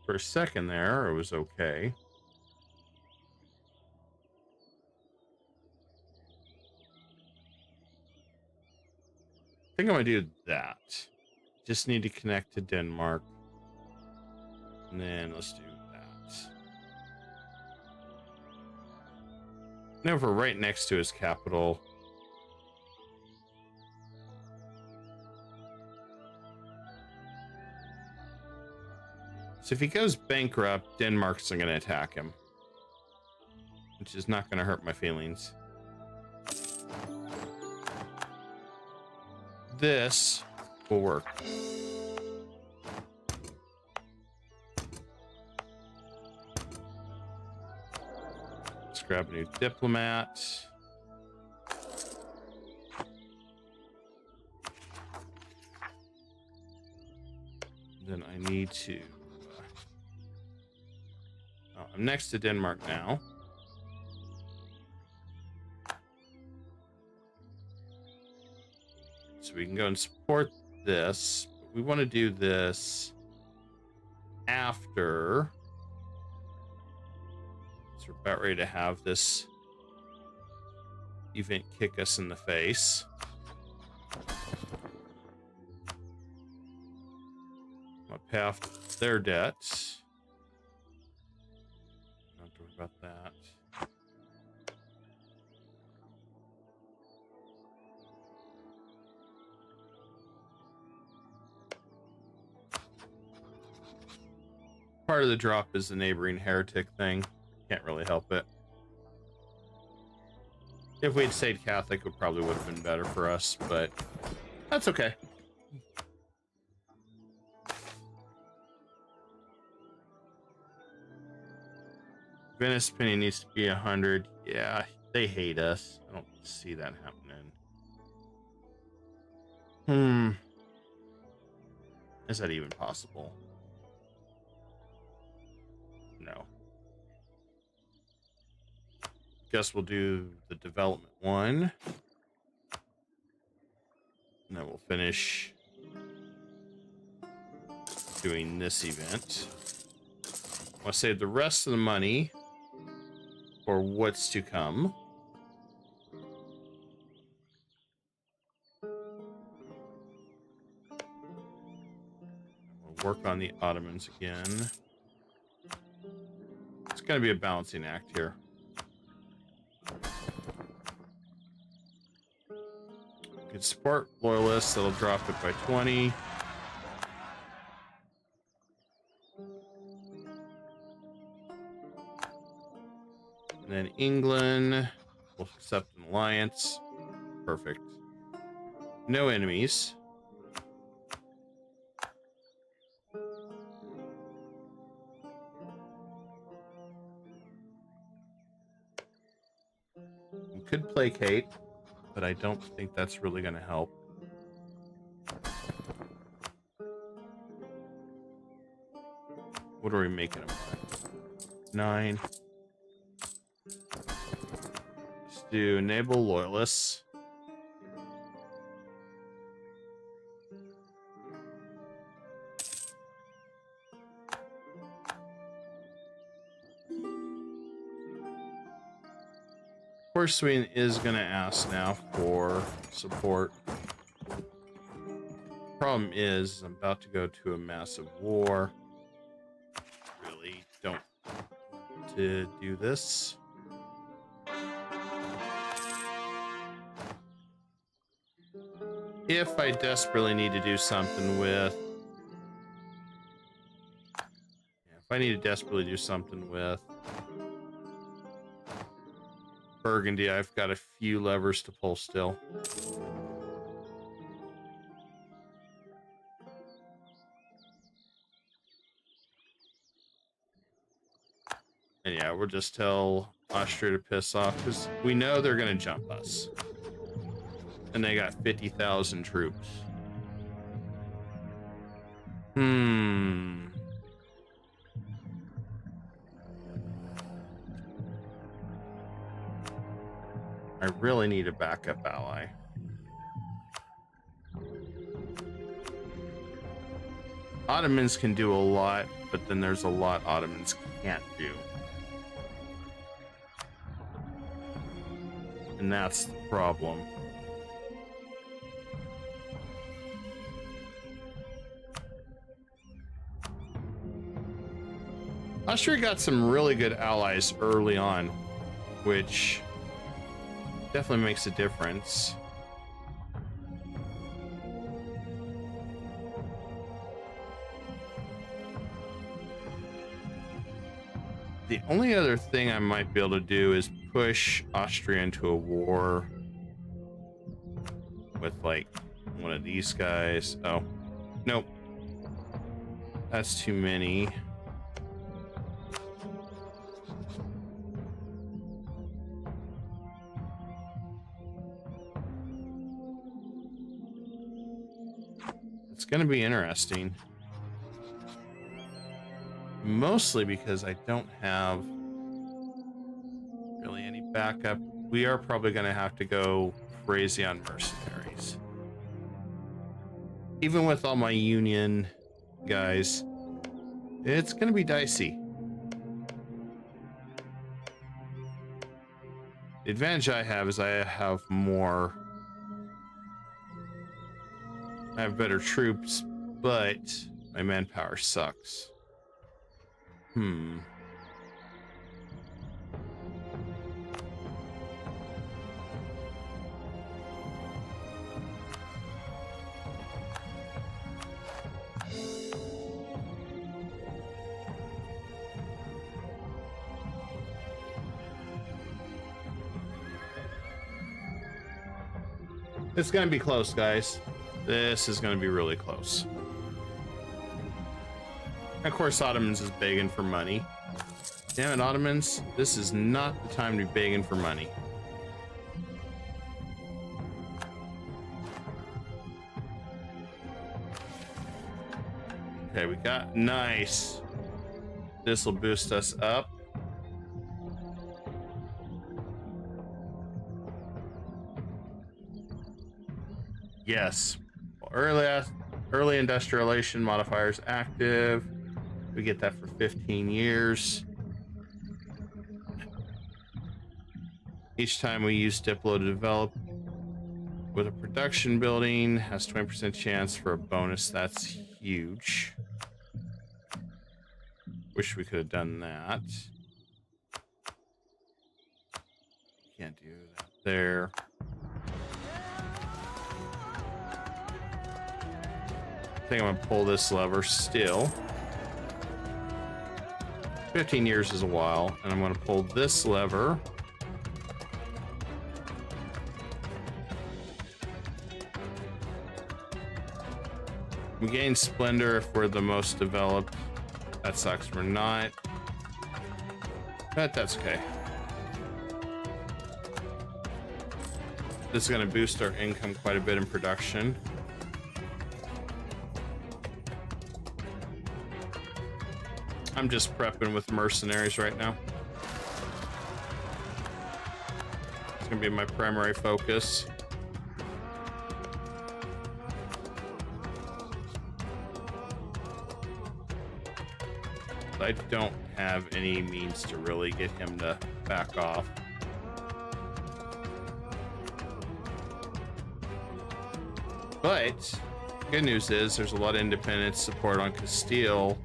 For a second there, it was okay. I think I'm gonna do that. Just need to connect to Denmark. And then let's do that. Now we're right next to his capital. So if he goes bankrupt, Denmark's going to attack him, which is not going to hurt my feelings. This will work. Let's grab a new diplomat. Then I need to... I'm next to Denmark now. So we can go and support this. We want to do this after. So we're about ready to have this event kick us in the face. I'm going to pay off their debts. Don't have to worry about that. Part of the drop is the neighboring heretic thing. Can't really help it. If we'd stayed Catholic, it probably would have been better for us, but that's okay. Venice penny needs to be 100. Yeah, they hate us. I don't see that happening. Is that even possible? No. Guess we'll do the development one. And then we'll finish doing this event. I'll save the rest of the money for what's to come. We'll work on the Ottomans again. It's going to be a balancing act here. Good support loyalists, that'll drop it by 20. And then England will accept an alliance. Perfect. No enemies. We could placate, but I don't think that's really going to help. What are we making them? 9. Let's do enable loyalists. Of course, Sweden is going to ask now for support. Problem is, I'm about to go to a massive war. Really don't want to do this. If I desperately need to do something with... if I need to desperately do something with Burgundy, I've got a few levers to pull still. And yeah, we'll just tell Austria to piss off, because we know they're going to jump us. And they got 50,000 troops. I really need a backup ally. Ottomans can do a lot, but then there's a lot Ottomans can't do. And that's the problem. Austria got some really good allies early on, which definitely makes a difference. The only other thing I might be able to do is push Austria into a war with, like, one of these guys. Oh, nope. That's too many. It's going to be interesting. Mostly because I don't have really any backup. We are probably going to have to go crazy on mercenaries. Even with all my Union guys, it's going to be dicey. The advantage I have is I have more... I have better troops, but my manpower sucks. It's gonna be close, guys. This is gonna be really close. Of course, Ottomans is begging for money. Damn it, Ottomans. This is not the time to be begging for money. Okay, we got nice. This will boost us up. Yes. Early industrialization modifiers active. We get that for 15 years. Each time we use Diplo to develop with a production building, has 20% chance for a bonus. That's huge. Wish we could have done that. Can't do that there. I think I'm gonna pull this lever still. 15 years is a while, and I'm gonna pull this lever. We gain splendor if we're the most developed. That sucks, we're not. But that's okay. This is gonna boost our income quite a bit in production. I'm just prepping with mercenaries right now. It's gonna be my primary focus. I don't have any means to really get him to back off. But good news is there's a lot of independent support on Castile.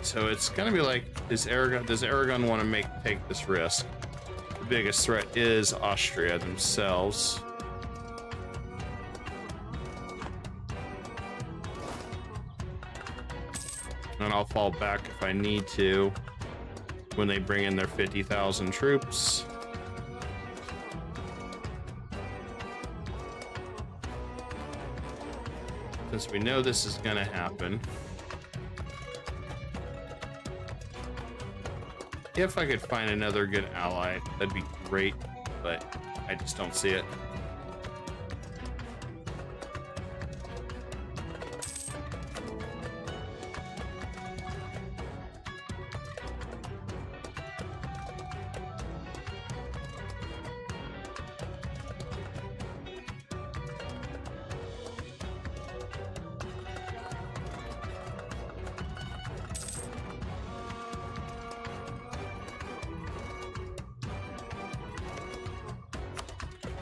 So it's gonna be like, does Aragon want to take this risk? The biggest threat is Austria themselves. And I'll fall back if I need to when they bring in their 50,000 troops. Since we know this is gonna happen. If I could find another good ally, that'd be great, but I just don't see it.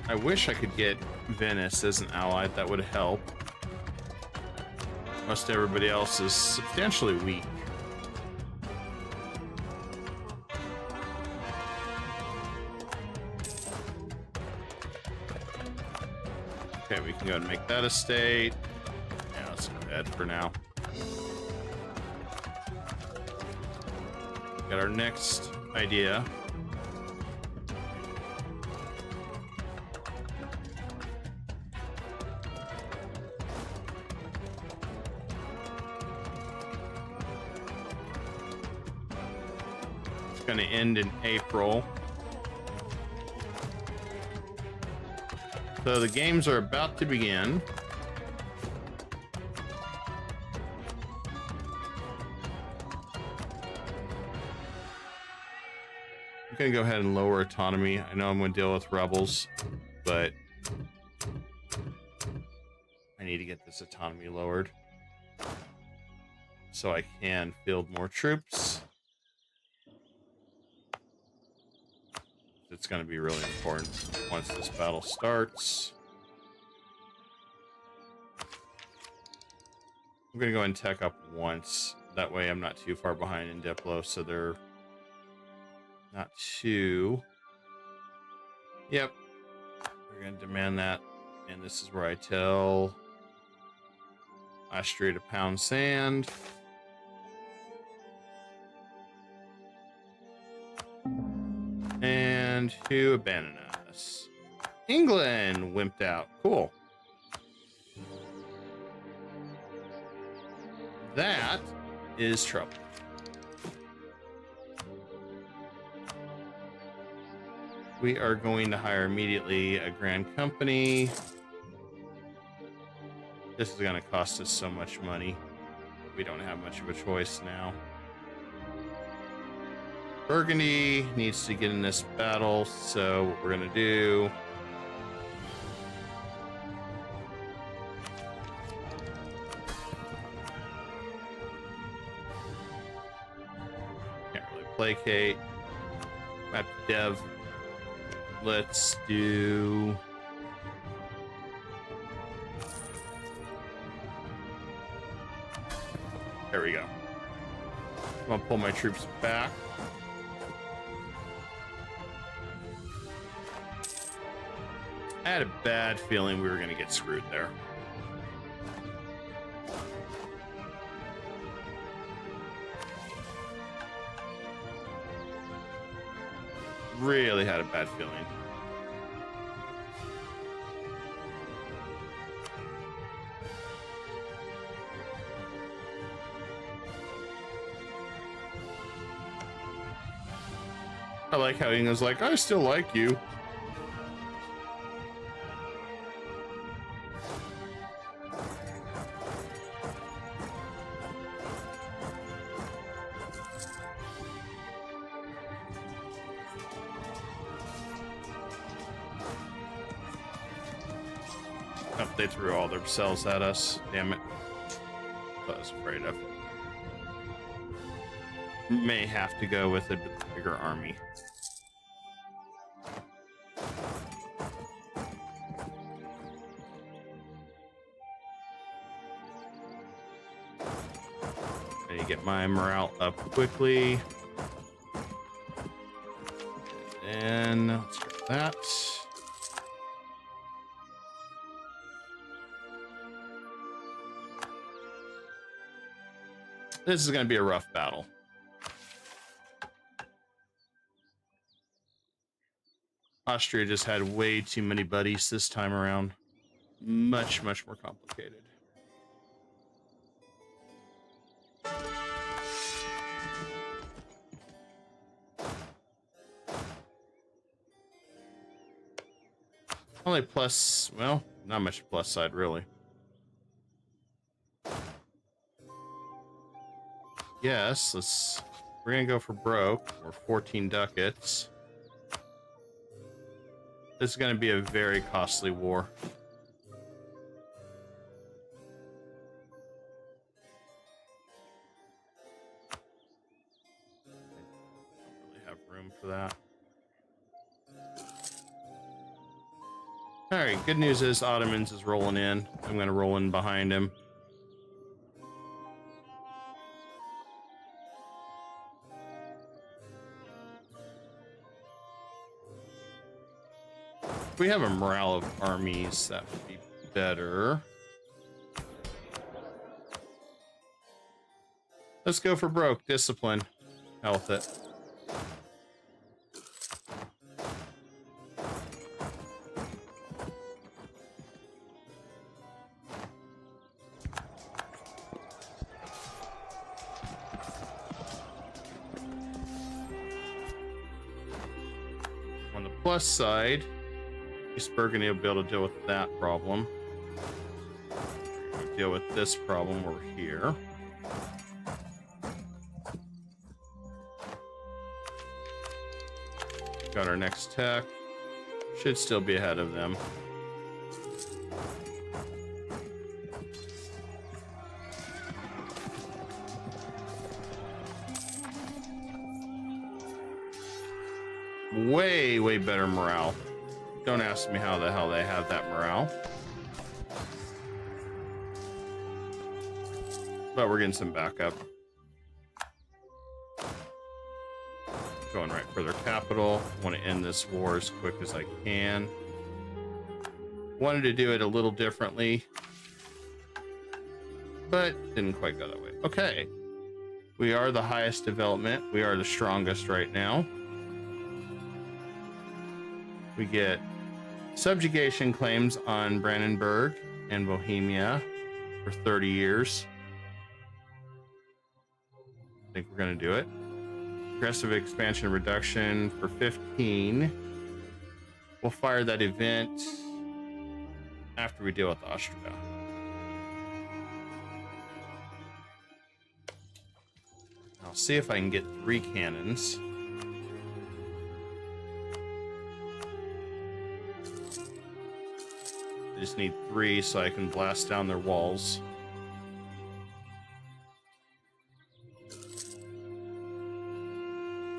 I wish I could get Venice as an ally. That would help. Most everybody else is substantially weak. Okay, we can go ahead and make that a state. Yeah, let's go ahead for now. Got our next idea. Going to end in April. So the games are about to begin. I'm going to go ahead and lower autonomy. I know I'm going to deal with rebels, but I need to get this autonomy lowered so I can field more troops. It's going to be really important once this battle starts. I'm going to go and tech up once. That way I'm not too far behind in Diplo, so they're not too... Yep. We're going to demand that. And this is where I tell Austria to pound sand. And to abandon us. England wimped out. Cool. That is trouble. We are going to hire immediately a grand company. This is going to cost us so much money. We don't have much of a choice now. Burgundy needs to get in this battle, so what we're going to do... Can't really placate. Map dev. Let's do... There we go. I'm gonna pull my troops back. I had a bad feeling we were gonna get screwed there. Really had a bad feeling. I like how England's like, I still like you. Oh, they threw all their cells at us. Damn it. I was afraid of. May have to go with a bigger army. I need to get my morale up quickly. And let's get that. This is going to be a rough battle. Austria just had way too many buddies this time around. Much, much more complicated. Only plus, well, not much plus side, really. Yes, we're gonna go for broke, or 14 ducats. This is gonna be a very costly war. Don't really have room for that. Alright, good news is Ottomans is rolling in. I'm gonna roll in behind him. If we have a morale of armies, that would be better. Let's go for broke. Discipline. Health it. On the plus side, East Burgundy will be able to deal with that problem. We'll deal with this problem over here. Got our next tech. Should still be ahead of them. Way, way better morale. Don't ask me how the hell they have that morale. But we're getting some backup. Going right for their capital. Want to end this war as quick as I can. Wanted to do it a little differently, but didn't quite go that way. Okay. We are the highest development. We are the strongest right now. We get subjugation claims on Brandenburg and Bohemia for 30 years. I think we're going to do it. Aggressive expansion reduction for 15. We'll fire that event after we deal with Austria. I'll see if I can get 3 cannons. I just need 3 so I can blast down their walls.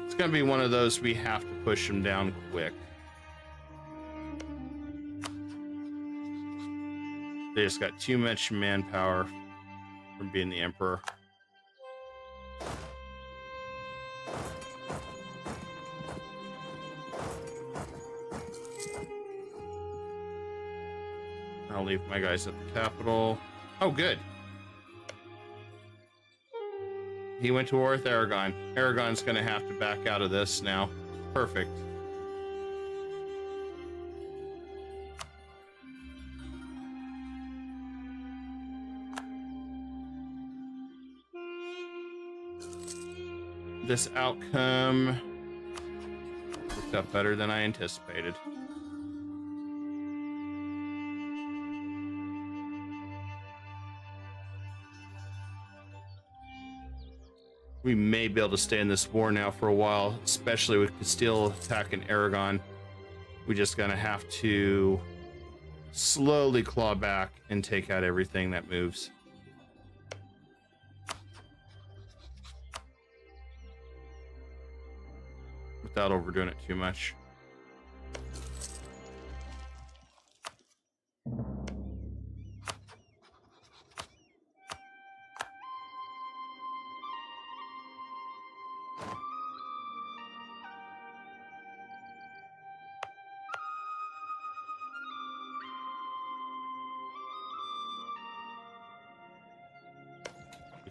It's gonna be one of those we have to push them down quick. They just got too much manpower from being the emperor. I'll leave my guys at the capital. Oh, good. He went to war with Aragon. Aragon's going to have to back out of this now. Perfect. This outcome worked out better than I anticipated. We may be able to stay in this war now for a while, especially with Castile attacking Aragon. We're just gonna have to slowly claw back and take out everything that moves. Without overdoing it too much.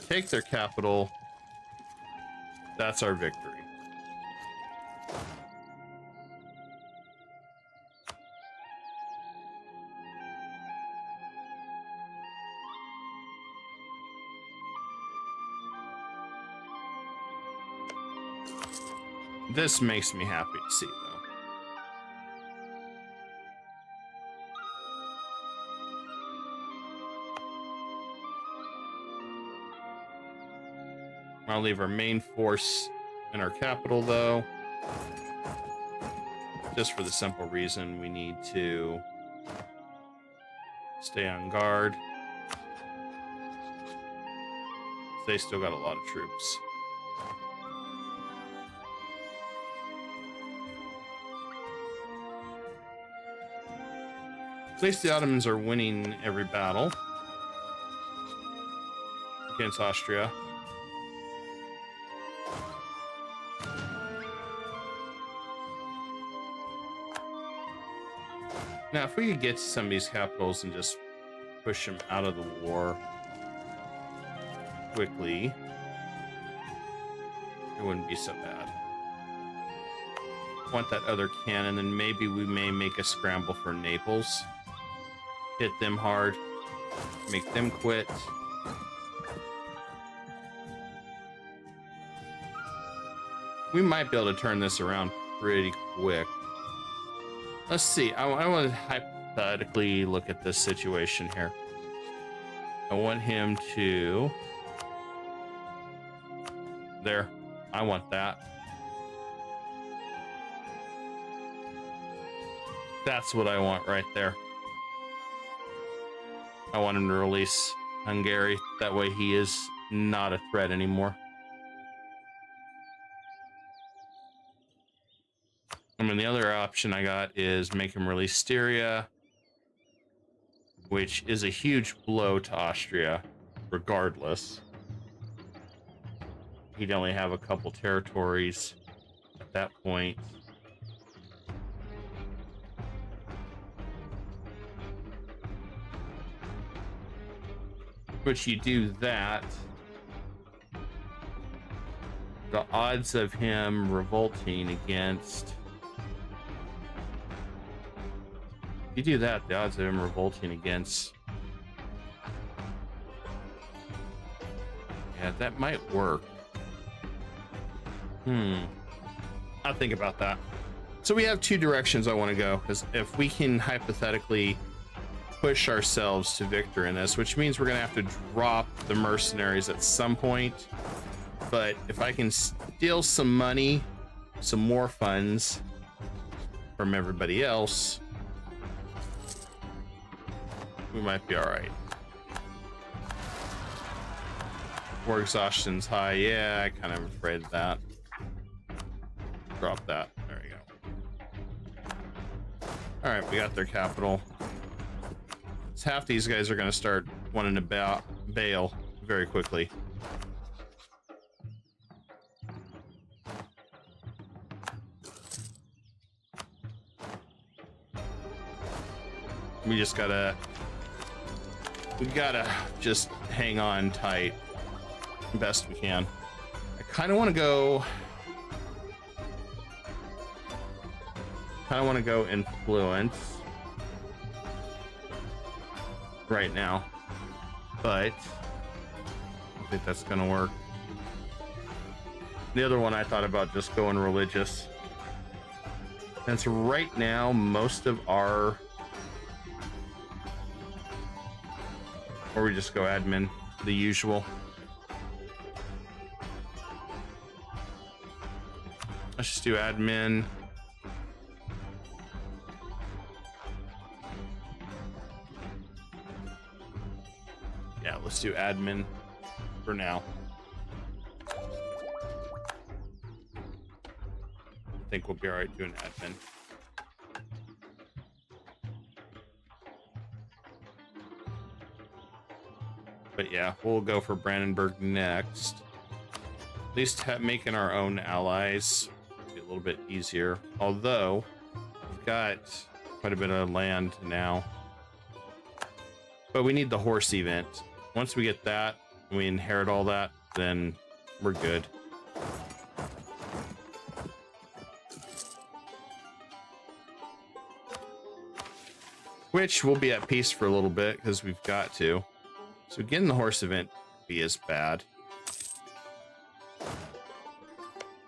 Take their capital. That's our victory. This makes me happy to see, though. I'll leave our main force in our capital, though, just for the simple reason we need to stay on guard. They still got a lot of troops. At least the Ottomans are winning every battle against Austria. Now, if we could get to some of these capitals and just push them out of the war quickly, it wouldn't be so bad. Want that other cannon, and maybe we may make a scramble for Naples. Hit them hard, make them quit. We might be able to turn this around pretty quick. Let's see. I want to hypothetically look at this situation here. I want him to... There. I want that. That's what I want right there. I want him to release Hungary. That way he is not a threat anymore. I mean, the other option I got is make him release Styria, which is a huge blow to Austria, regardless. He'd only have a couple territories at that point. But you do that, the odds of him revolting against you do that, the odds of him revolting against... Yeah, that might work. I'll think about that. So we have two directions I want to go, because if we can hypothetically push ourselves to victor in this, which means we're going to have to drop the mercenaries at some point. But if I can steal some money, some more funds from everybody else, we might be all right. War exhaustion's high. Yeah, I kind of afraid of that. Drop that. There we go. All right, we got their capital. So half these guys are going to start wanting to bail very quickly. We gotta just hang on tight best we can. I kind of want to go influence right now, but I don't think that's gonna work. The other one I thought about just going religious. And so right now most of our, or we just go admin, the usual. Let's just do admin. Yeah, let's do admin for now. I think we'll be all right doing admin. But yeah, we'll go for Brandenburg next. At least making our own allies be a little bit easier. Although we've got quite a bit of land now. But we need the horse event. Once we get that, and we inherit all that, then we're good. Which we'll be at peace for a little bit because we've got to. So getting the horse event be as bad.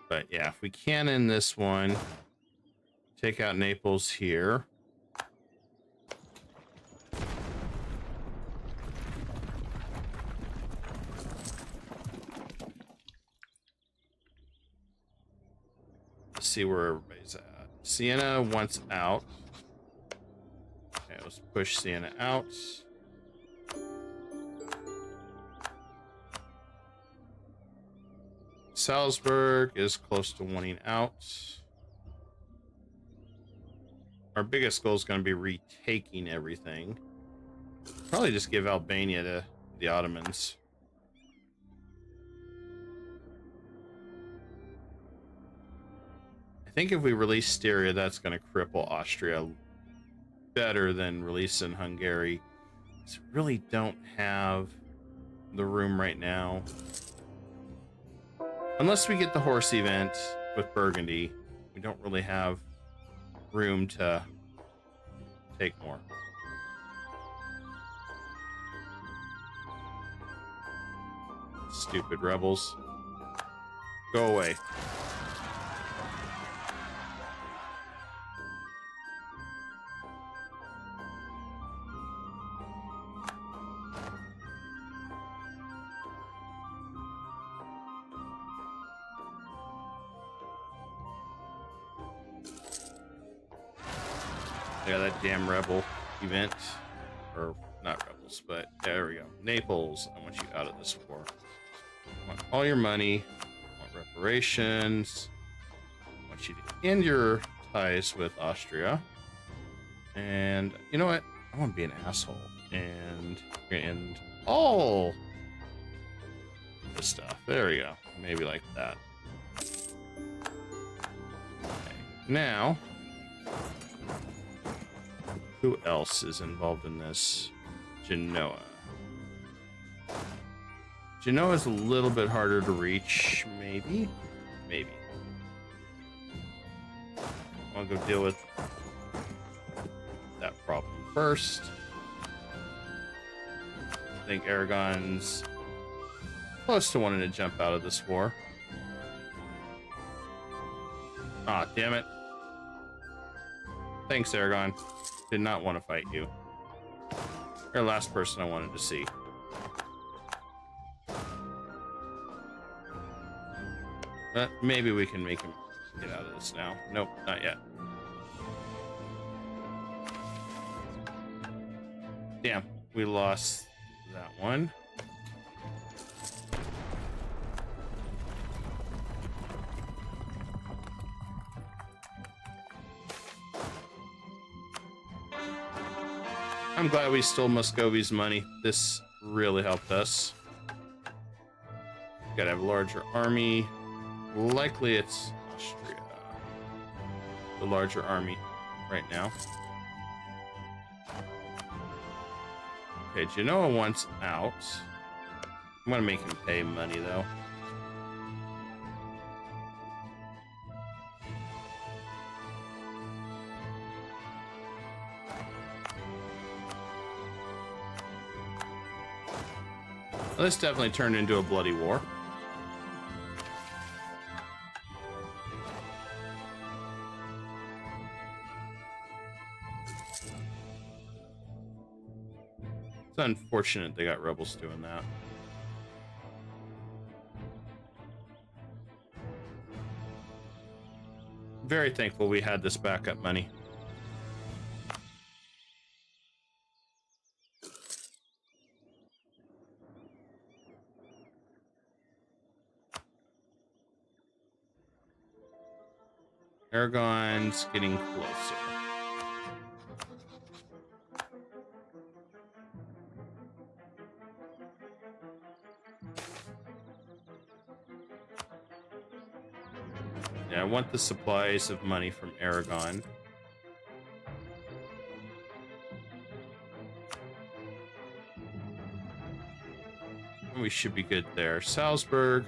But yeah, if we can in this one, take out Naples here. Let's see where everybody's at. Siena wants out. Okay, let's push Siena out. Salzburg is close to wanting out. Our biggest goal is going to be retaking everything. Probably just give Albania to the Ottomans. I think if we release Styria, that's going to cripple Austria better than releasing Hungary. So we really don't have the room right now. Unless we get the horse event with Burgundy, we don't really have room to take more. Stupid rebels. Go away. Yeah, that damn rebel event, or not rebels, but there we go. Naples, I want you out of this war. I want all your money, I want reparations, I want you to end your ties with Austria, and you know what? I want to be an asshole and end all the stuff. There we go. Maybe like that. Okay. Now, who else is involved in this? Genoa. Genoa is a little bit harder to reach, maybe? Maybe. I'll go deal with that problem. first. I think Aragon's close to wanting to jump out of this war. Ah, damn it. Thanks, Aragon. Did not want to fight you. You're the last person I wanted to see. But maybe we can make him get out of this now. Nope, not yet. Damn, we lost that one. I'm glad we stole Muscovy's money. This really helped us. Gotta have a larger army. Likely it's Austria. The larger army right now. Okay, Genoa wants out. I'm gonna make him pay money though. Well, this definitely turned into a bloody war. It's unfortunate they got rebels doing that. Very thankful we had this backup money. Aragon's getting closer. Yeah, I want the supplies of money from Aragon. We should be good there. Salzburg.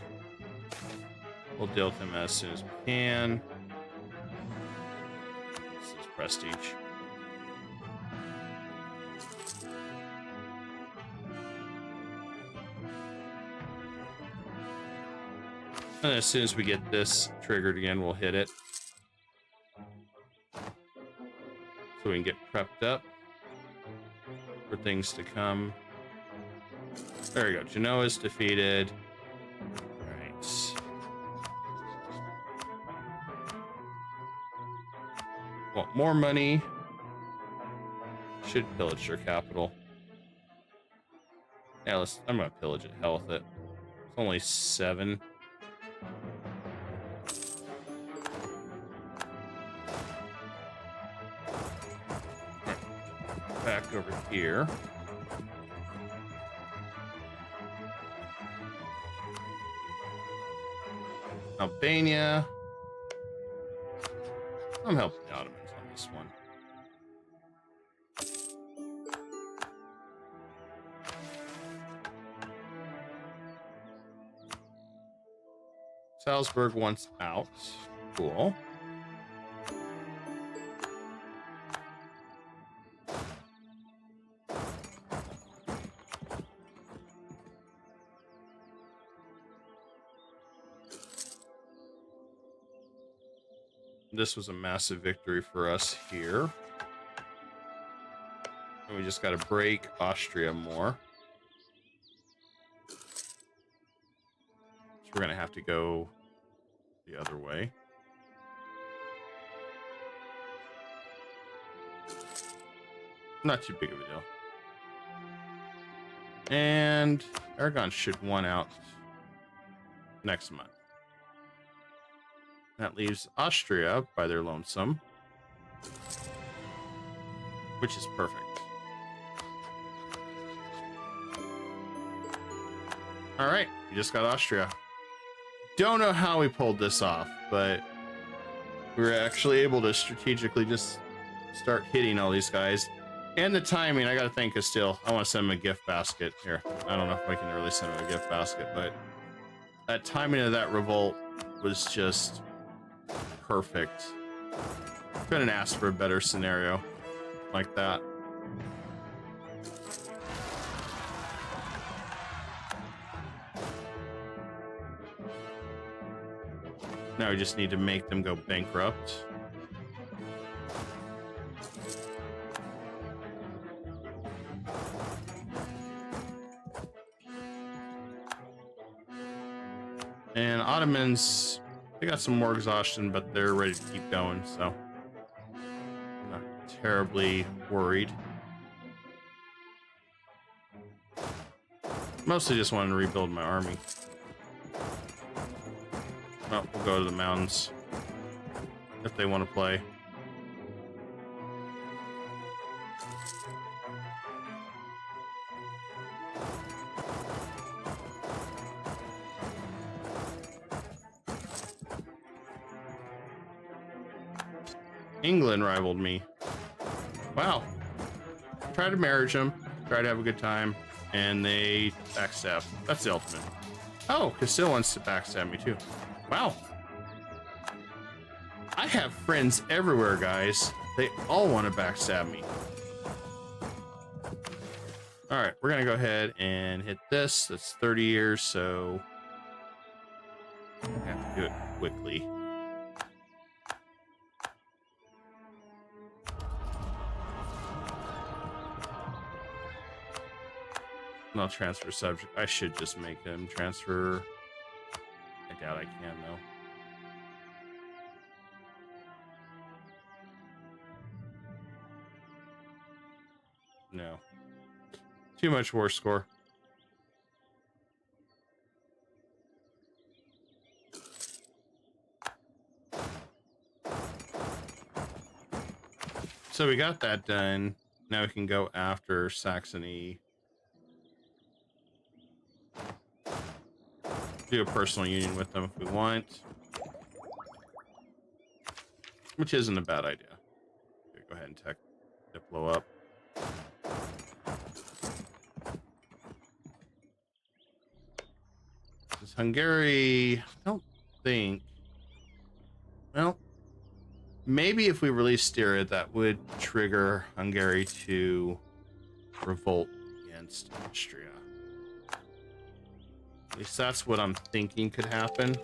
We'll deal with him as soon as we can. This is prestige. And as soon as we get this triggered again, we'll hit it. So we can get prepped up for things to come. There we go. Genoa's defeated. All right. Want more money? Should pillage their capital. Yeah, I'm gonna pillage it. Hell with it. It's only 7. Back over here. Albania. I'm helping the Ottomans on this one. Salzburg wants out. Cool. This was a massive victory for us here. And we just got to break Austria more. So we're going to have to go the other way. Not too big of a deal. And Aragon should want out next month. That leaves Austria by their lonesome, which is perfect. All right, we just got Austria. Don't know how we pulled this off, but we were actually able to strategically just start hitting all these guys. And the timing, I got to thank Castile. I want to send him a gift basket here. I don't know if I can really send him a gift basket, but that timing of that revolt was just perfect. Couldn't ask for a better scenario like that. Now we just need to make them go bankrupt. And Ottomans, they got some more exhaustion, but they're ready to keep going, so I'm not terribly worried. Mostly just wanted to rebuild my army. Well, we'll go to the mountains if they want to play. England rivaled me. Wow. Tried to marriage them, tried to have a good time, and they backstab. That's the ultimate. Oh, Castile wants to backstab me too. Wow. I have friends everywhere, guys. They all want to backstab me. All right, we're gonna go ahead and hit this. That's 30 years, so I have to do it quickly. And I'll transfer subject. I should just make him transfer. I doubt I can, though. No. Too much war score. So we got that done. Now we can go after Saxony. Do a personal union with them if we want. Which isn't a bad idea. Okay, go ahead and tech Diplo up. This Hungary, I don't think. Well, maybe if we release Styria, that would trigger Hungary to revolt against Austria. At least that's what I'm thinking could happen.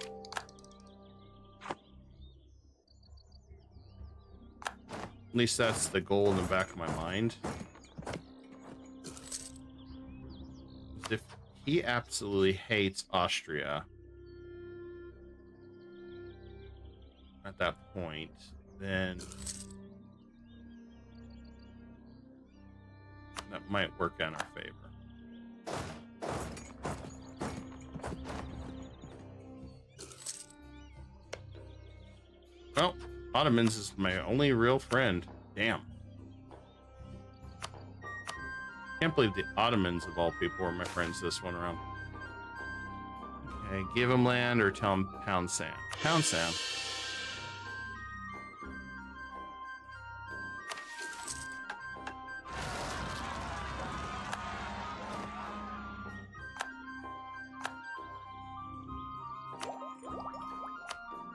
At least that's the goal in the back of my mind. If he absolutely hates Austria at that point, then that might work in our favor. Well, Ottomans is my only real friend. Damn. Can't believe the Ottomans, of all people, were my friends this one around. Okay, give him land or tell him pound sand. Pound sand.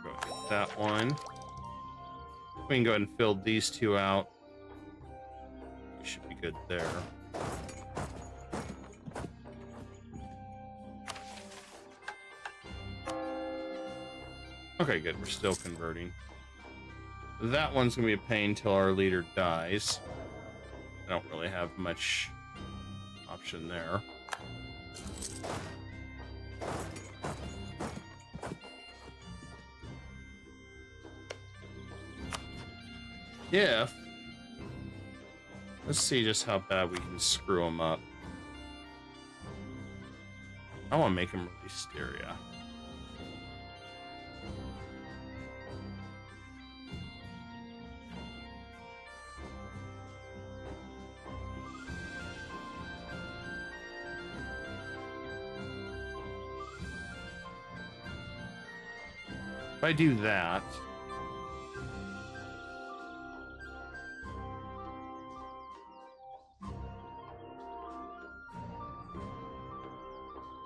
Go get that one. We can go ahead and fill these two out. We should be good there. Okay, good. We're still converting. That one's gonna be a pain till our leader dies. I don't really have much option there. Yeah. Let's see just how bad we can screw him up. I want to make him release Styria. If I do that,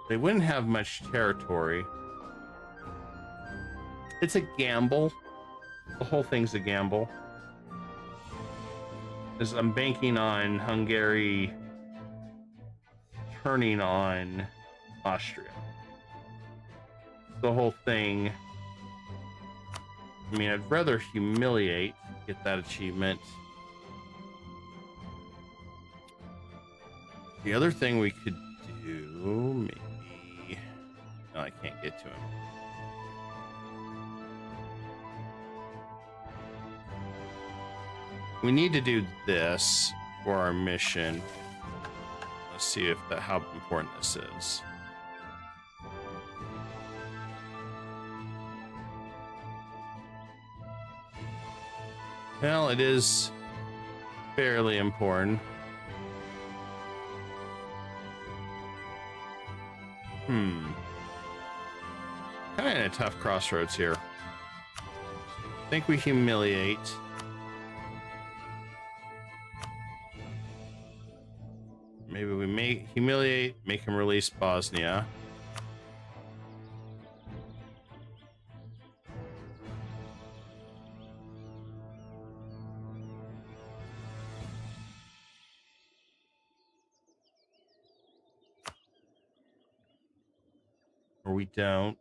they wouldn't have much territory. It's a gamble. The whole thing's a gamble. Because I'm banking on Hungary turning on Austria. The whole thing I mean, I'd rather humiliate, get that achievement. The other thing we could do, maybe... No, I can't get to him. We need to do this for our mission. Let's see if how important this is. Well, it is fairly important. Kind of in a tough crossroads here. I think we humiliate. Maybe we may humiliate, make him release Bosnia. Or we don't.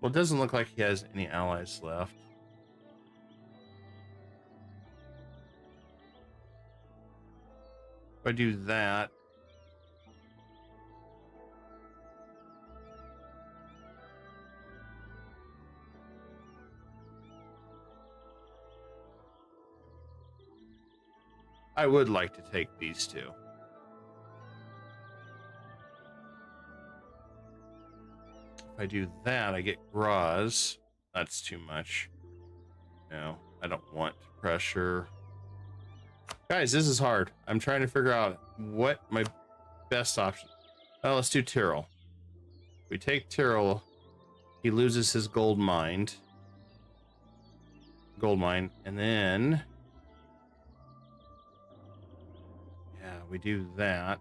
Well, it doesn't look like he has any allies left. If I do that, I would like to take these two. If I do that, I get Graz. That's too much. No, I don't want pressure. Guys, this is hard. I'm trying to figure out what my best option. Oh, let's do Tyrol. If we take Tyrol, he loses his gold mine. And then... yeah, we do that.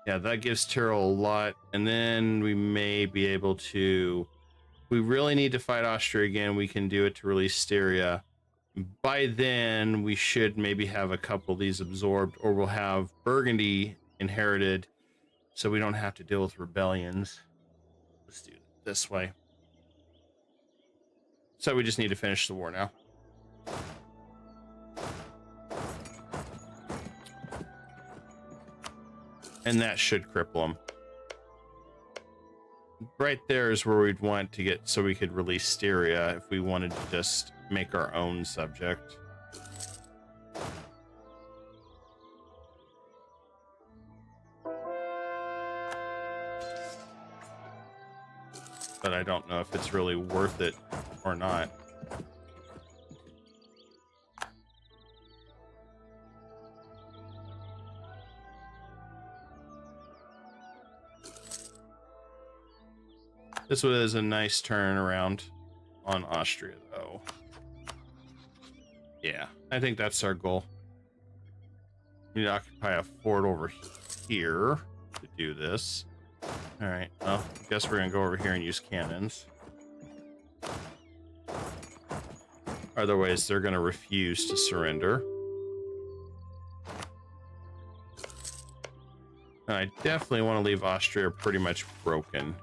Yeah, that gives Tyrol a lot. And then we may be able to... we really need to fight Austria again. We can do it to release Styria. By then, we should maybe have a couple of these absorbed, or we'll have Burgundy inherited, so we don't have to deal with rebellions. Let's do it this way. So we just need to finish the war now. And that should cripple them. Right there is where we'd want to get, so we could release Styria if we wanted to just make our own subject. But I don't know if it's really worth it or not. This was a nice turnaround on Austria, though. Yeah, I think that's our goal. We need to occupy a fort over here to do this. All right, well, I guess we're going to go over here and use cannons. Otherwise, they're going to refuse to surrender. And I definitely want to leave Austria pretty much broken.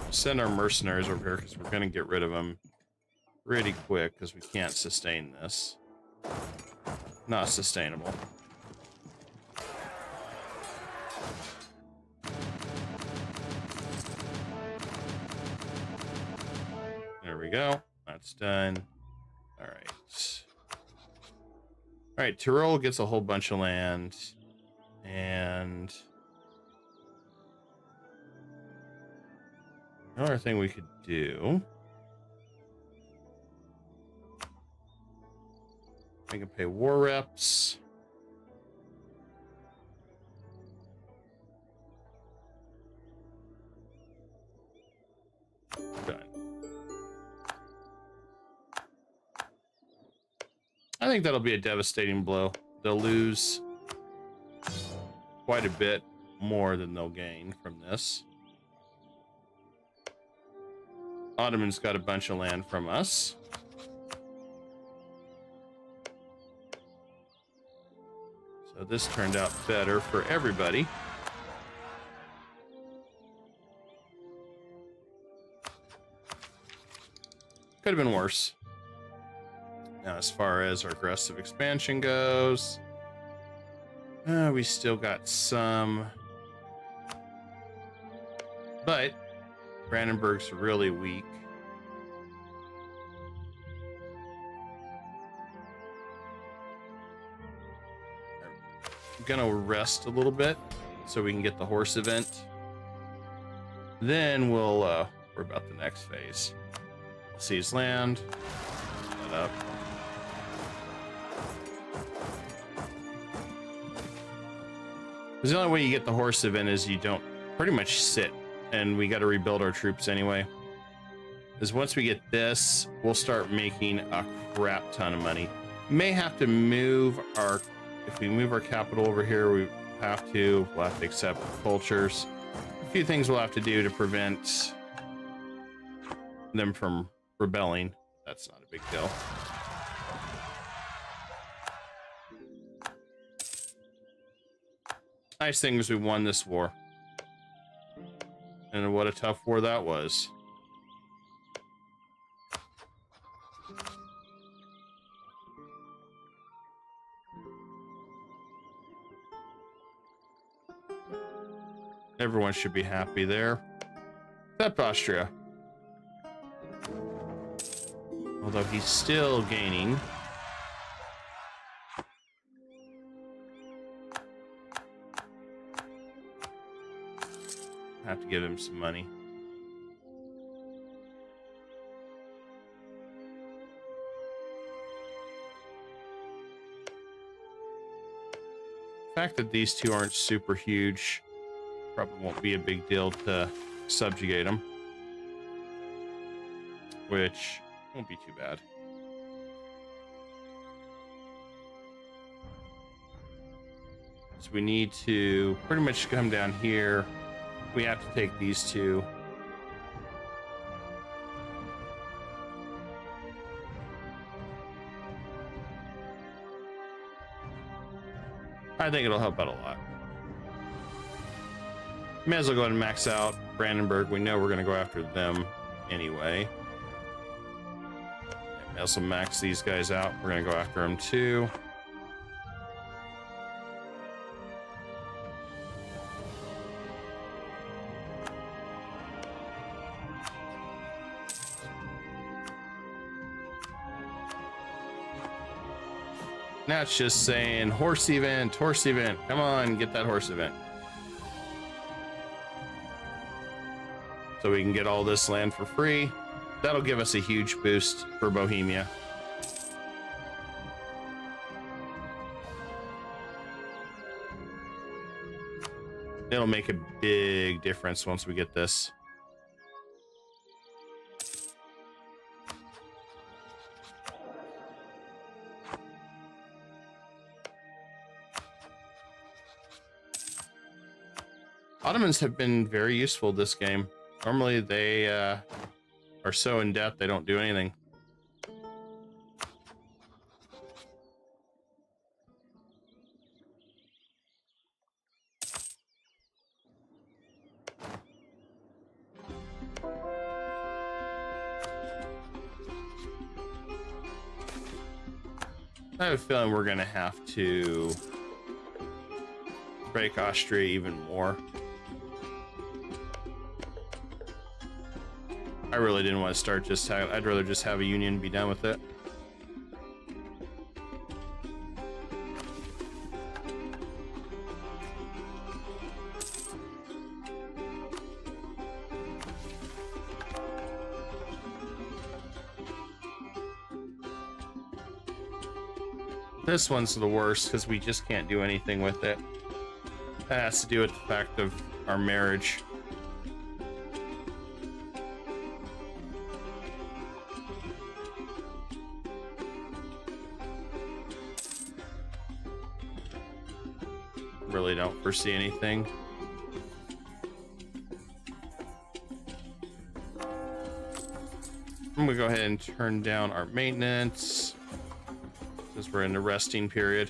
Send our mercenaries over here because we're going to get rid of them pretty quick because we can't sustain this. Not sustainable. There we go. That's done. All right. All right, Tyrol gets a whole bunch of land. And... another thing we could do, I can pay war reps. Done. I think that'll be a devastating blow. They'll lose quite a bit more than they'll gain from this. Ottoman's got a bunch of land from us. So this turned out better for everybody. Could have been worse. Now, as far as our aggressive expansion goes, we still got some, but Brandenburg's really weak. I'm gonna rest a little bit so we can get the horse event. Then we'll worry about the next phase. We'll seize land. Set up. Because the only way you get the horse event is you don't pretty much sit, and we got to rebuild our troops anyway. Because once we get this, we'll start making a crap ton of money. May have to move our, if we move our capital over here, we'll have to accept cultures. A few things we'll have to do to prevent them from rebelling. That's not a big deal. Nice thing is we won this war. And what a tough war that was. Everyone should be happy there. Except Austria. Although he's still gaining. I have to give him some money. The fact that these two aren't super huge probably won't be a big deal to subjugate them, which won't be too bad. So we need to pretty much come down here. We have to take these two. I think it'll help out a lot. May as well go ahead and max out Brandenburg. We know we're going to go after them anyway. May also max these guys out. We're going to go after them too. Now it's just saying horse event, horse event. Come on, get that horse event. So we can get all this land for free. That'll give us a huge boost for Bohemia. It'll make a big difference once we get this. Ottomans have been very useful this game. Normally they are so in depth they don't do anything. I have a feeling we're gonna have to break Austria even more. I really didn't want to start just I'd rather just have a union and be done with it. This one's the worst because we just can't do anything with it. That has to do with the fact of our marriage. really don't foresee anything. I'm gonna go ahead and turn down our maintenance because we're in the resting period.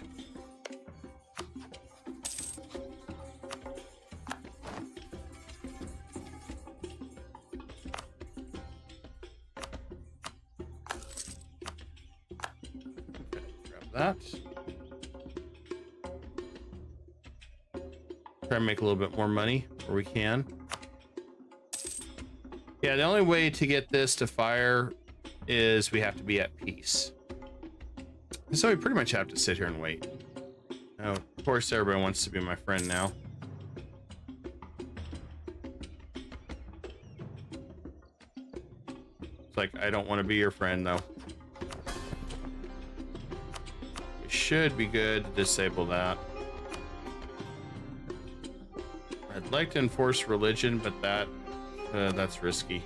That. Try and make a little bit more money where we can. Yeah, the only way to get this to fire is we have to be at peace. So we pretty much have to sit here and wait. Now, of course, everybody wants to be my friend now. It's like, I don't want to be your friend, though. Should be good to disable that. I'd like to enforce religion, but that's risky.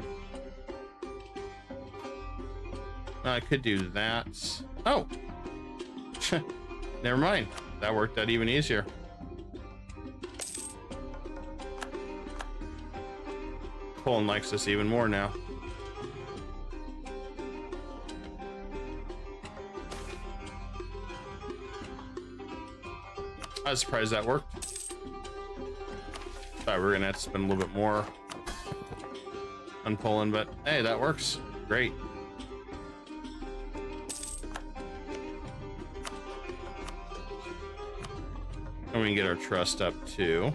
I could do that. Oh, never mind. That worked out even easier. Poland likes us even more now. I was surprised that worked. Thought we were gonna have to spend a little bit more on Poland, but hey, that works. Great. And we can get our trust up too.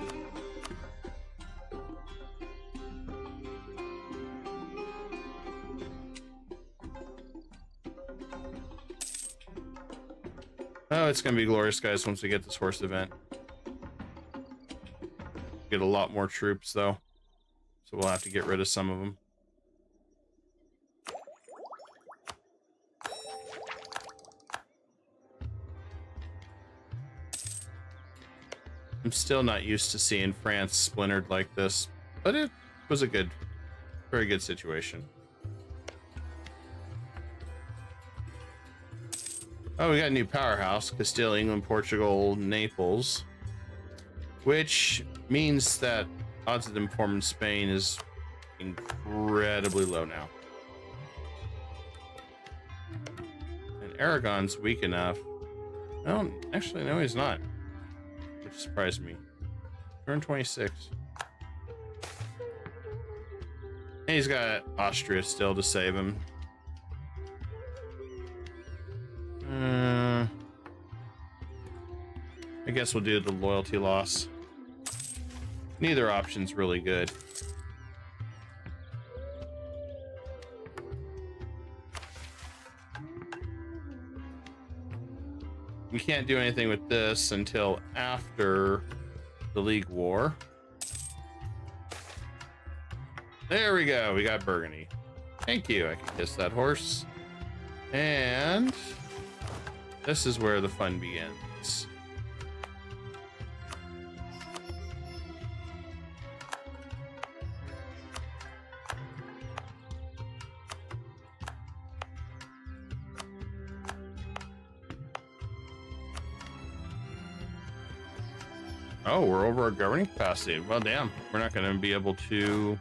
Oh, it's gonna be glorious, guys, once we get this horse event. Get a lot more troops, though, so we'll have to get rid of some of them. I'm still not used to seeing France splintered like this, but it was a good, very good situation. Oh, we got a new powerhouse, Castile, England, Portugal, Naples, which means that odds of them forming Spain is incredibly low now. And Aragon's weak enough. No, actually, no, he's not, which surprised me. Turn 26. And he's got Austria still to save him. I guess we'll do the loyalty loss. Neither option's really good. We can't do anything with this until after the League War. There we go. We got Burgundy. Thank you. I can kiss that horse. And this is where the fun begins. Oh, we're over our governing capacity. Well, damn. We're not going to be able to...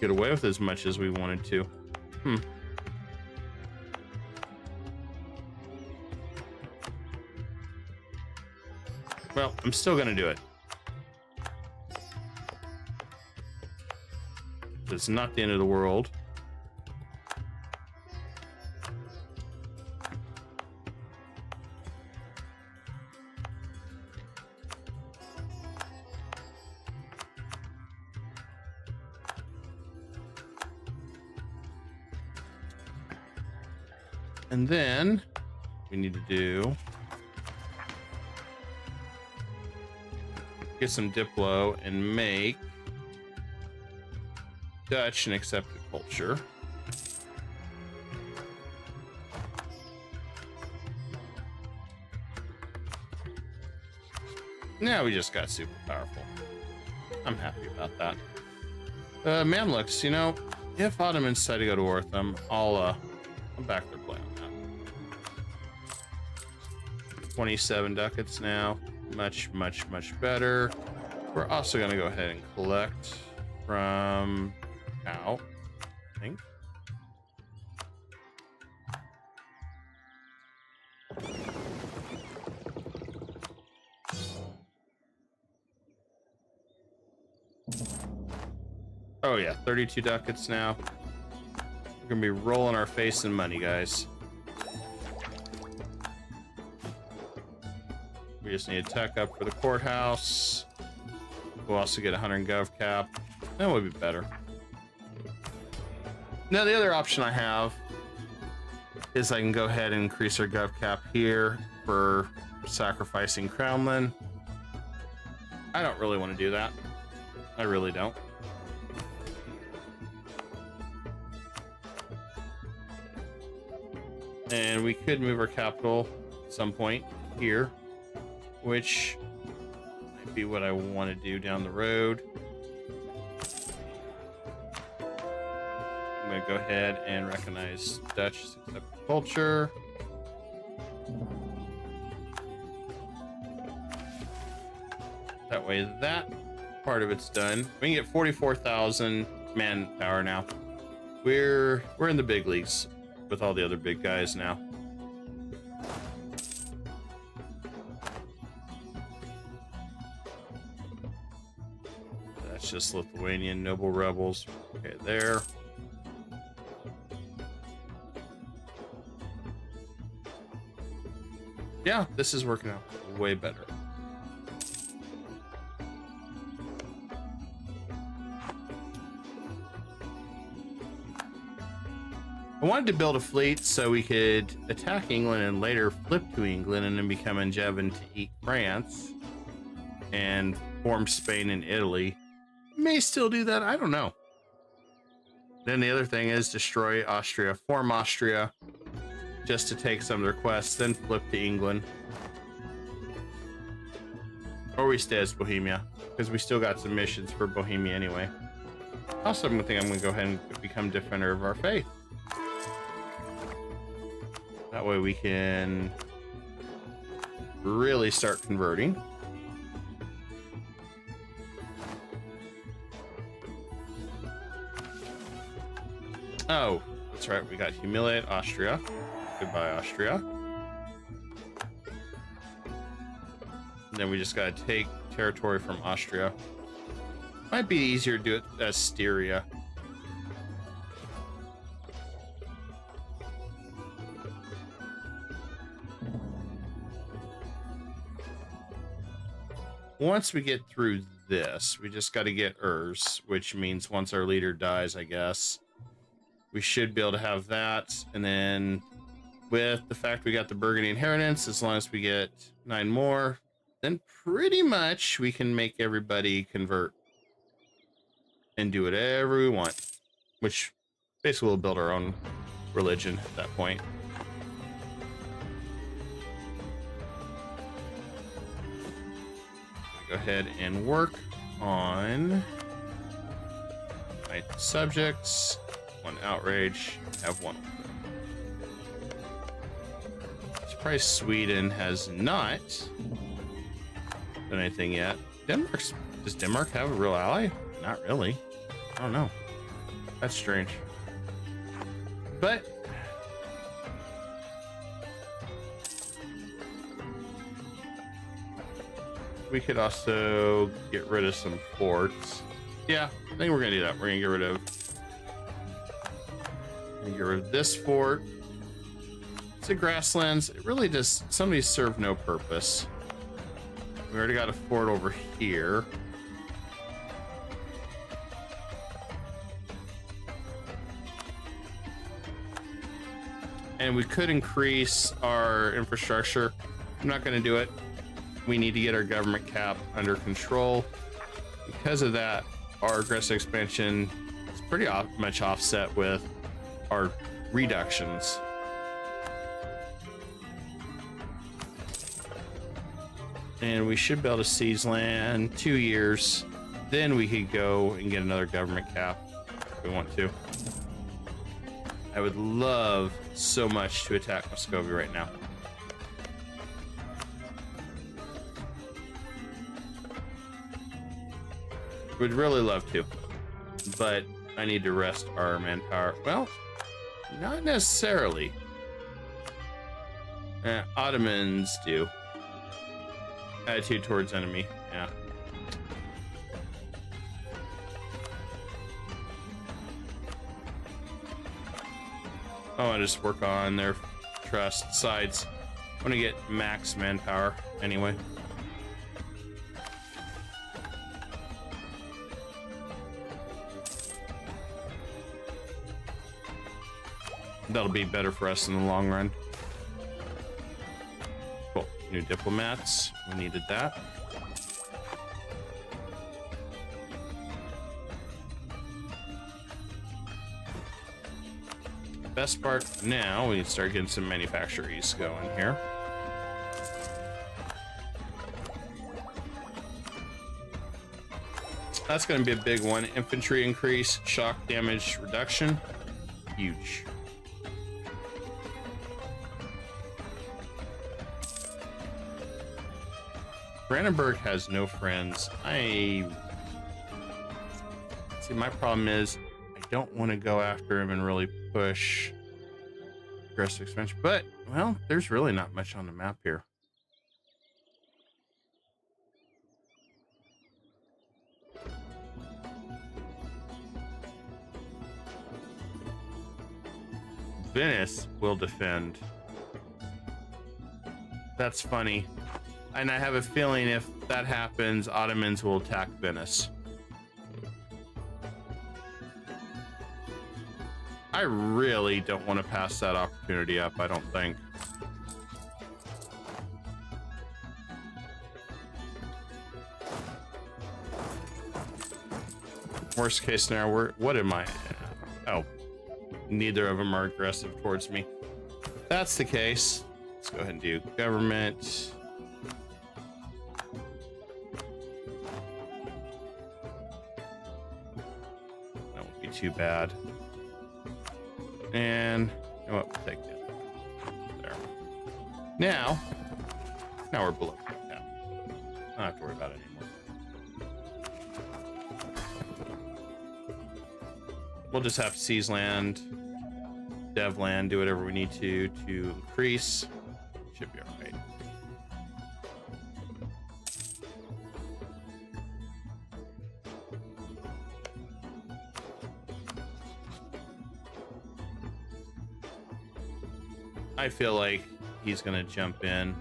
get away with as much as we wanted to. Well, I'm still going to do it. It's not the end of the world. And then we need to do get some Diplo and make Dutch an accepted culture. Now we just got super powerful. I'm happy about that. Mamluks, you know, if Ottomans decide to go to war with them, I'll I'll back their play on that. 27 ducats now. Much, much, much better. We're also going to go ahead and collect from Al, I think. Oh yeah, 32 ducats now. We're gonna be rolling our face in money, guys. We just need a tech up for the courthouse. We'll also get 100 gov cap. That would be better. Now the other option I have is I can go ahead and increase our gov cap here for sacrificing Crownland. I don't really want to do that. I really don't. And we could move our capital at some point here, which might be what I want to do down the road. I'm going to go ahead and recognize Dutch accepted culture. That way that part of it's done. We can get 44,000 manpower now. We're in the big leagues with all the other big guys now. That's just Lithuanian noble rebels. Okay, there. Yeah, this is working out way better. I wanted to build a fleet so we could attack England and later flip to England and then become Angevin to eat France and form Spain and Italy. May still do that, I don't know. Then the other thing is destroy Austria, form Austria just to take some of their quests, then flip to England. Or we stay as Bohemia, because we still got some missions for Bohemia anyway. Also, I'm going to go ahead and become Defender of our Faith. That way we can really start converting. Oh, that's right. We got humiliate Austria. Goodbye, Austria. And then we just got to take territory from Austria. Might be easier to do it as Styria. Once we get through this, we just got to get Urs, which means once our leader dies, I guess, we should be able to have that. And then with the fact we got the Burgundy inheritance, as long as we get 9 more, then pretty much we can make everybody convert and do whatever we want, which basically we'll build our own religion at that point. Go ahead and work on my subjects. 1 outrage, have 1. Surprised Sweden has not done anything yet. Does Denmark have a real ally? Not really. I don't know. That's strange. But we could also get rid of some forts. Yeah, I think we're gonna do that. We're gonna get rid of this fort. It's a grasslands. It really does. Some of these serve no purpose. We already got a fort over here. And we could increase our infrastructure. I'm not going to do it. We need to get our government cap under control. Because of that, our aggressive expansion is pretty much offset with our reductions. And we should be able to seize land 2 years. Then we could go and get another government cap if we want to. I would love so much to attack Muscovy right now. Would really love to, but I need to rest our manpower. Well, not necessarily. Ottomans do. Attitude towards enemy, yeah. I want to just work on their trust sides. I want to get max manpower anyway. That'll be better for us in the long run. Cool. New diplomats. We needed that. Best part now, we need to start getting some manufactories going here. That's going to be a big one. Infantry increase, shock damage reduction. Huge. Brandenburg has no friends. See, my problem is I don't want to go after him and really push aggressive expansion, but, well, there's really not much on the map here. Venice will defend. That's funny. And I have a feeling if that happens, Ottomans will attack Venice. I really don't want to pass that opportunity up, I don't think. Worst case scenario, what am I? Oh, neither of them are aggressive towards me. If that's the case, let's go ahead and do government. That won't be too bad. And you know what, we'll take it. There. Now we're below. Yeah. I don't have to worry about it anymore. We'll just have to seize land, dev land, do whatever we need to increase. Should be all right. I feel like he's gonna jump in.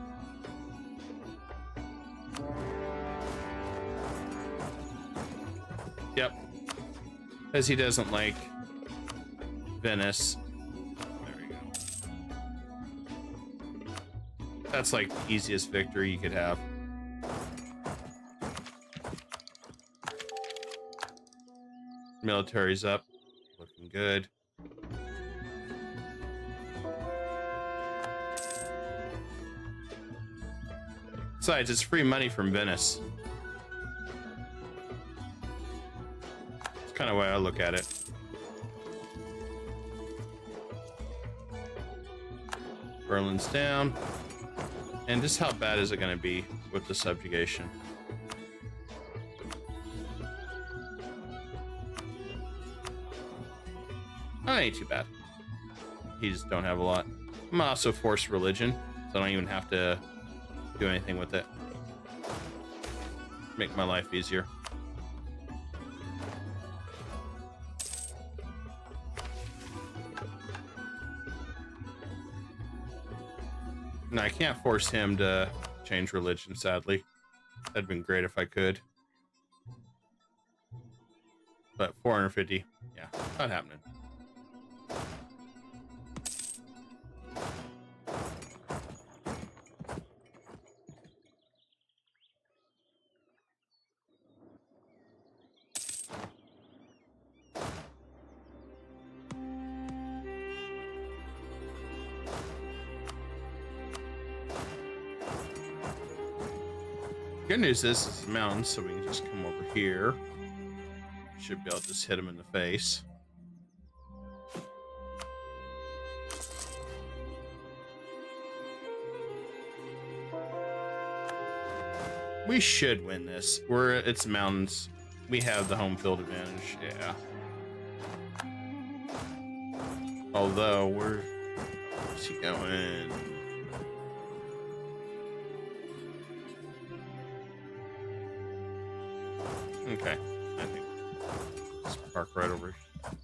Yep. Because he doesn't like Venice. There we go. That's like the easiest victory you could have. Military's up. Looking good. Besides, it's free money from Venice. It's kind of the way I look at it. Berlin's down. And just how bad is it going to be with the subjugation? That ain't too bad. He just don't have a lot. I'm also forced religion, so I don't even have to do anything with it. Make my life easier. No, I can't force him to change religion, sadly. That'd been great if I could. But 450, yeah, not happening. Good news is it's mountains, so we can just come over here. Should be able to just hit him in the face. We should win this. It's mountains. We have the home field advantage. Yeah. Although where's he going? Okay, I think let's park right over here.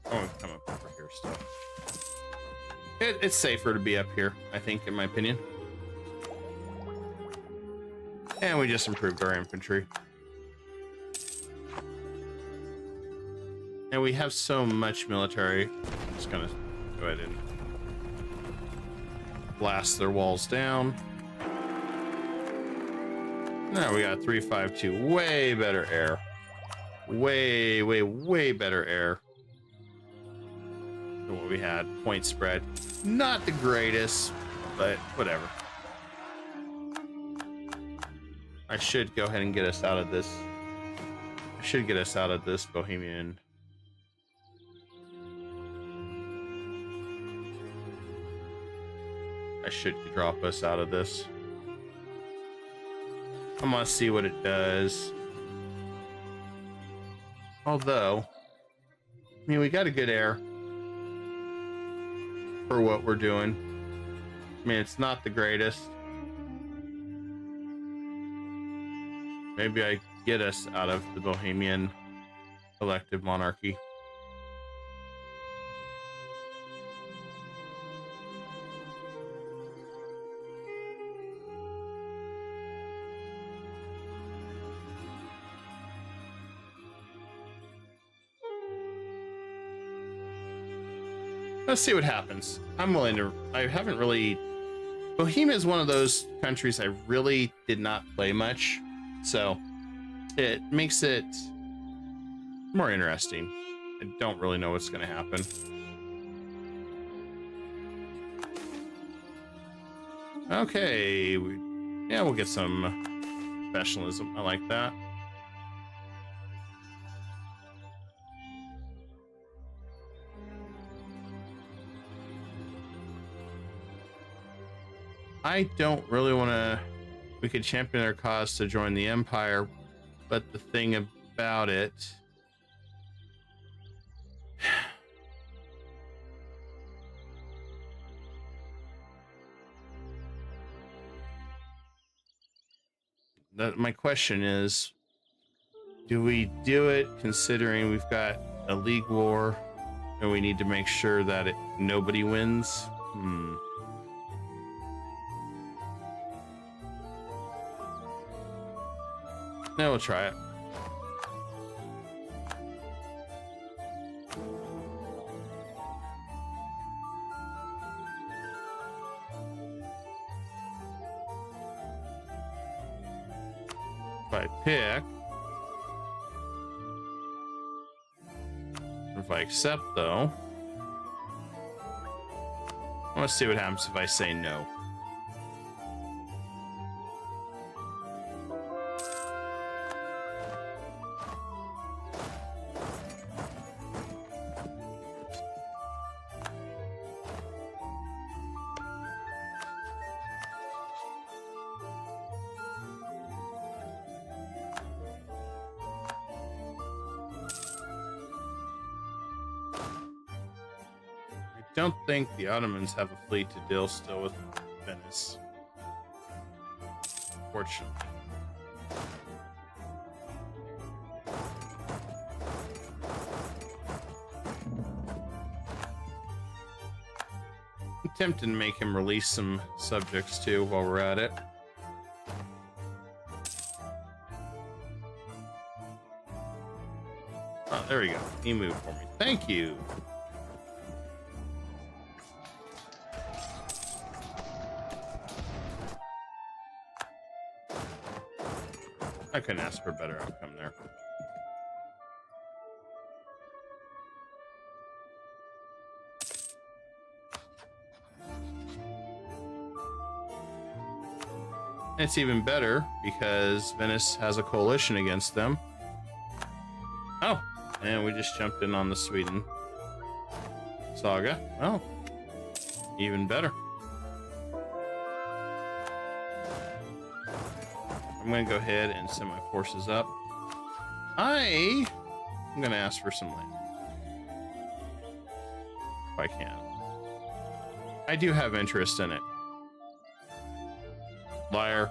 Oh, come up over here still. It's safer to be up here, I think, in my opinion. And we just improved our infantry. And we have so much military. I'm just gonna go ahead and blast their walls down. Now we got 352. Way better air. Way better air than what we had. Point spread. Not the greatest, but whatever. I should go ahead and get us out of this. I should get us out of this Bohemian. I should drop us out of this. I'm gonna see what it does. Although, I mean, we got a good air for what we're doing. I mean, it's not the greatest. Maybe I get us out of the Bohemian elective monarchy. Let's see what happens. I'm willing to. I haven't really. Bohemia is one of those countries I really did not play much, so it makes it more interesting. I don't really know what's going to happen. Okay, yeah, we'll get some professionalism. I like that. I don't really want to. We could champion our cause to join the Empire, but the thing about it. My question is, do we do it considering we've got a league war and we need to make sure that nobody wins? No, we'll try it. If I pick, if I accept though, I want to see what happens if I say no. I don't think the Ottomans have a fleet to deal still with Venice. Fortunately. I'm tempted to make him release some subjects too while we're at it. Oh, there we go. He moved for me. Thank you. I couldn't ask for a better outcome there. It's even better because Venice has a coalition against them. Oh, and we just jumped in on the Sweden saga. Oh, even better. I'm going to go ahead and send my forces up. I'm going to ask for some land. If I can. I do have interest in it. Liar.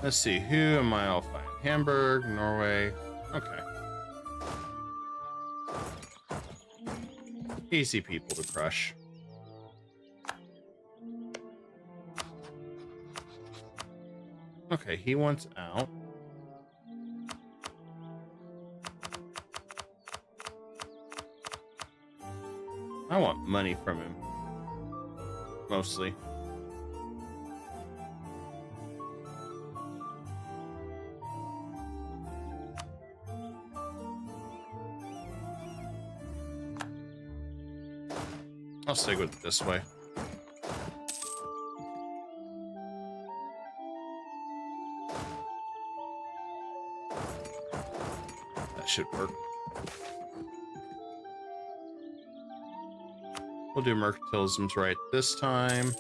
Let's see, who am I all fighting? Hamburg, Norway. Okay. Easy people to crush. Okay, he wants out. I want money from him. Mostly. I'll stick with it this way. That should work. We'll do mercantilisms right this time.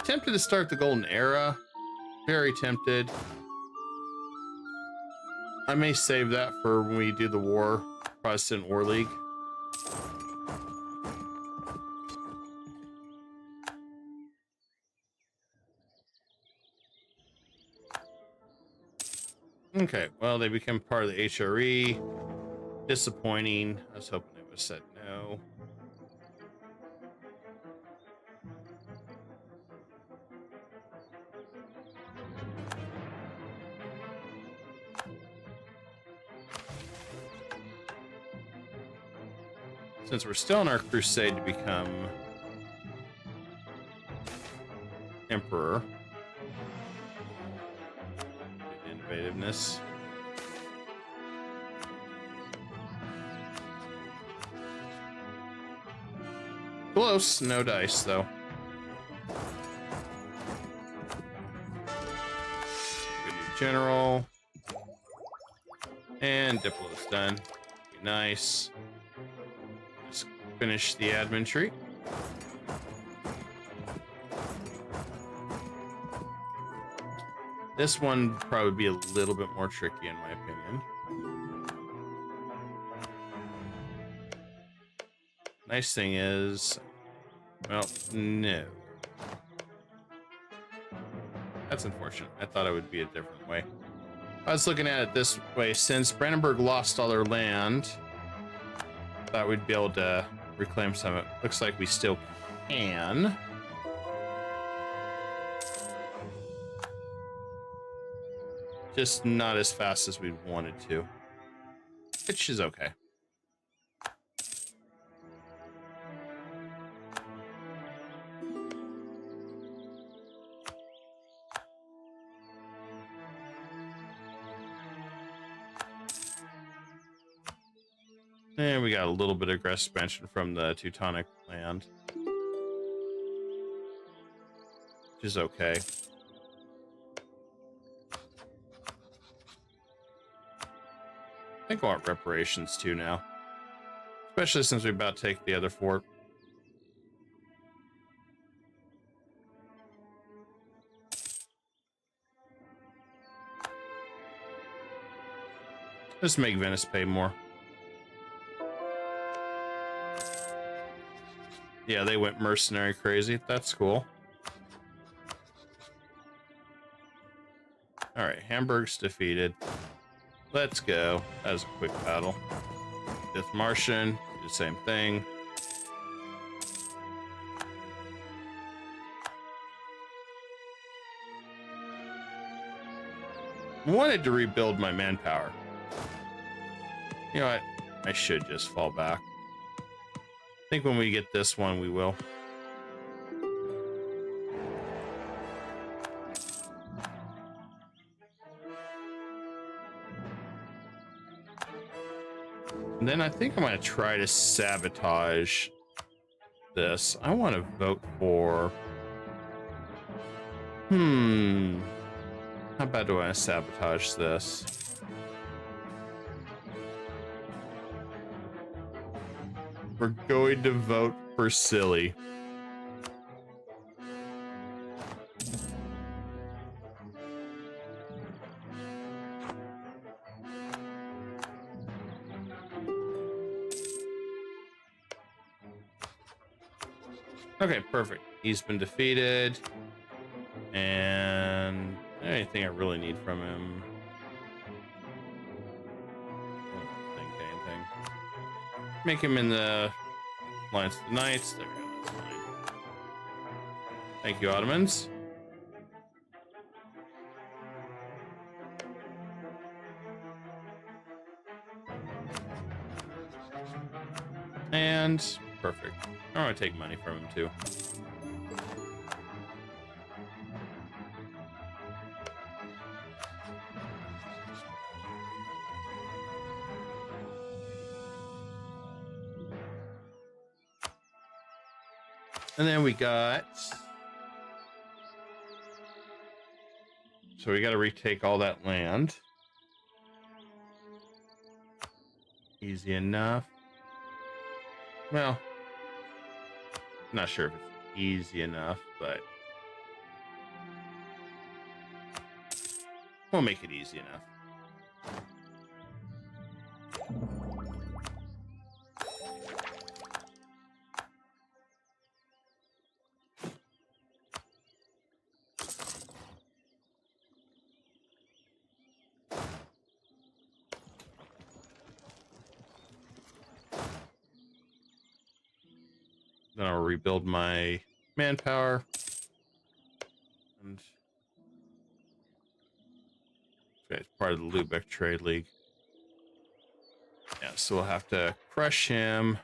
Tempted to start the Golden Era. Very tempted. I may save that for when we do the war, Protestant War League. Okay, well, they become part of the HRE. Disappointing. I was hoping they would have said no. Since we're still in our crusade to become emperor. Innovativeness. Close, no dice though. Good new general. And Diplo's done. Be nice. Just finish the admin tree. This one would probably be a little bit more tricky in my opinion. Nice thing is, well, no. That's unfortunate. I thought it would be a different way. I was looking at it this way. Since Brandenburg lost all their land, thought we'd be able to reclaim some of it. Looks like we still can. Just not as fast as we wanted to, which is okay. And we got a little bit of aggressive expansion from the Teutonic land, which is okay. I think I want reparations too now, especially since we're about to take the other fort. Let's make Venice pay more. Yeah, they went mercenary crazy. That's cool. All right, Hamburg's defeated. Let's go. That was a quick battle. Fifth Martian, do the same thing. I wanted to rebuild my manpower. You know what? I should just fall back. I think when we get this one, we will. And then I think I'm going to try to sabotage this. I want to vote for... How bad do I sabotage this? We're going to vote for silly. Okay, perfect. He's been defeated. And anything I really need from him? I don't think anything. Make him in the Alliance of the Knights. There we go, that's fine. Thank you, Ottomans. And perfect. I want to take money from him too. And then we got... So we got to retake all that land. Easy enough. Well, not sure if it's easy enough, but we'll make it easy enough. Then I'll rebuild my manpower. And okay, it's part of the Lubeck Trade League. Yeah, so we'll have to crush him.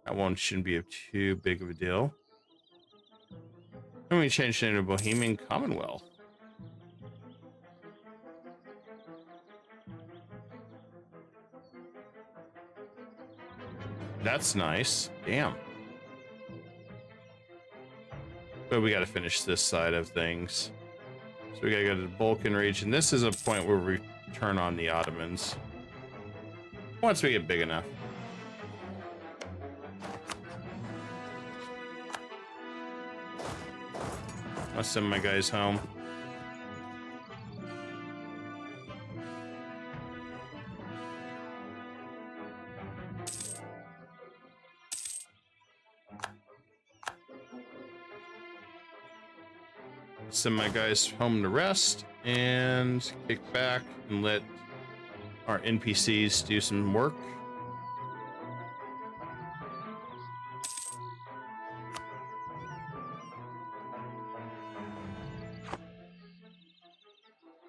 That one shouldn't be too big of a deal. And we changed it into Bohemian Commonwealth. That's nice. Damn. But we got to finish this side of things. So we got to go to the Balkan region. This is a point where we turn on the Ottomans. Once we get big enough. I'll send my guys home. Send my guys home to rest and kick back and let our NPCs do some work.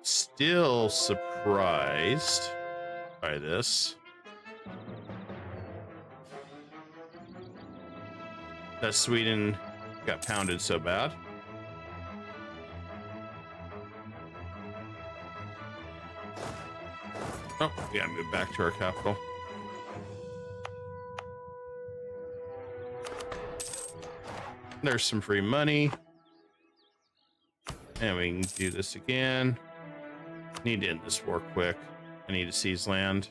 Still surprised by this. That Sweden got pounded so bad. Oh, we gotta move back to our capital. There's some free money. And we can do this again. Need to end this war quick. I need to seize land.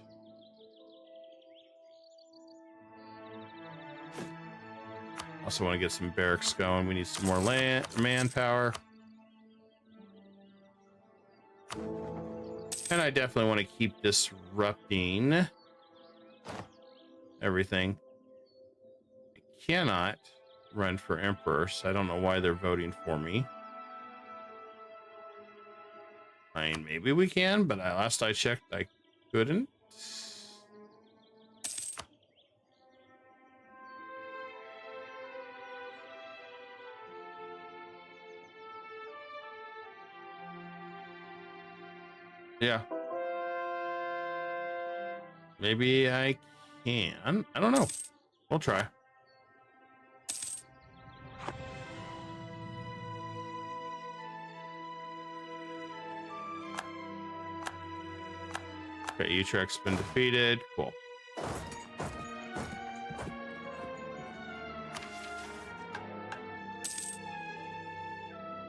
Also want to get some barracks going. We need some more land, manpower. And I definitely want to keep disrupting everything. I cannot run for emperor, so I don't know why they're voting for me. I mean, maybe we can, but last I checked, I couldn't. Yeah. Maybe I can. I don't know. We'll try. Okay, Utrecht's been defeated. Cool.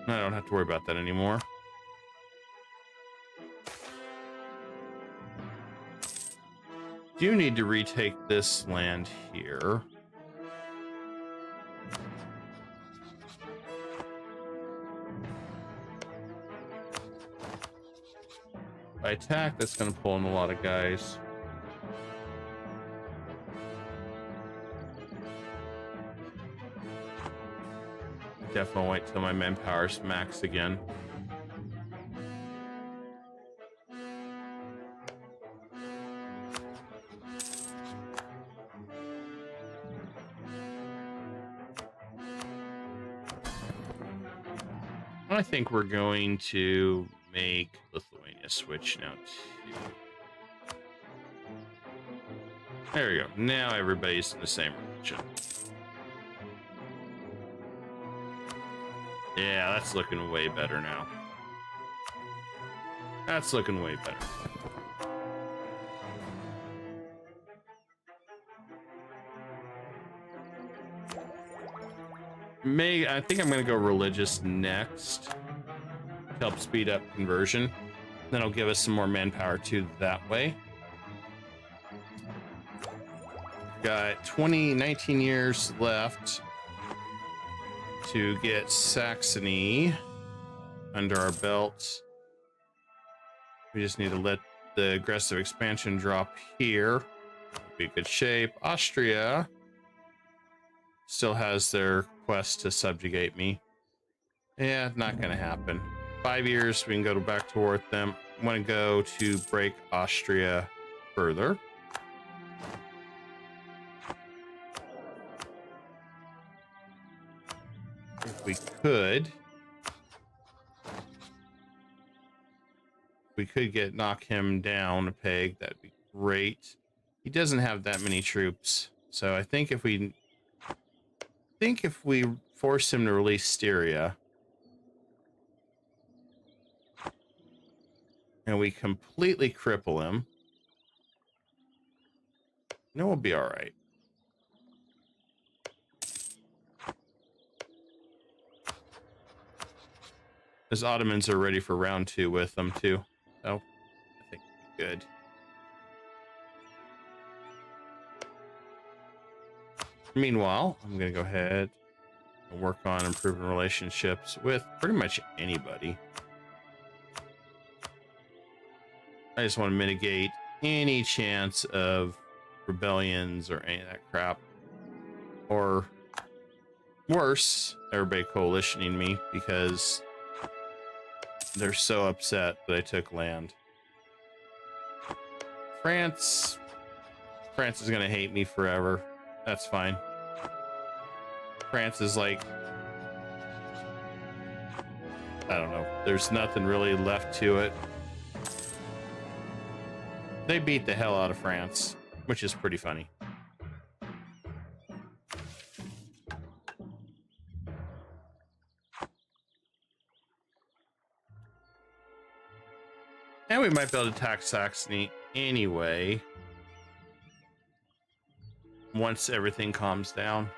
I don't have to worry about that anymore. Do need to retake this land here. By attack, that's going to pull in a lot of guys. Definitely wait till my manpower's maxed again. I think we're going to make Lithuania switch now too. There we go. Now everybody's in the same religion. Yeah, that's looking way better now. That's looking way better. I think I'm going to go religious next to help speed up conversion. Then it'll give us some more manpower too that way. Got 19 years left to get Saxony under our belts. We just need to let the aggressive expansion drop here. Be good shape. Austria still has their quest to subjugate me. Yeah, not gonna happen. 5 years, we can go back to war with them. I want to go to break Austria further. If we could knock him down a peg, that'd be great. He doesn't have that many troops, so I think if we force him to release Styria and we completely cripple him, then we'll be all right. His Ottomans are ready for round 2 with them too, so I think we'll be good. Meanwhile, I'm going to go ahead and work on improving relationships with pretty much anybody. I just want to mitigate any chance of rebellions or any of that crap. Or worse, everybody coalitioning me because they're so upset that I took land. France is going to hate me forever. That's fine. France is like, I don't know. There's nothing really left to it. They beat the hell out of France, which is pretty funny. And we might be able to attack Saxony anyway, once everything calms down.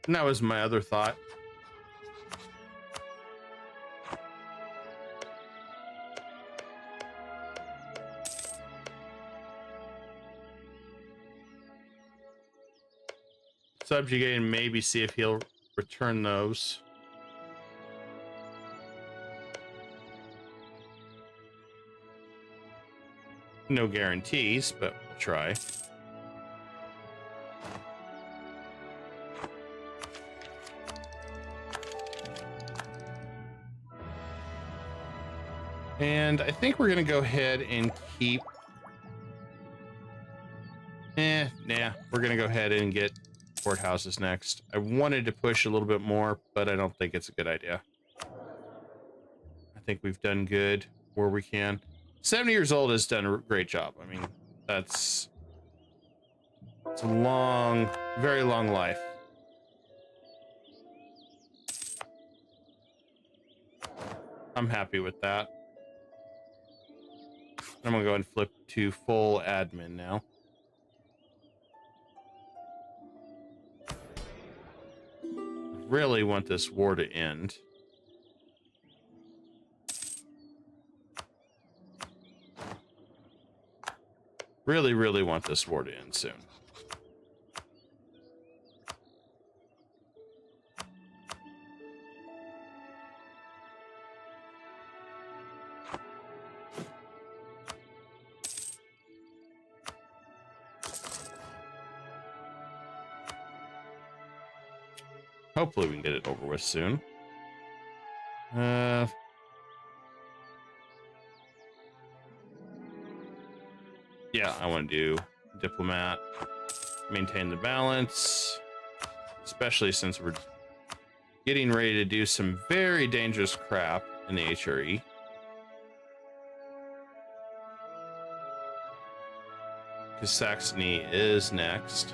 And that was my other thought. Subjugate and maybe see if he'll return those. No guarantees, but we'll try. And I think we're going to go ahead and keep... Nah, we're going to go ahead and get courthouses next. I wanted to push a little bit more, but I don't think it's a good idea. I think we've done good where we can. 70 years old has done a great job. I mean, it's a long, very long life. I'm happy with that. I'm gonna go ahead and flip to full admin now. Really want this war to end. Really, really want this war to end soon. Hopefully we can get it over with soon. Yeah, I want to do diplomat, maintain the balance, especially since we're getting ready to do some very dangerous crap in the HRE. Because Saxony is next.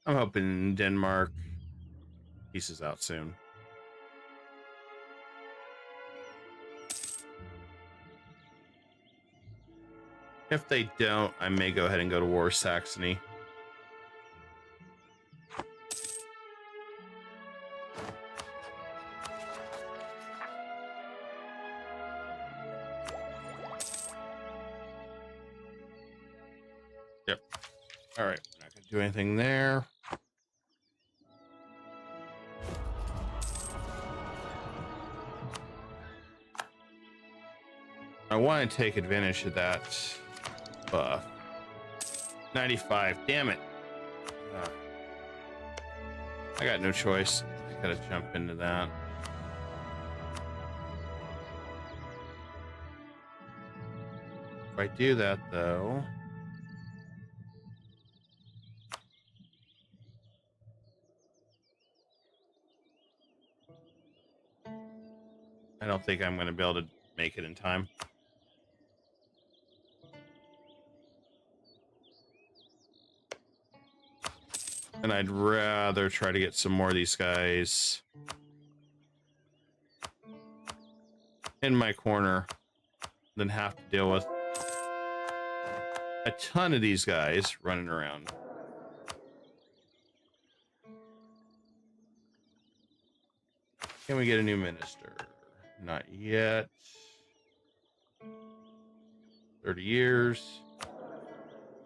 I'm hoping Denmark pieces out soon. If they don't, I may go ahead and go to war with Saxony. Yep. All right, we're not going to do anything there. I want to take advantage of that buff. 95, damn it. I got no choice. I gotta jump into that. If I do that though, I don't think I'm gonna be able to make it in time. And I'd rather try to get some more of these guys in my corner than have to deal with a ton of these guys running around. Can we get a new minister? Not yet. 30 years.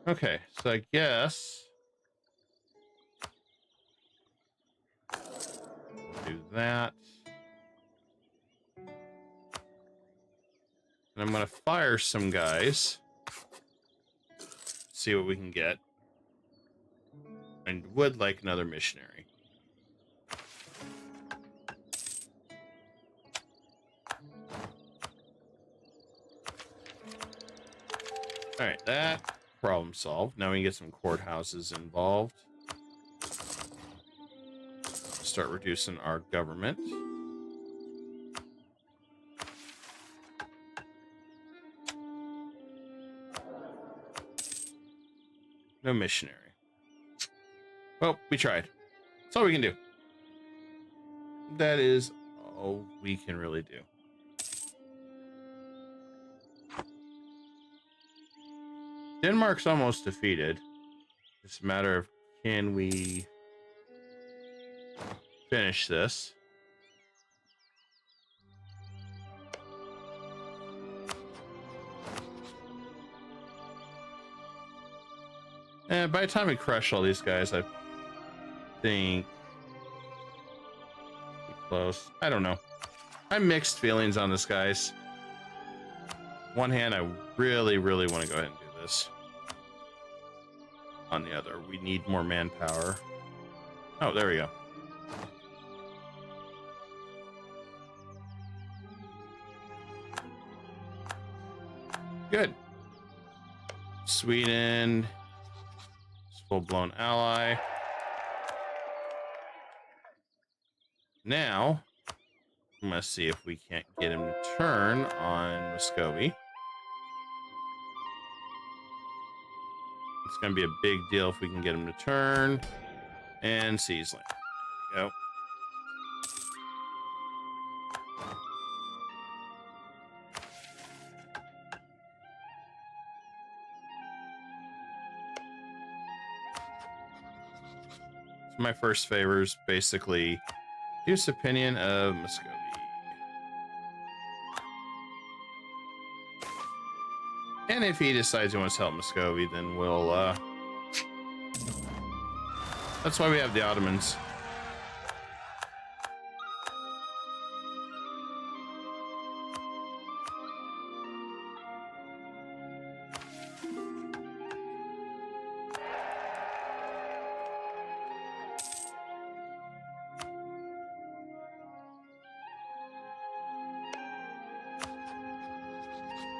Okay, so I guess do that. And I'm going to fire some guys. See what we can get. And would like another missionary. Alright, that problem solved. Now we can get some courthouses involved. Start reducing our government. No missionary. Well, we tried. That's all we can do. That is all we can really do. Denmark's almost defeated. It's a matter of, can we finish this? And by the time we crush all these guys, I think we're close. I don't know. I have mixed feelings on this, guys. One hand, I really, really want to go ahead and do this. On the other, we need more manpower. Oh, there we go. Good. Sweden. Full-blown ally. Now, I'm going to see if we can't get him to turn on Muscovy. It's going to be a big deal if we can get him to turn and seize land. There we go. So my first favor is basically use opinion of Muscovy. And if he decides he wants to help Muscovy, then we'll, that's why we have the Ottomans.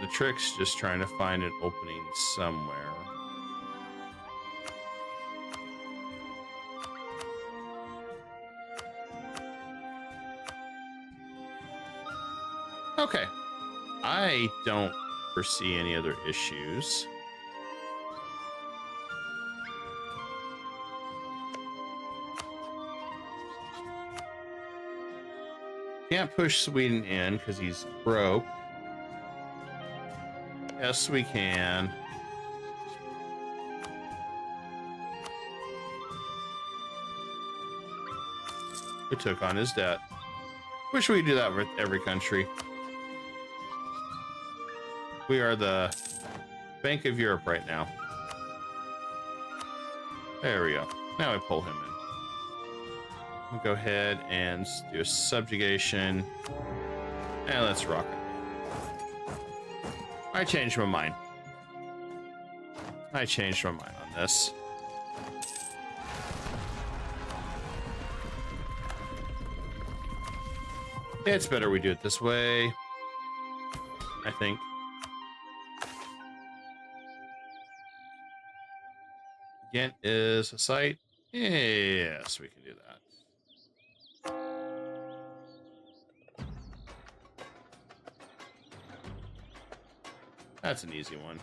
The trick's just trying to find an opening somewhere. Okay. I don't foresee any other issues. Can't push Sweden in because he's broke. Yes, we can. We took on his debt. Wish we could do that with every country. We are the Bank of Europe right now. There we go. Now I pull him in. We'll go ahead and do a subjugation. And let's rock it. I changed my mind. I changed my mind on this. It's better we do it this way, I think. Ghent is a site. Yes, we can do that. That's an easy one.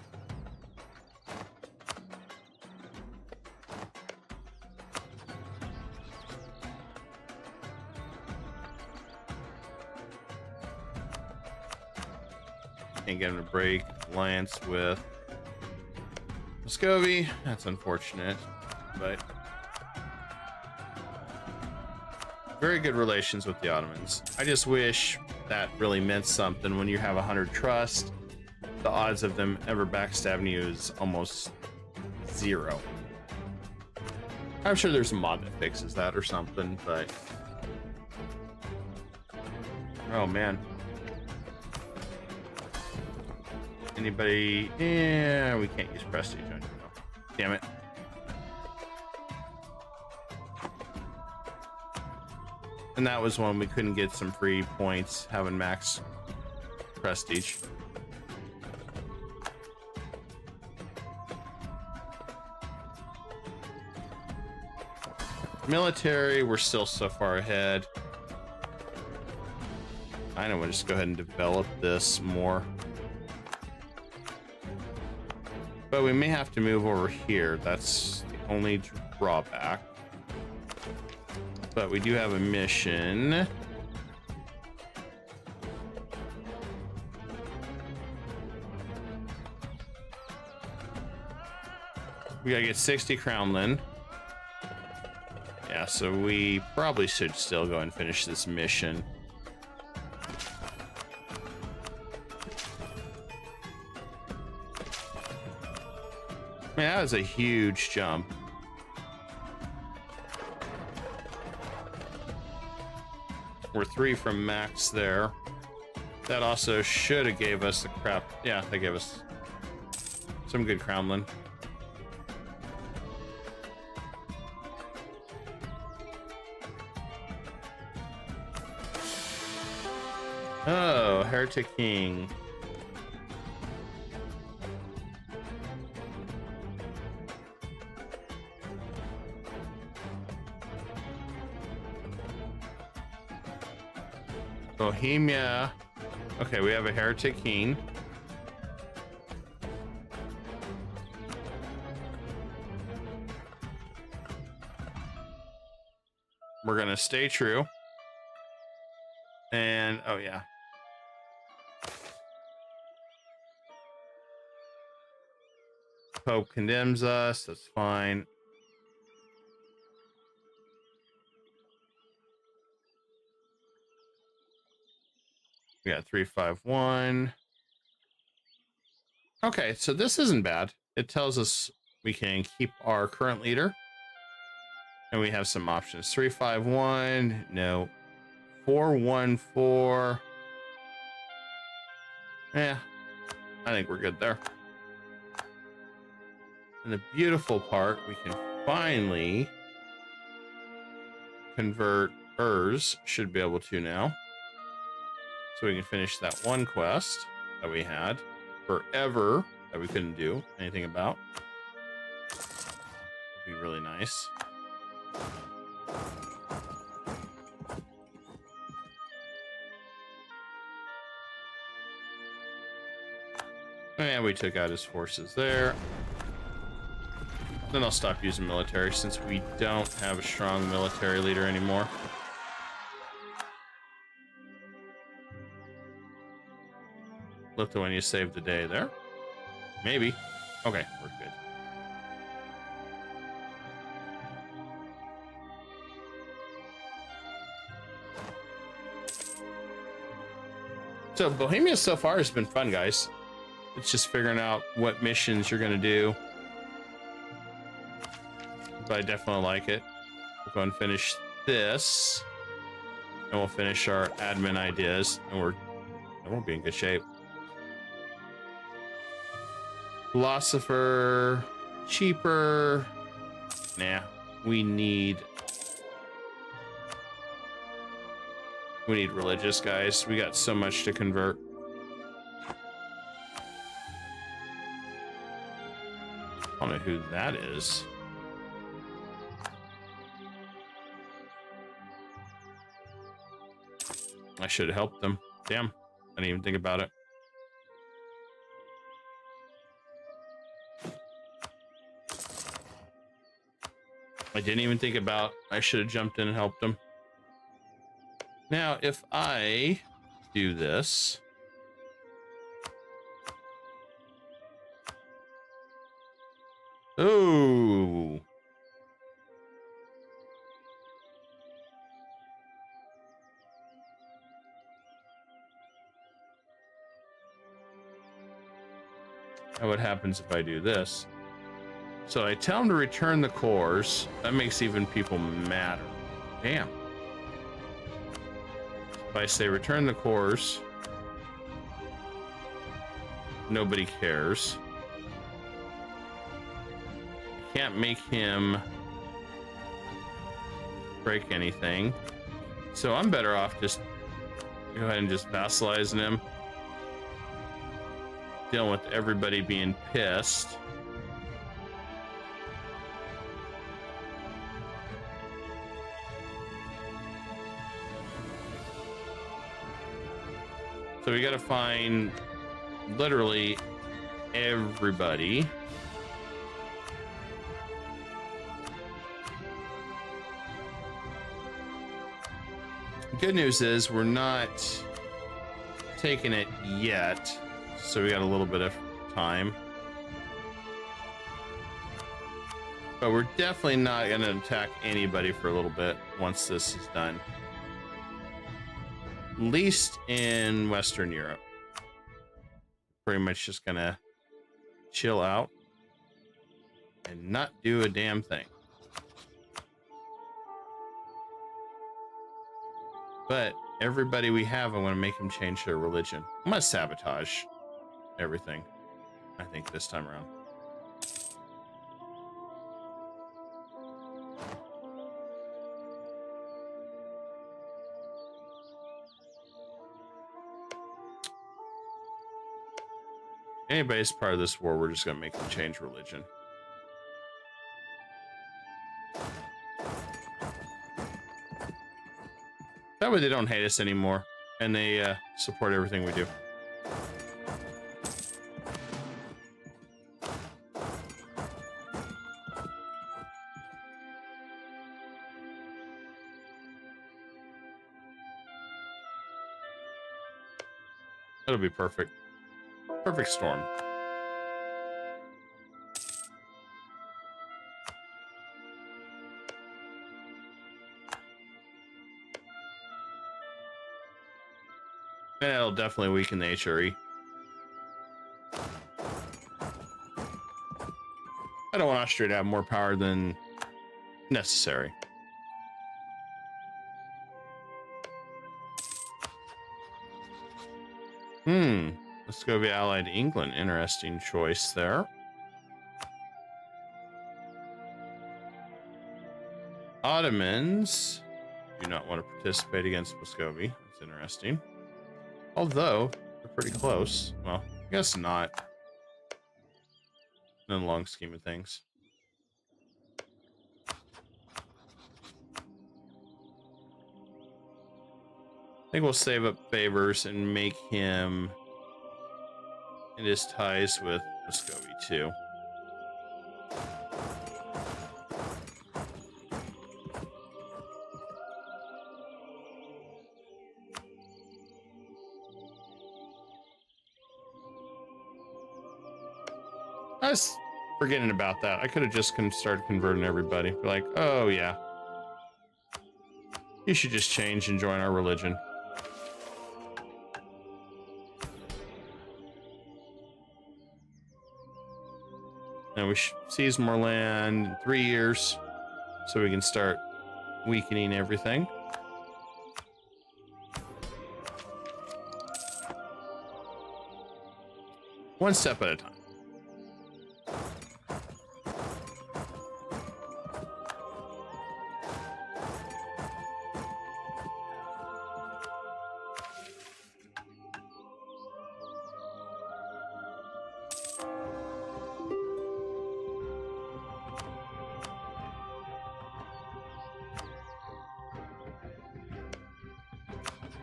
Can't get him to break alliance with Muscovy. That's unfortunate, but very good relations with the Ottomans. I just wish that really meant something. When you have 100 trust, the odds of them ever backstabbing you is almost 0. I'm sure there's a mod that fixes that or something, but oh man. Anybody? Yeah, we can't use prestige on you. Damn it. And that was one we couldn't get some free points having max prestige. Military, we're still so far ahead. I know, we'll just go ahead and develop this more. But we may have to move over here. That's the only drawback. But we do have a mission. We gotta get 60 Crownland. Yeah, so we probably should still go and finish this mission. Man, that was a huge jump. We're 3 from max there. That also should have gave us the crap. Yeah, they gave us some good Crownland. Oh, Heretic King. Bohemia. Okay, we have a Heretic King. we're going to stay true. And, oh yeah. Pope condemns us. That's fine. We got 351. Okay, so this isn't bad. It tells us we can keep our current leader. And we have some options. 351. No. 414. Yeah, I think we're good there. And the beautiful part, we can finally convert Urs. Should be able to now. So we can finish that one quest that we had forever that we couldn't do anything about. Would be really nice. And we took out his forces there. Then I'll stop using military since we don't have a strong military leader anymore. Lithuania saved the day there. Maybe. Okay, we're good. So Bohemia so far has been fun, guys. It's just figuring out what missions you're going to do. But I definitely like it. We'll go and finish this. And we'll finish our admin ideas. And we'll be in good shape. Philosopher. Cheaper. Nah. We need religious, guys. We got so much to convert. I don't know who that is. I should have helped them. Damn. I didn't even think about it. I didn't even think about I should have jumped in and helped them. Now, if I do this, oh, now what happens if I do this? So I tell them to return the cores. That makes even people madder. Damn. If I say return the cores, nobody cares. I can't make him break anything. So I'm better off just go ahead and just vassalizing him. Dealing with everybody being pissed. So we gotta find literally everybody. Good news is we're not taking it yet, so we got a little bit of time. But we're definitely not gonna attack anybody for a little bit once this is done. At least in Western Europe. Pretty much just gonna chill out and not do a damn thing. But everybody we have, I want to make them change their religion. I'm gonna sabotage everything, I think, this time around. Anybody's part of this war, we're just gonna make them change religion. That way they don't hate us anymore, and they support everything we do. That'll be perfect. Perfect storm. And it'll definitely weaken the HRE. I don't want Austria to have more power than necessary. Muscovia allied England. Interesting choice there. Ottomans do not want to participate against Muscovy. That's interesting. Although, they're pretty close. Well, I guess not. In the long scheme of things. I think we'll save up favors and make him in his ties with Muscovy too. I was forgetting about that. I could have just started converting everybody. Be like, oh yeah, you should just change and join our religion. And we should seize more land in 3 years so we can start weakening everything. One step at a time.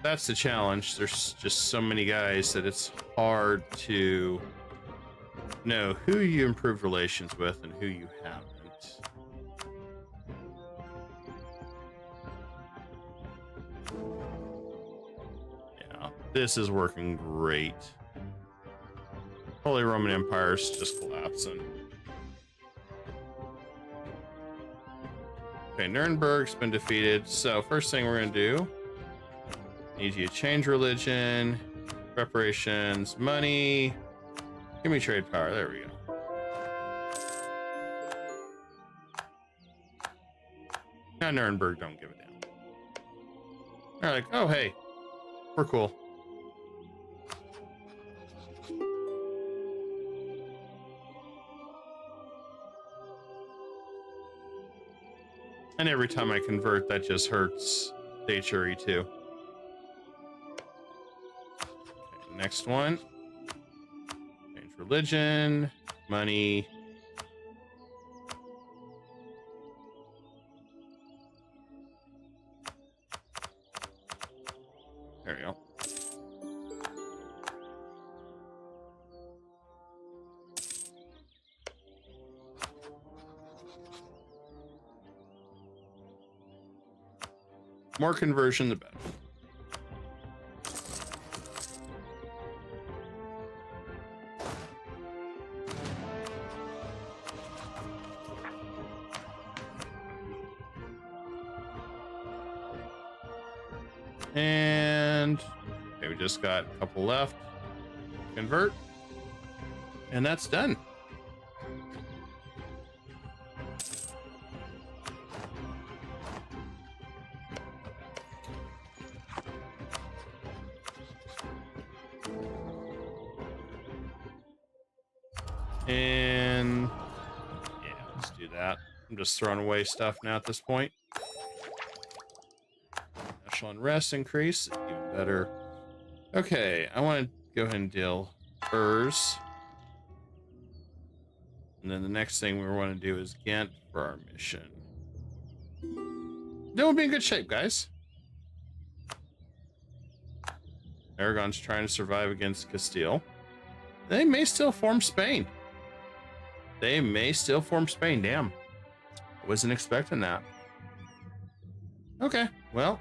That's the challenge. There's just so many guys that it's hard to know who you improved relations with and who you haven't. Yeah, this is working great. Holy Roman Empire's just collapsing. Okay, Nuremberg's been defeated. So first thing we're gonna do, need you to change religion, reparations, money. Give me trade power. There we go. Now Nuremberg don't give a damn. They're like, oh hey, we're cool. And every time I convert, that just hurts the HRE too. Next one. Change religion, money. There we go. More conversion, the better. And okay, we just got a couple left. Convert. And that's done. And yeah, let's do that. I'm just throwing away stuff now at this point. National unrest increase, even better. Okay, I want to go ahead and deal Urs. And then the next thing we want to do is Ghent for our mission. Then we'll be in good shape, guys. Aragon's trying to survive against Castile. They may still form Spain. They may still form Spain. Damn. Wasn't expecting that. Okay, well.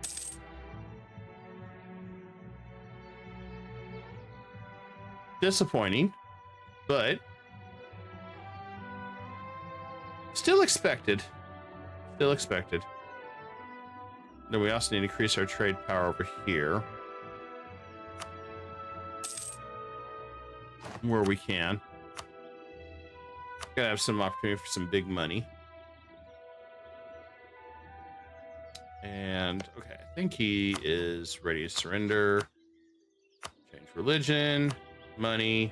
disappointing, but still expected. Still expected. Then we also need to increase our trade power over here, where we can. Gotta have some opportunity for some big money. And okay, I think he is ready to surrender. Change religion, money,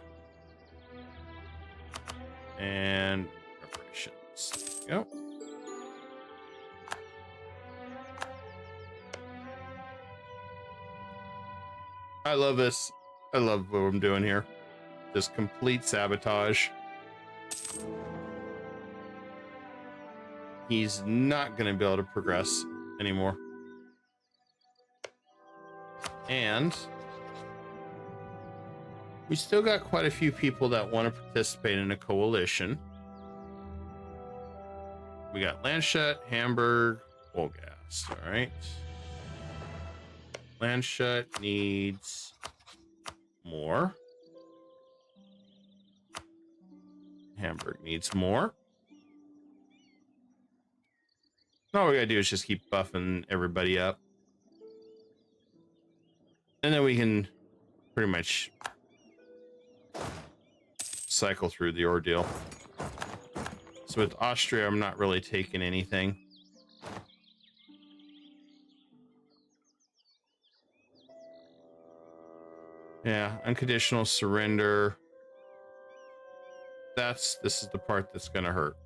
and reparations. There we go. I love this. I love what I'm doing here. Just complete sabotage. He's not going to be able to progress anymore. And we still got quite a few people that want to participate in a coalition. We got Landshut, Hamburg, Wolgast. All right. Landshut needs more. Hamburg needs more. All we gotta do is just keep buffing everybody up. And then we can pretty much cycle through the ordeal. So with Austria, I'm not really taking anything. Yeah, unconditional surrender. This is the part that's gonna hurt.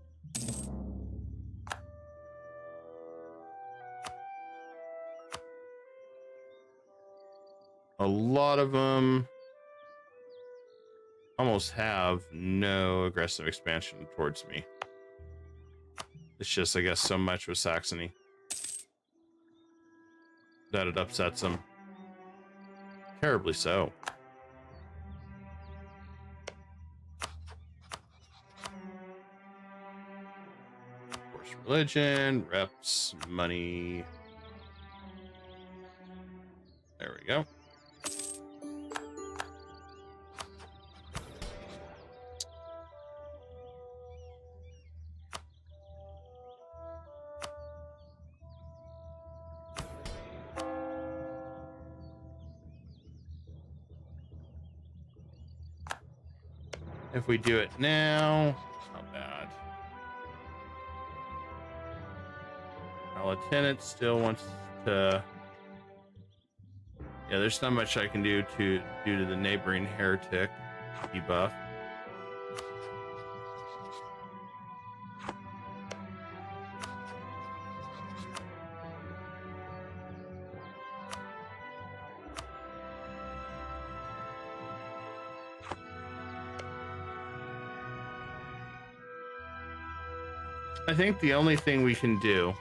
A lot of them almost have no aggressive expansion towards me. It's just, I guess, so much with Saxony that it upsets them. Terribly so. Of course, religion, reps, money. There we go. If we do it now, not bad. Our lieutenant still wants to. Yeah, there's not much I can do due to the neighboring heretic debuff. I think the only thing we can do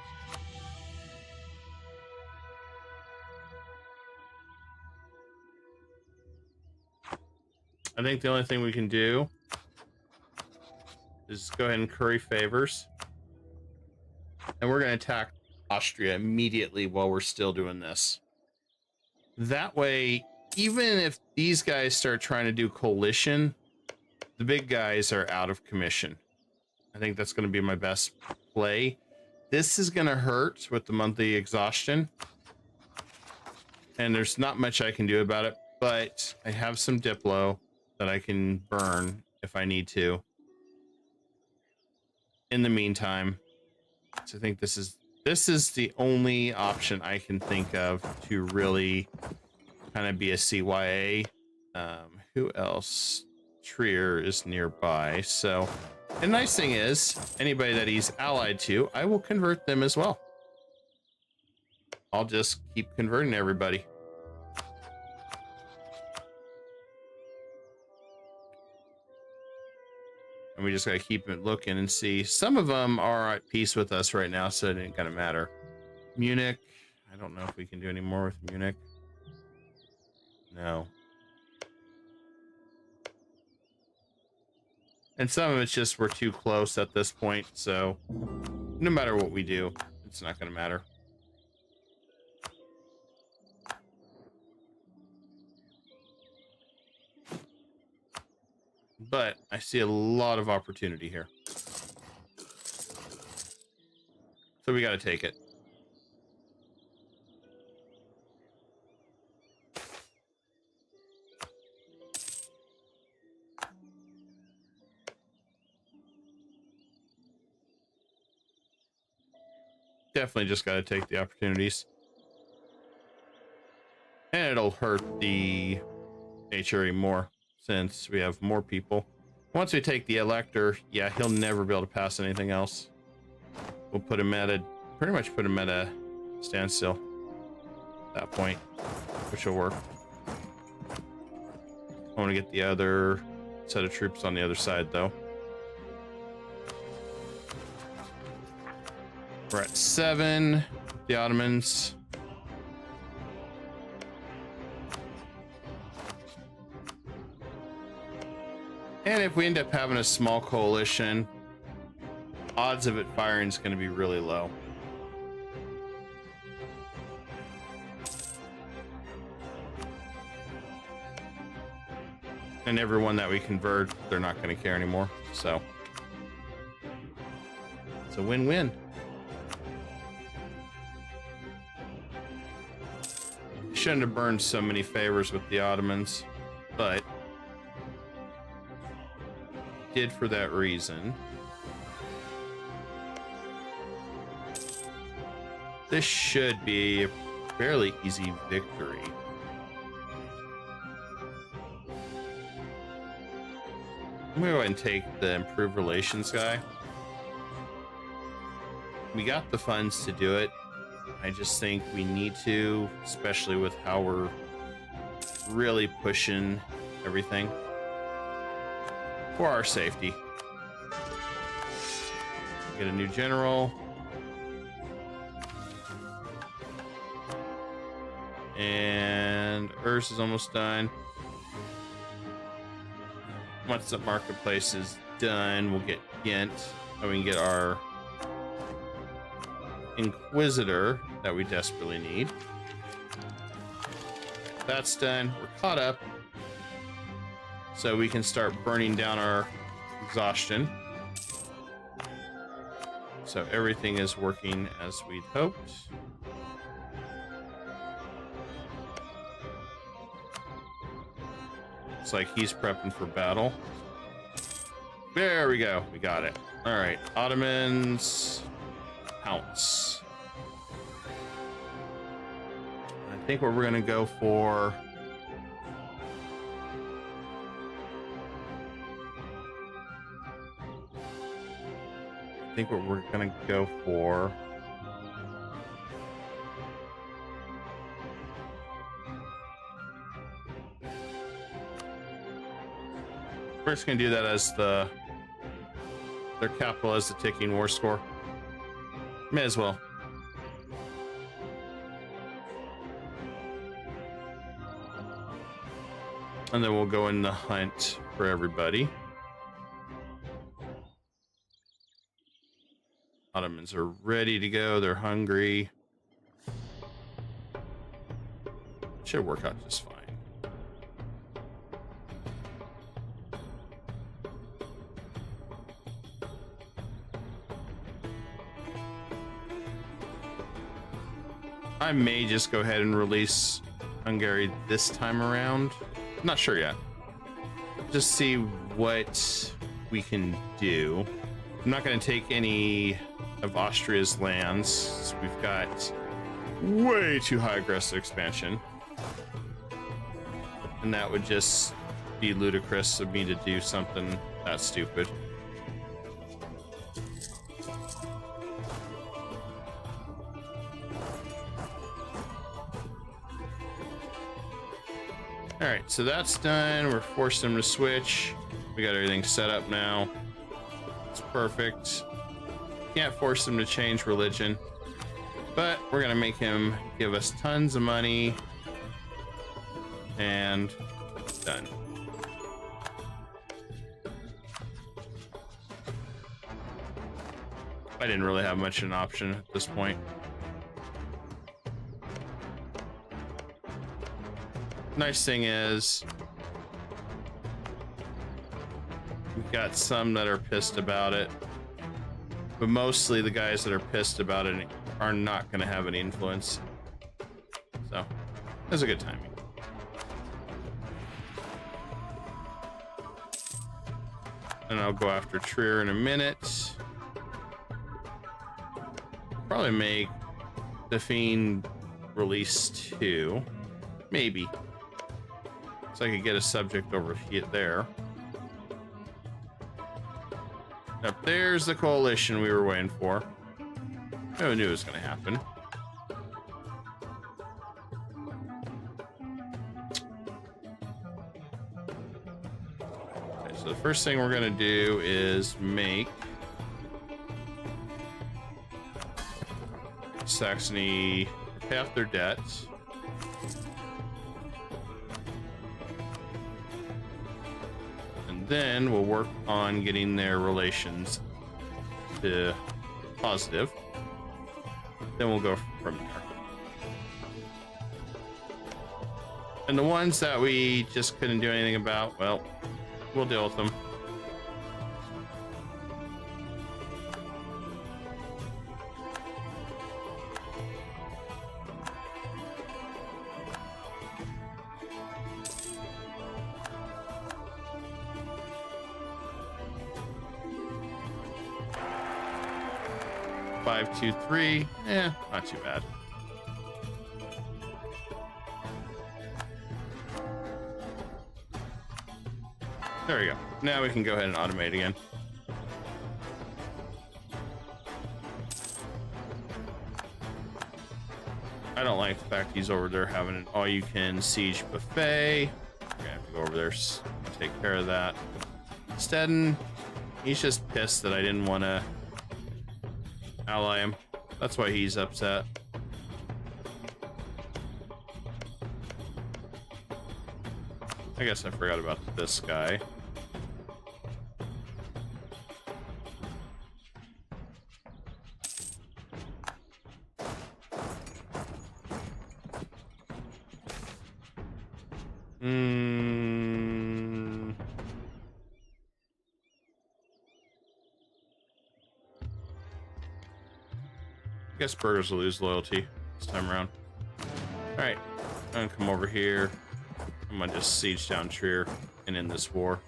is go ahead and curry favors. And we're going to attack Austria immediately while we're still doing this. That way, even if these guys start trying to do coalition, the big guys are out of commission. I think that's going to be my best play. This is going to hurt with the monthly exhaustion. And there's not much I can do about it, but I have some Diplo that I can burn if I need to. In the meantime, so I think this is the only option I can think of to really kind of be a CYA. Who else? Trier is nearby, so the nice thing is anybody that he's allied to, I will convert them as well. I'll just keep converting everybody. And we just gotta keep it looking and see. Some of them are at peace with us right now, so it ain't gonna matter. Munich, I don't know if we can do any more with Munich. No. And some of it's just we're too close at this point, so no matter what we do, it's not gonna matter. but I see a lot of opportunity here. So we got to take it. Definitely just got to take the opportunities. And it'll hurt the HRE more since we have more people. Once we take the elector, yeah, he'll never be able to pass anything else. We'll put him at a, pretty much put him at a standstill at that point, which will work. I want to get the other set of troops on the other side though. We're at 7, the Ottomans. And if we end up having a small coalition, odds of it firing is going to be really low. And everyone that we convert, they're not going to care anymore. So it's a win-win. Shouldn't have burned so many favors with the Ottomans, but did for that reason. This should be a fairly easy victory. I'm gonna go ahead and take the improved relations guy. We got the funds to do it. I just think we need to, especially with how we're really pushing everything for our safety. Get a new general. And Urs is almost done. Once the marketplace is done, we'll get Ghent, and we can get our Inquisitor that we desperately need. That's done. We're caught up. So we can start burning down our exhaustion. So everything is working as we'd hoped. Looks like he's prepping for battle. There we go. We got it. All right. Ottomans. Pounce. I think what we're going to go for... I think what we're going to go for... We're just going to do that as their capital as the ticking war score. May as well. And then we'll go in the hunt for everybody. Ottomans are ready to go. They're hungry. Should work out just fine. I may just go ahead and release Hungary this time around. I'm not sure yet. Just see what we can do. I'm not going to take any of Austria's lands. We've got way too high aggressive expansion. And that would just be ludicrous of me to do something that stupid. All right, so that's done. We're forced him to switch. We got everything set up now. It's perfect. Can't force him to change religion, but we're gonna make him give us tons of money. And done. I didn't really have much of an option at this point. Nice thing is got some that are pissed about it, but mostly the guys that are pissed about it are not going to have any influence. So that's a good timing. And I'll go after Trier in a minute. Probably make the Fiend release 2. Maybe. So I could get a subject over here there. Up there's the coalition we were waiting for. I knew it was going to happen. Okay, so the first thing we're going to do is make Saxony pay off their debts. And then we'll work on getting their relations to positive. Then we'll go from there. And the ones that we just couldn't do anything about, well, we'll deal with them. Five, 2, 3. Not too bad. There we go. Now we can go ahead and automate again. I don't like the fact he's over there having an all-you-can siege buffet. We're gonna have to go over there and take care of that. Steadon, he's just pissed that I didn't want to ally him. That's why he's upset. I guess I forgot about this guy. I guess Burgers will lose loyalty this time around. Alright, I'm gonna come over here. I'm gonna just siege down Trier and end this war.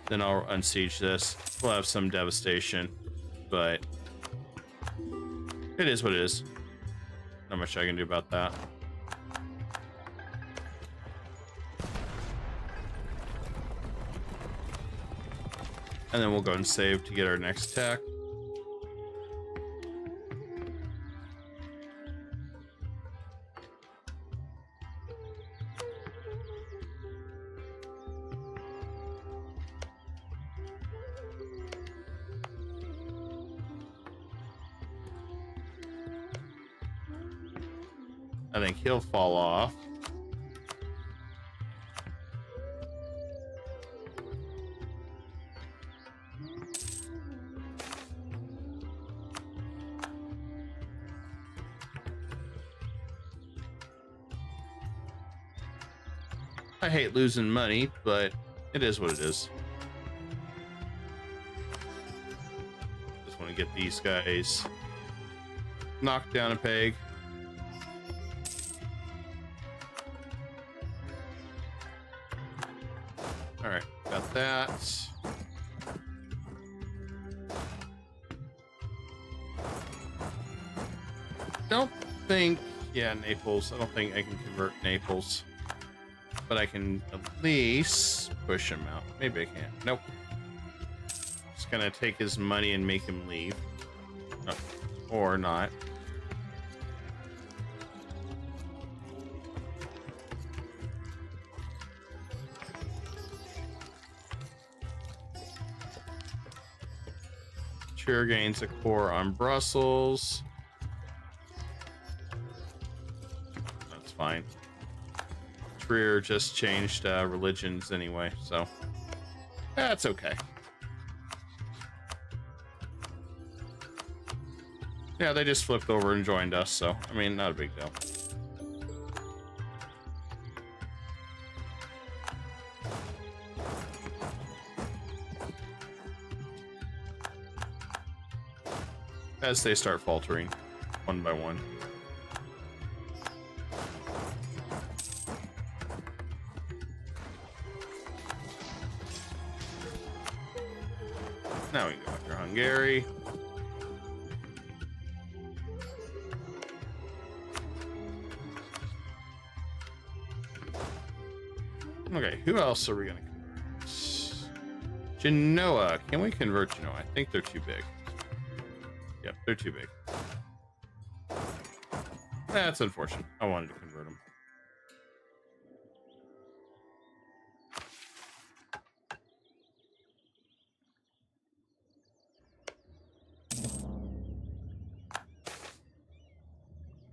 Then I'll unsiege this. We'll have some devastation, but it is what it is. Not much I can do about that. And then we'll go and save to get our next tech. I think he'll fall off. I hate losing money, but it is what it is. Just want to get these guys knocked down a peg. All right, got that. Don't think, yeah, Naples. I don't think I can convert Naples, but I can at least push him out. Maybe I can't. Nope. Just gonna take his money and make him leave, or not. Trier gains a core on Brussels. That's fine. Trier just changed religions anyway, so that's okay. Yeah, they just flipped over and joined us, so I mean, not a big deal. as they start faltering, one by one. Now we can go after Hungary. Okay, who else are we gonna convert? Genoa. Can we convert Genoa? I think they're too big. Yep, they're too big. That's unfortunate. I wanted to convert them.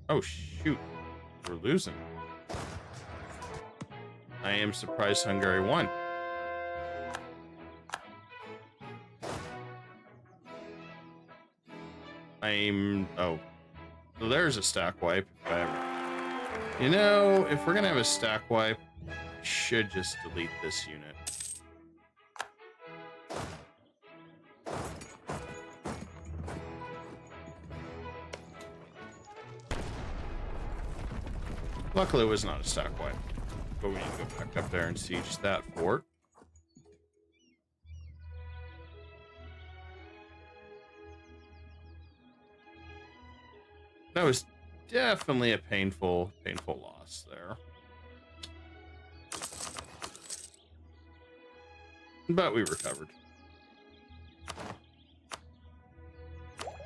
Oh, shoot. We're losing. I am surprised Hungary won. Oh. Well, there's a stack wipe. If I ever... You know, if we're gonna have a stack wipe, I should just delete this unit. Luckily, it was not a stack wipe. But we need to go back up there and siege that fort. That was definitely a painful loss there. But we recovered.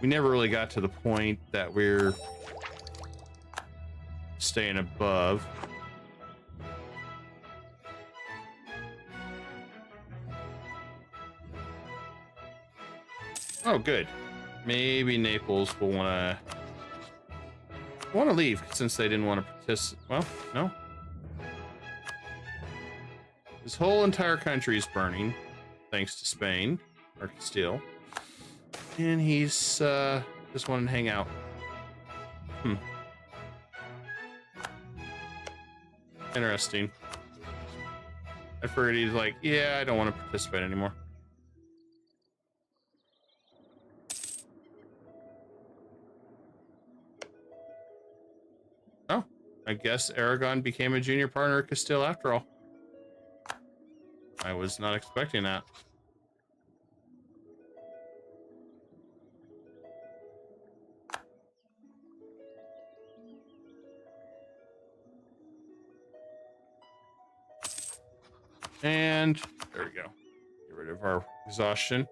We never really got to the point that we're staying above. Oh, good. Maybe Naples will want to leave since they didn't want to participate. Well, no. This whole entire country is burning, thanks to Spain or Castile, and he's just wanting to hang out. Interesting. I figured he's like, yeah, I don't want to participate anymore. Oh, I guess Aragon became a junior partner of Castile after all. I was not expecting that. And there we go. Get rid of our exhaustion.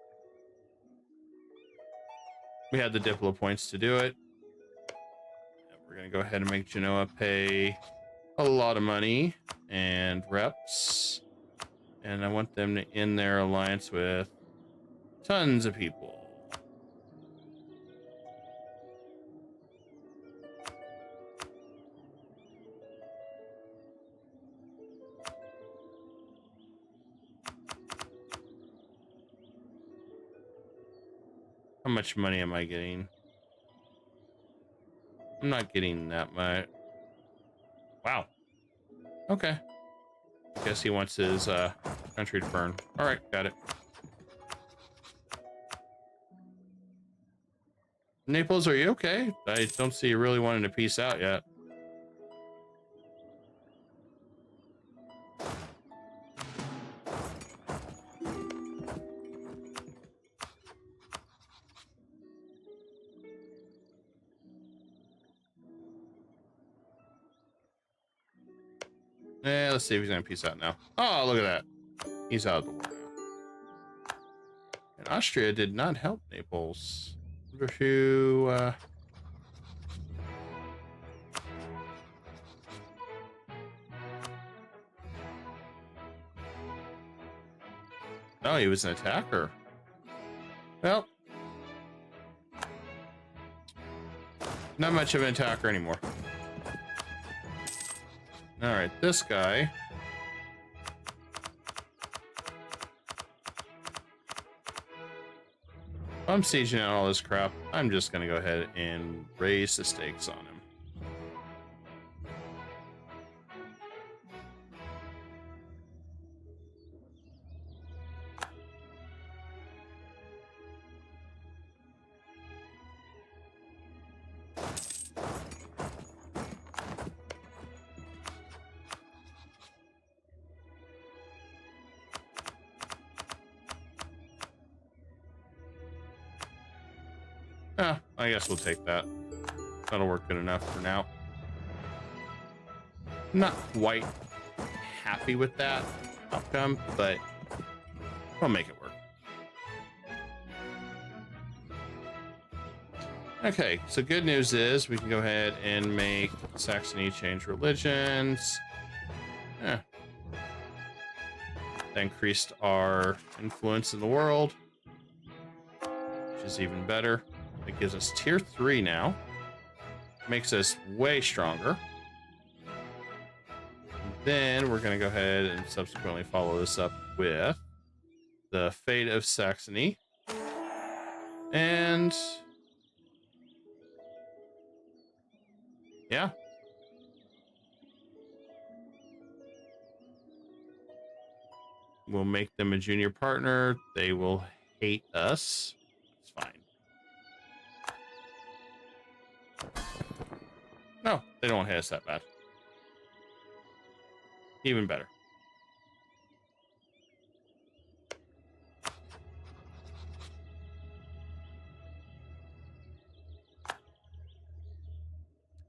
We had the Diplo points to do it. And we're going to go ahead and make Genoa pay a lot of money and reps. And I want them to end their alliance with tons of people. How much money am I getting? I'm not getting that much. Wow. Okay. I guess he wants his country to burn. All right, got it. Naples, are you okay? I don't see you really wanting to peace out yet. Let's see if he's gonna peace out now. Oh, look at that. He's out of the war now. And Austria did not help Naples. Who, oh, he was an attacker. Well, not much of an attacker anymore. All right, this guy. If I'm sieging out all this crap, I'm just gonna go ahead and raise the stakes on him. I guess we'll take that. That'll work good enough for now. Not quite happy with that outcome, but we'll make it work. Okay, so good news is we can go ahead and make Saxony change religions. That increased our influence in the world, which is even better. It gives us tier 3 now. Makes us way stronger. And then we're going to go ahead and subsequently follow this up with the fate of Saxony. And yeah. We'll make them a junior partner. They will hate us. It's fine. No, they don't hate us that bad. Even better.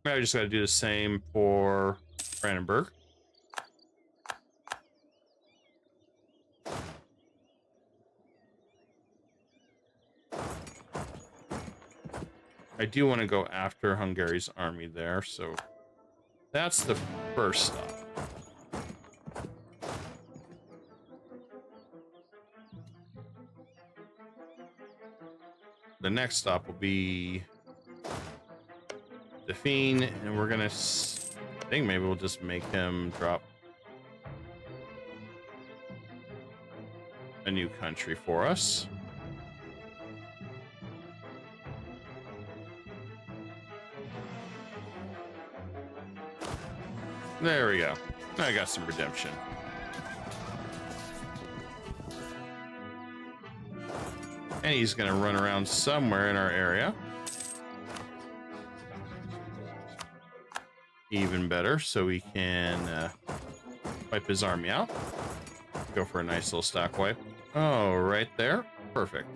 Now we just got to do the same for Brandenburg. I do want to go after Hungary's army there, so that's the first stop. The next stop will be Dauphine, and we're gonna, I think maybe we'll just make him drop a new country for us. There we go. I got some redemption. And he's going to run around somewhere in our area. Even better, so we can wipe his army out. Go for a nice little stack wipe. Oh, right there. Perfect.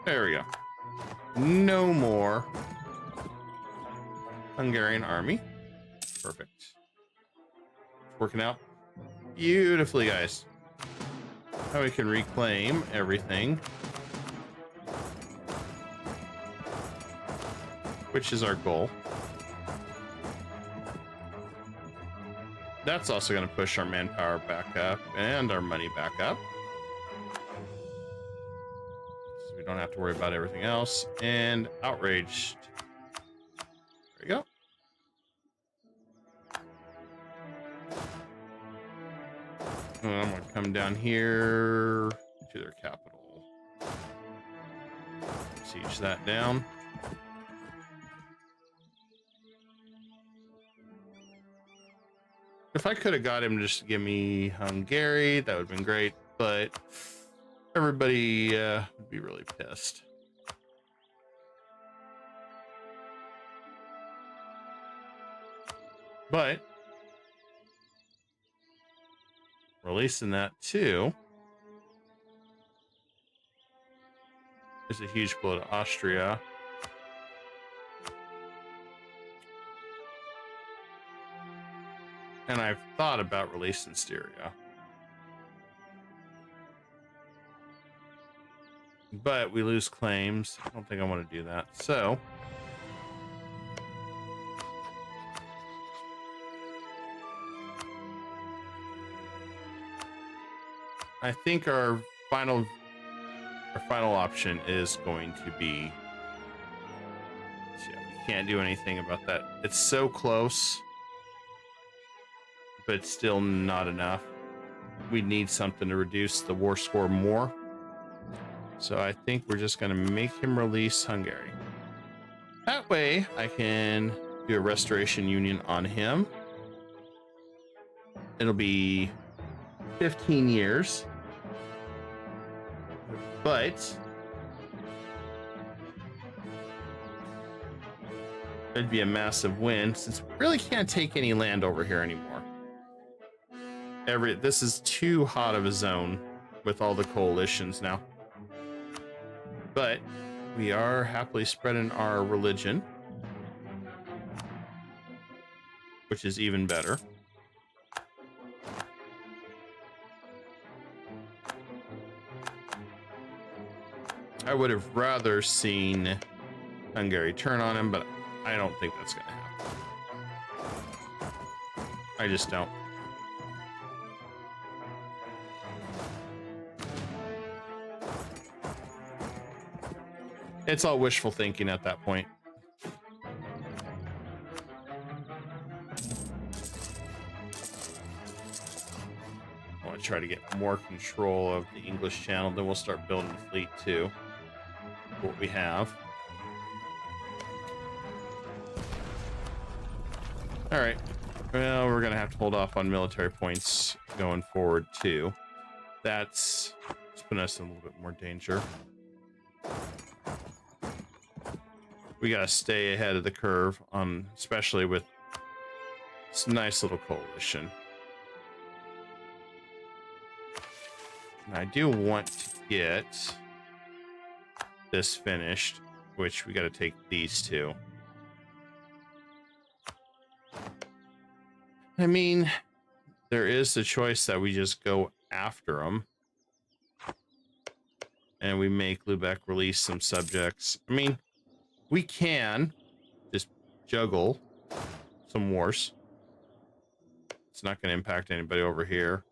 There we go. No more Hungarian army. Perfect. Working out beautifully, guys. Now we can reclaim everything, which is our goal. That's also going to push our manpower back up and our money back up. So we don't have to worry about everything else. And outraged. There we go. And I'm going to come down here to their capital. Siege that down. If I could have got him just to give me Hungary, that would have been great, but everybody would be really pissed. But releasing that too is a huge blow to Austria. And I've thought about releasing Styria. But we lose claims. I don't think I want to do that. So I think our final option is going to be, yeah, we can't do anything about that. It's so close, but still not enough. We need something to reduce the war score more. So I think we're just going to make him release Hungary. That way I can do a restoration union on him. It'll be 15 years. But it'd be a massive win since we really can't take any land over here anymore. this is too hot of a zone with all the coalitions now. But we are happily spreading our religion, which is even better. I would have rather seen Hungary turn on him, but I don't think that's going to happen. I just don't. It's all wishful thinking at that point. I want to try to get more control of the English Channel, then we'll start building the fleet too. What we have. All right. Well, we're going to have to hold off on military points going forward too. That's putting us in a little bit more danger. We got to stay ahead of the curve on, especially with this nice little coalition. And I do want to get this finished, which we got to take these two. I mean, there is the choice that we just go after them and we make Lubeck release some subjects. I mean, we can just juggle some wars. It's not going to impact anybody over here.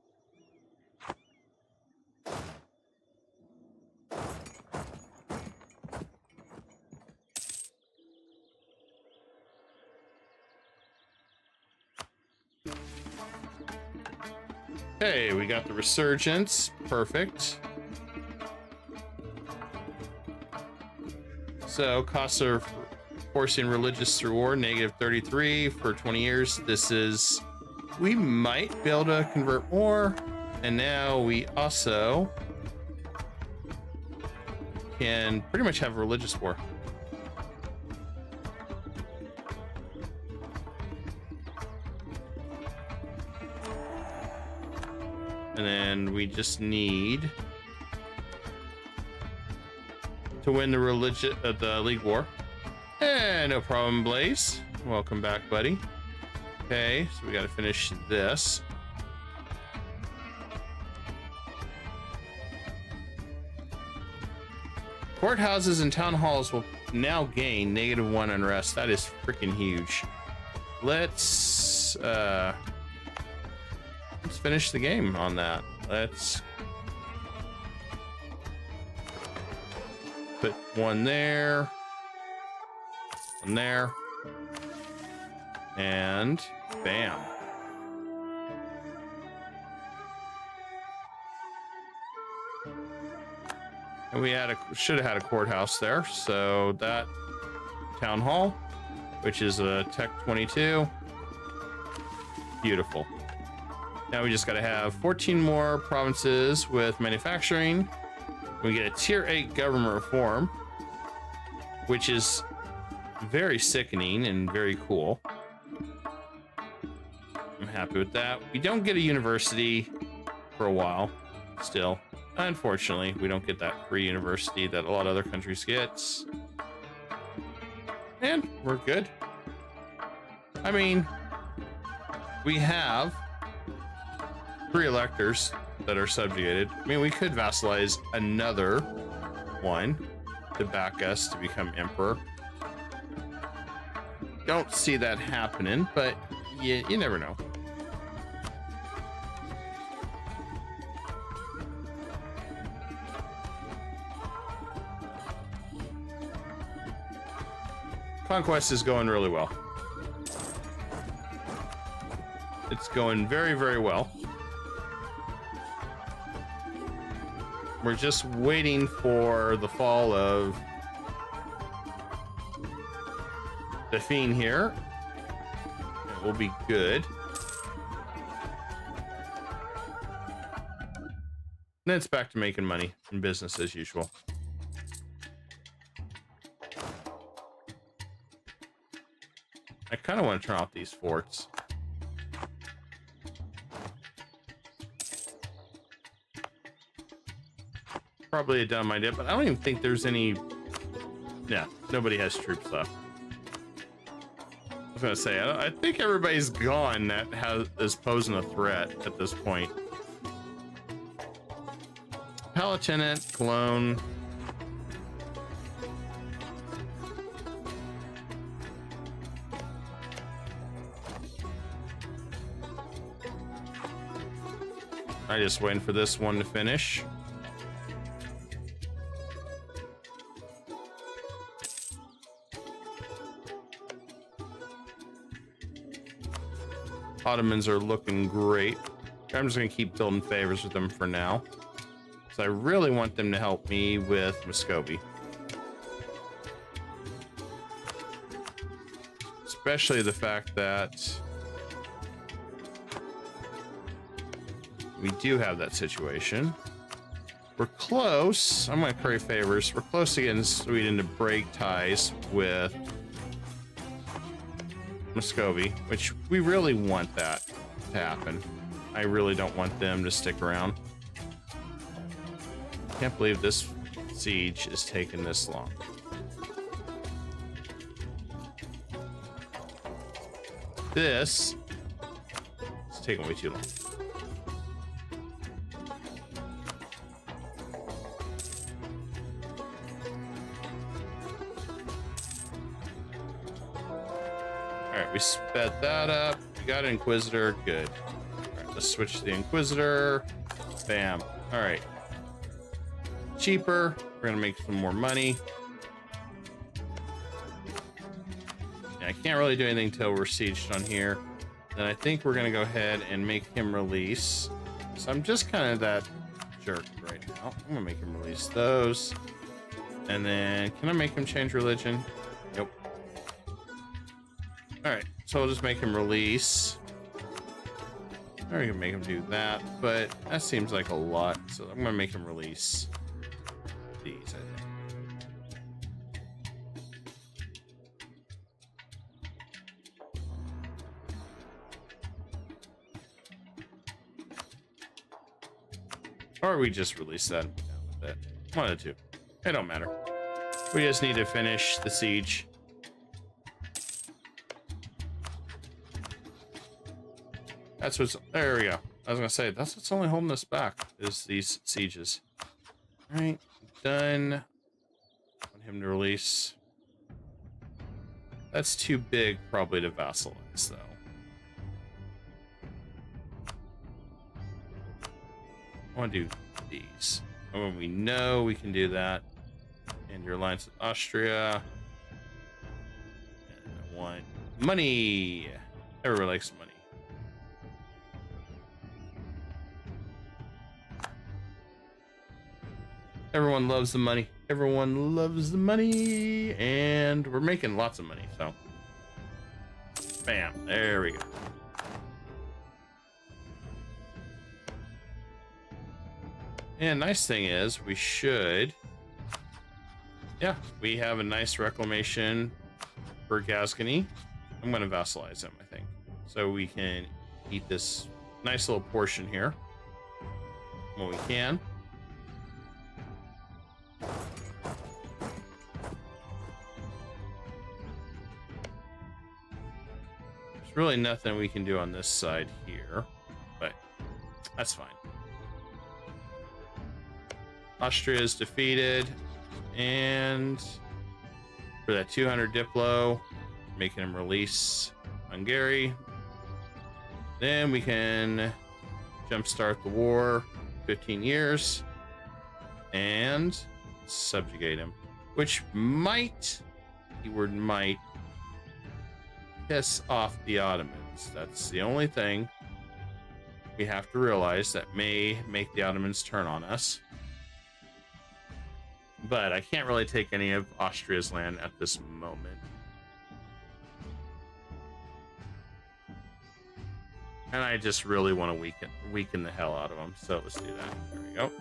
Hey, we got the resurgence. Perfect. So, costs of forcing religious through war, -33 for 20 years. This is... We might be able to convert more. And now we also can pretty much have a religious war. And then we just need to win the the League War. No problem, Blaze. Welcome back, buddy. Okay, so we got to finish this. Courthouses and town halls will now gain -1 unrest. That is freaking huge. Let's finish the game on that. Let's put one there, and bam. And we should have had a courthouse there, so that town hall, which is a Tech 22, beautiful. Now we just got to have 14 more provinces with manufacturing. We get a tier 8 government reform, which is very sickening and very cool. I'm happy with that. We don't get a university for a while still. Unfortunately, we don't get that free university that a lot of other countries get. And we're good. I mean, we have 3 electors that are subjugated. I mean, we could vassalize another one to back us to become emperor. Don't see that happening, but you never know. Conquest is going really well. It's going very, very well. We're just waiting for the fall of the Fiend here. It will be good. Then it's back to making money and business as usual. I kind of want to turn off these forts. probably a dumb idea, but I don't even think there's any... Yeah, nobody has troops left. I was gonna say, I think everybody's gone that is posing a threat at this point. Palatinate, Cologne. I just waiting for this one to finish. Ottomans are looking great. I'm just gonna keep building favors with them for now. So I really want them to help me with Muscovy. Especially the fact that we do have that situation. We're close. I'm gonna curry favors. We're close to getting Sweden to break ties with Muscovy, which we really want that to happen. I really don't want them to stick around. Can't believe this siege is taking this long. This is taking way too long. Alright, we sped that up. We got an Inquisitor. Good. Alright, let's switch to the Inquisitor. Bam. Alright. Cheaper. We're gonna make some more money. Yeah, I can't really do anything until we're sieged on here. Then I think we're gonna go ahead and make him release. So I'm just kind of that jerk right now. I'm gonna make him release those. And then, can I make him change religion? Nope. Alright, so I'll just make him release. Or we can make him do that, but that seems like a lot. So I'm gonna make him release these, I think. Or we just release that and be done with it. One of the two. It don't matter. We just need to finish the siege. That's what's... There we go. I was gonna say, that's what's only holding us back, is these sieges. Alright, done. Want him to release. That's too big, probably, to vassalize, though. I want to do these. And when we know we can do that. And your alliance with Austria. And I want money. Everybody likes money. Everyone loves the money. Everyone loves the money. And we're making lots of money, so. Bam. There we go. And nice thing is, we should... Yeah, we have a nice reclamation for Gascony. I'm going to vassalize him, I think. So we can eat this nice little portion here. When we can. There's really nothing we can do on this side here, but that's fine. Austria is defeated, and for that 200 Diplo, making him release Hungary. Then we can jumpstart the war 15 years and subjugate him, which might, keyword might, piss off the Ottomans. That's the only thing we have to realize that may make the Ottomans turn on us. But I can't really take any of Austria's land at this moment. And I just really want to weaken the hell out of them. So let's do that. There we go.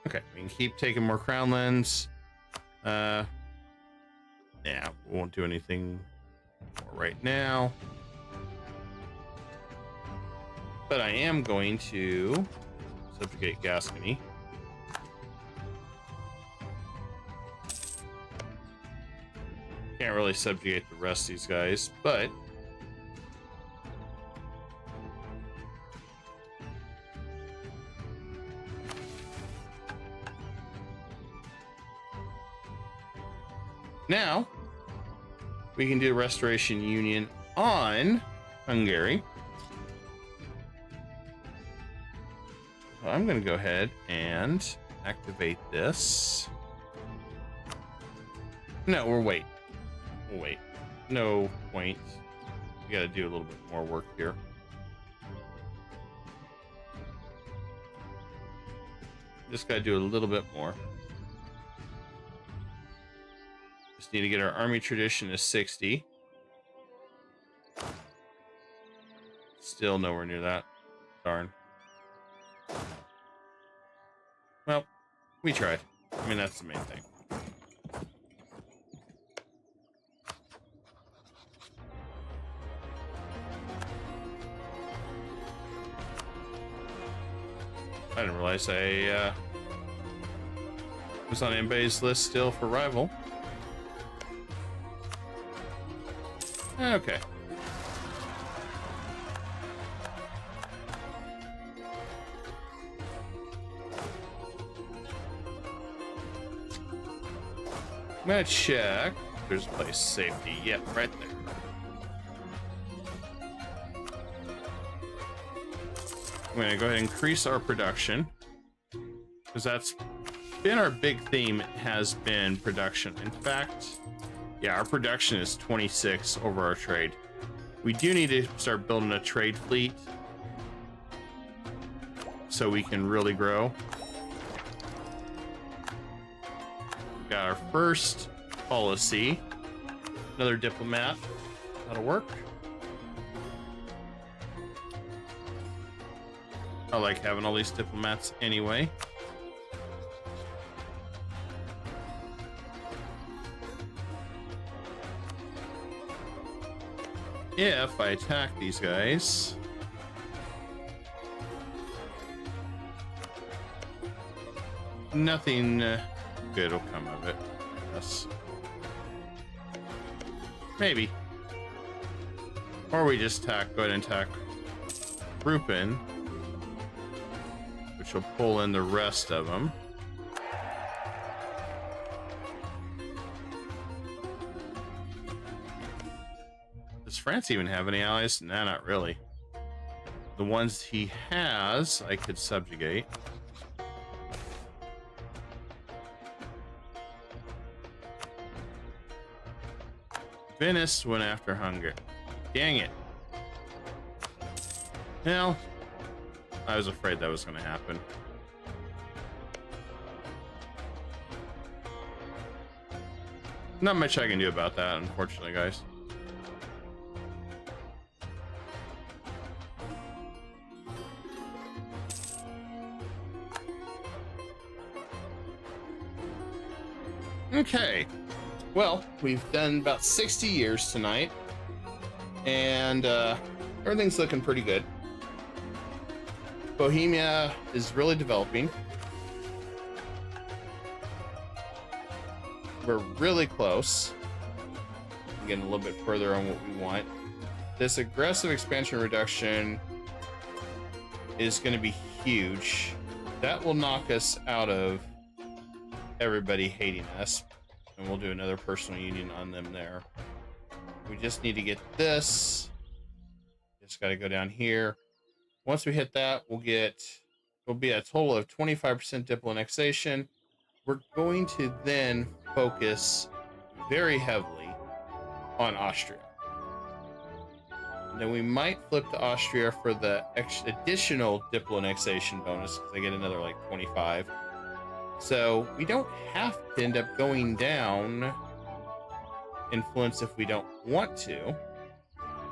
Okay, we can keep taking more crown lands. Yeah, we won't do anything more right now. But I am going to subjugate Gascony. Can't really subjugate the rest of these guys, but now we can do a Restoration Union on Hungary. So I'm going to go ahead and activate this. No, we'll wait. We'll wait. No point. We got to do a little bit more work here. Just got to do a little bit more. Just need to get our army tradition to 60. Still nowhere near that. Darn. Well, we tried. I mean, that's the main thing. I didn't realize I was on anybody's list still for rival. Okay. I'm gonna check. There's a place safety. Yep, right there. I'm gonna go ahead and increase our production, because that's been our big theme, has been production. In fact, yeah, our production is 26 over our trade. We do need to start building a trade fleet so we can really grow. Got our first policy. Another diplomat. That'll work. I like having all these diplomats anyway. If I attack these guys, nothing good will come of it, I guess. Maybe. Or we just attack, go ahead and attack Rupin, which will pull in the rest of them. Does France even have any allies? Nah, not really. The ones he has, I could subjugate. Venice went after Hungary. Dang it. Well, I was afraid that was going to happen. Not much I can do about that, unfortunately, guys. Okay. Well, we've done about 60 years tonight, and everything's looking pretty good. Bohemia is really developing. We're really close. Getting a little bit further on what we want. This aggressive expansion reduction is going to be huge. That will knock us out of everybody hating us. And we'll do another personal union on them there. We just need to get this. Just got to go down here. Once we hit that, we'll be a total of 25% diplo annexation. We're going to then focus very heavily on Austria. And then we might flip to Austria for the additional diplo annexation bonus, because I get another like 25. So we don't have to end up going down influence if we don't want to,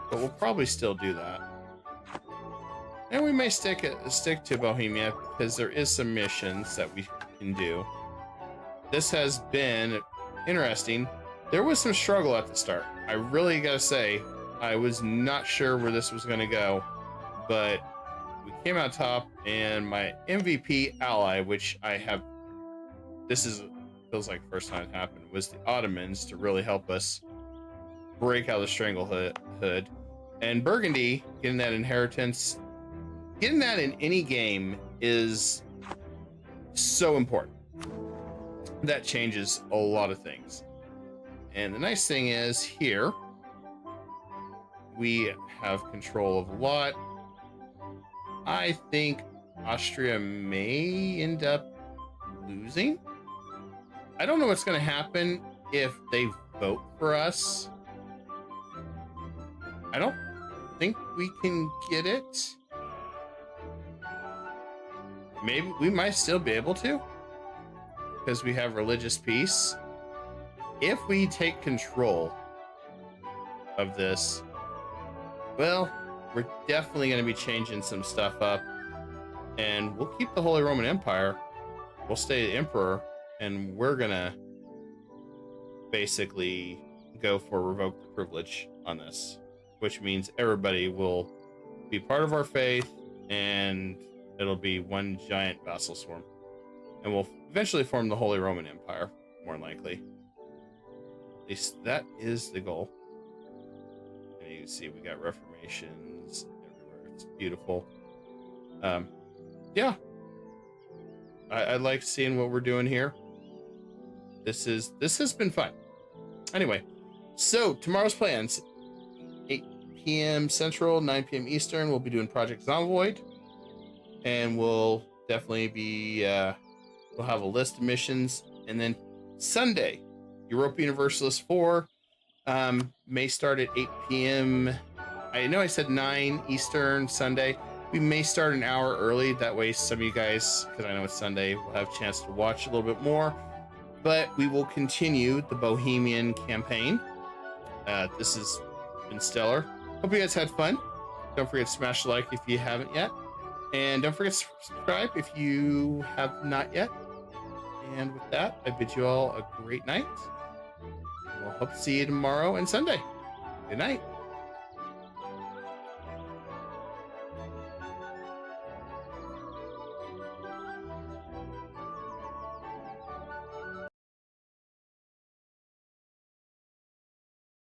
but we'll probably still do that. And we may stick to Bohemia, because there is some missions that we can do. This has been interesting. there was some struggle at the start. I really gotta say, I was not sure where this was gonna go, but we came out top, and my MVP ally, which I have, feels like the first time it happened, was the Ottomans to really help us break out of the stranglehood. And Burgundy, getting that inheritance, getting that in any game is so important. That changes a lot of things. And the nice thing is here, we have control of a lot. I think Austria may end up losing. I don't know what's going to happen if they vote for us. I don't think we can get it. Maybe we might still be able to, because we have religious peace. If we take control of this, well, we're definitely going to be changing some stuff up, and we'll keep the Holy Roman Empire. We'll stay the emperor, and we're going to basically go for revoke the privilege on this, which means everybody will be part of our faith, and it'll be one giant vassal swarm, and we'll eventually form the Holy Roman Empire, more than likely. At least that is the goal. And you can see we got reformations everywhere. It's beautiful. Yeah, I like seeing what we're doing here. This has been fun. Anyway, so tomorrow's plans: 8 p.m. Central, 9 p.m. Eastern. We'll be doing Project Zomboid, and we'll definitely be we'll have a list of missions. And then Sunday, Europa Universalis 4 may start at 8 p.m. I know I said 9 Eastern Sunday. We may start an hour early. That way some of you guys, because I know it's Sunday, will have a chance to watch a little bit more. But we will continue the Bohemian campaign. This has been stellar. Hope you guys had fun. Don't forget to smash the like if you haven't yet. And don't forget to subscribe if you have not yet. And with that, I bid you all a great night. We'll hope to see you tomorrow and Sunday. Good night.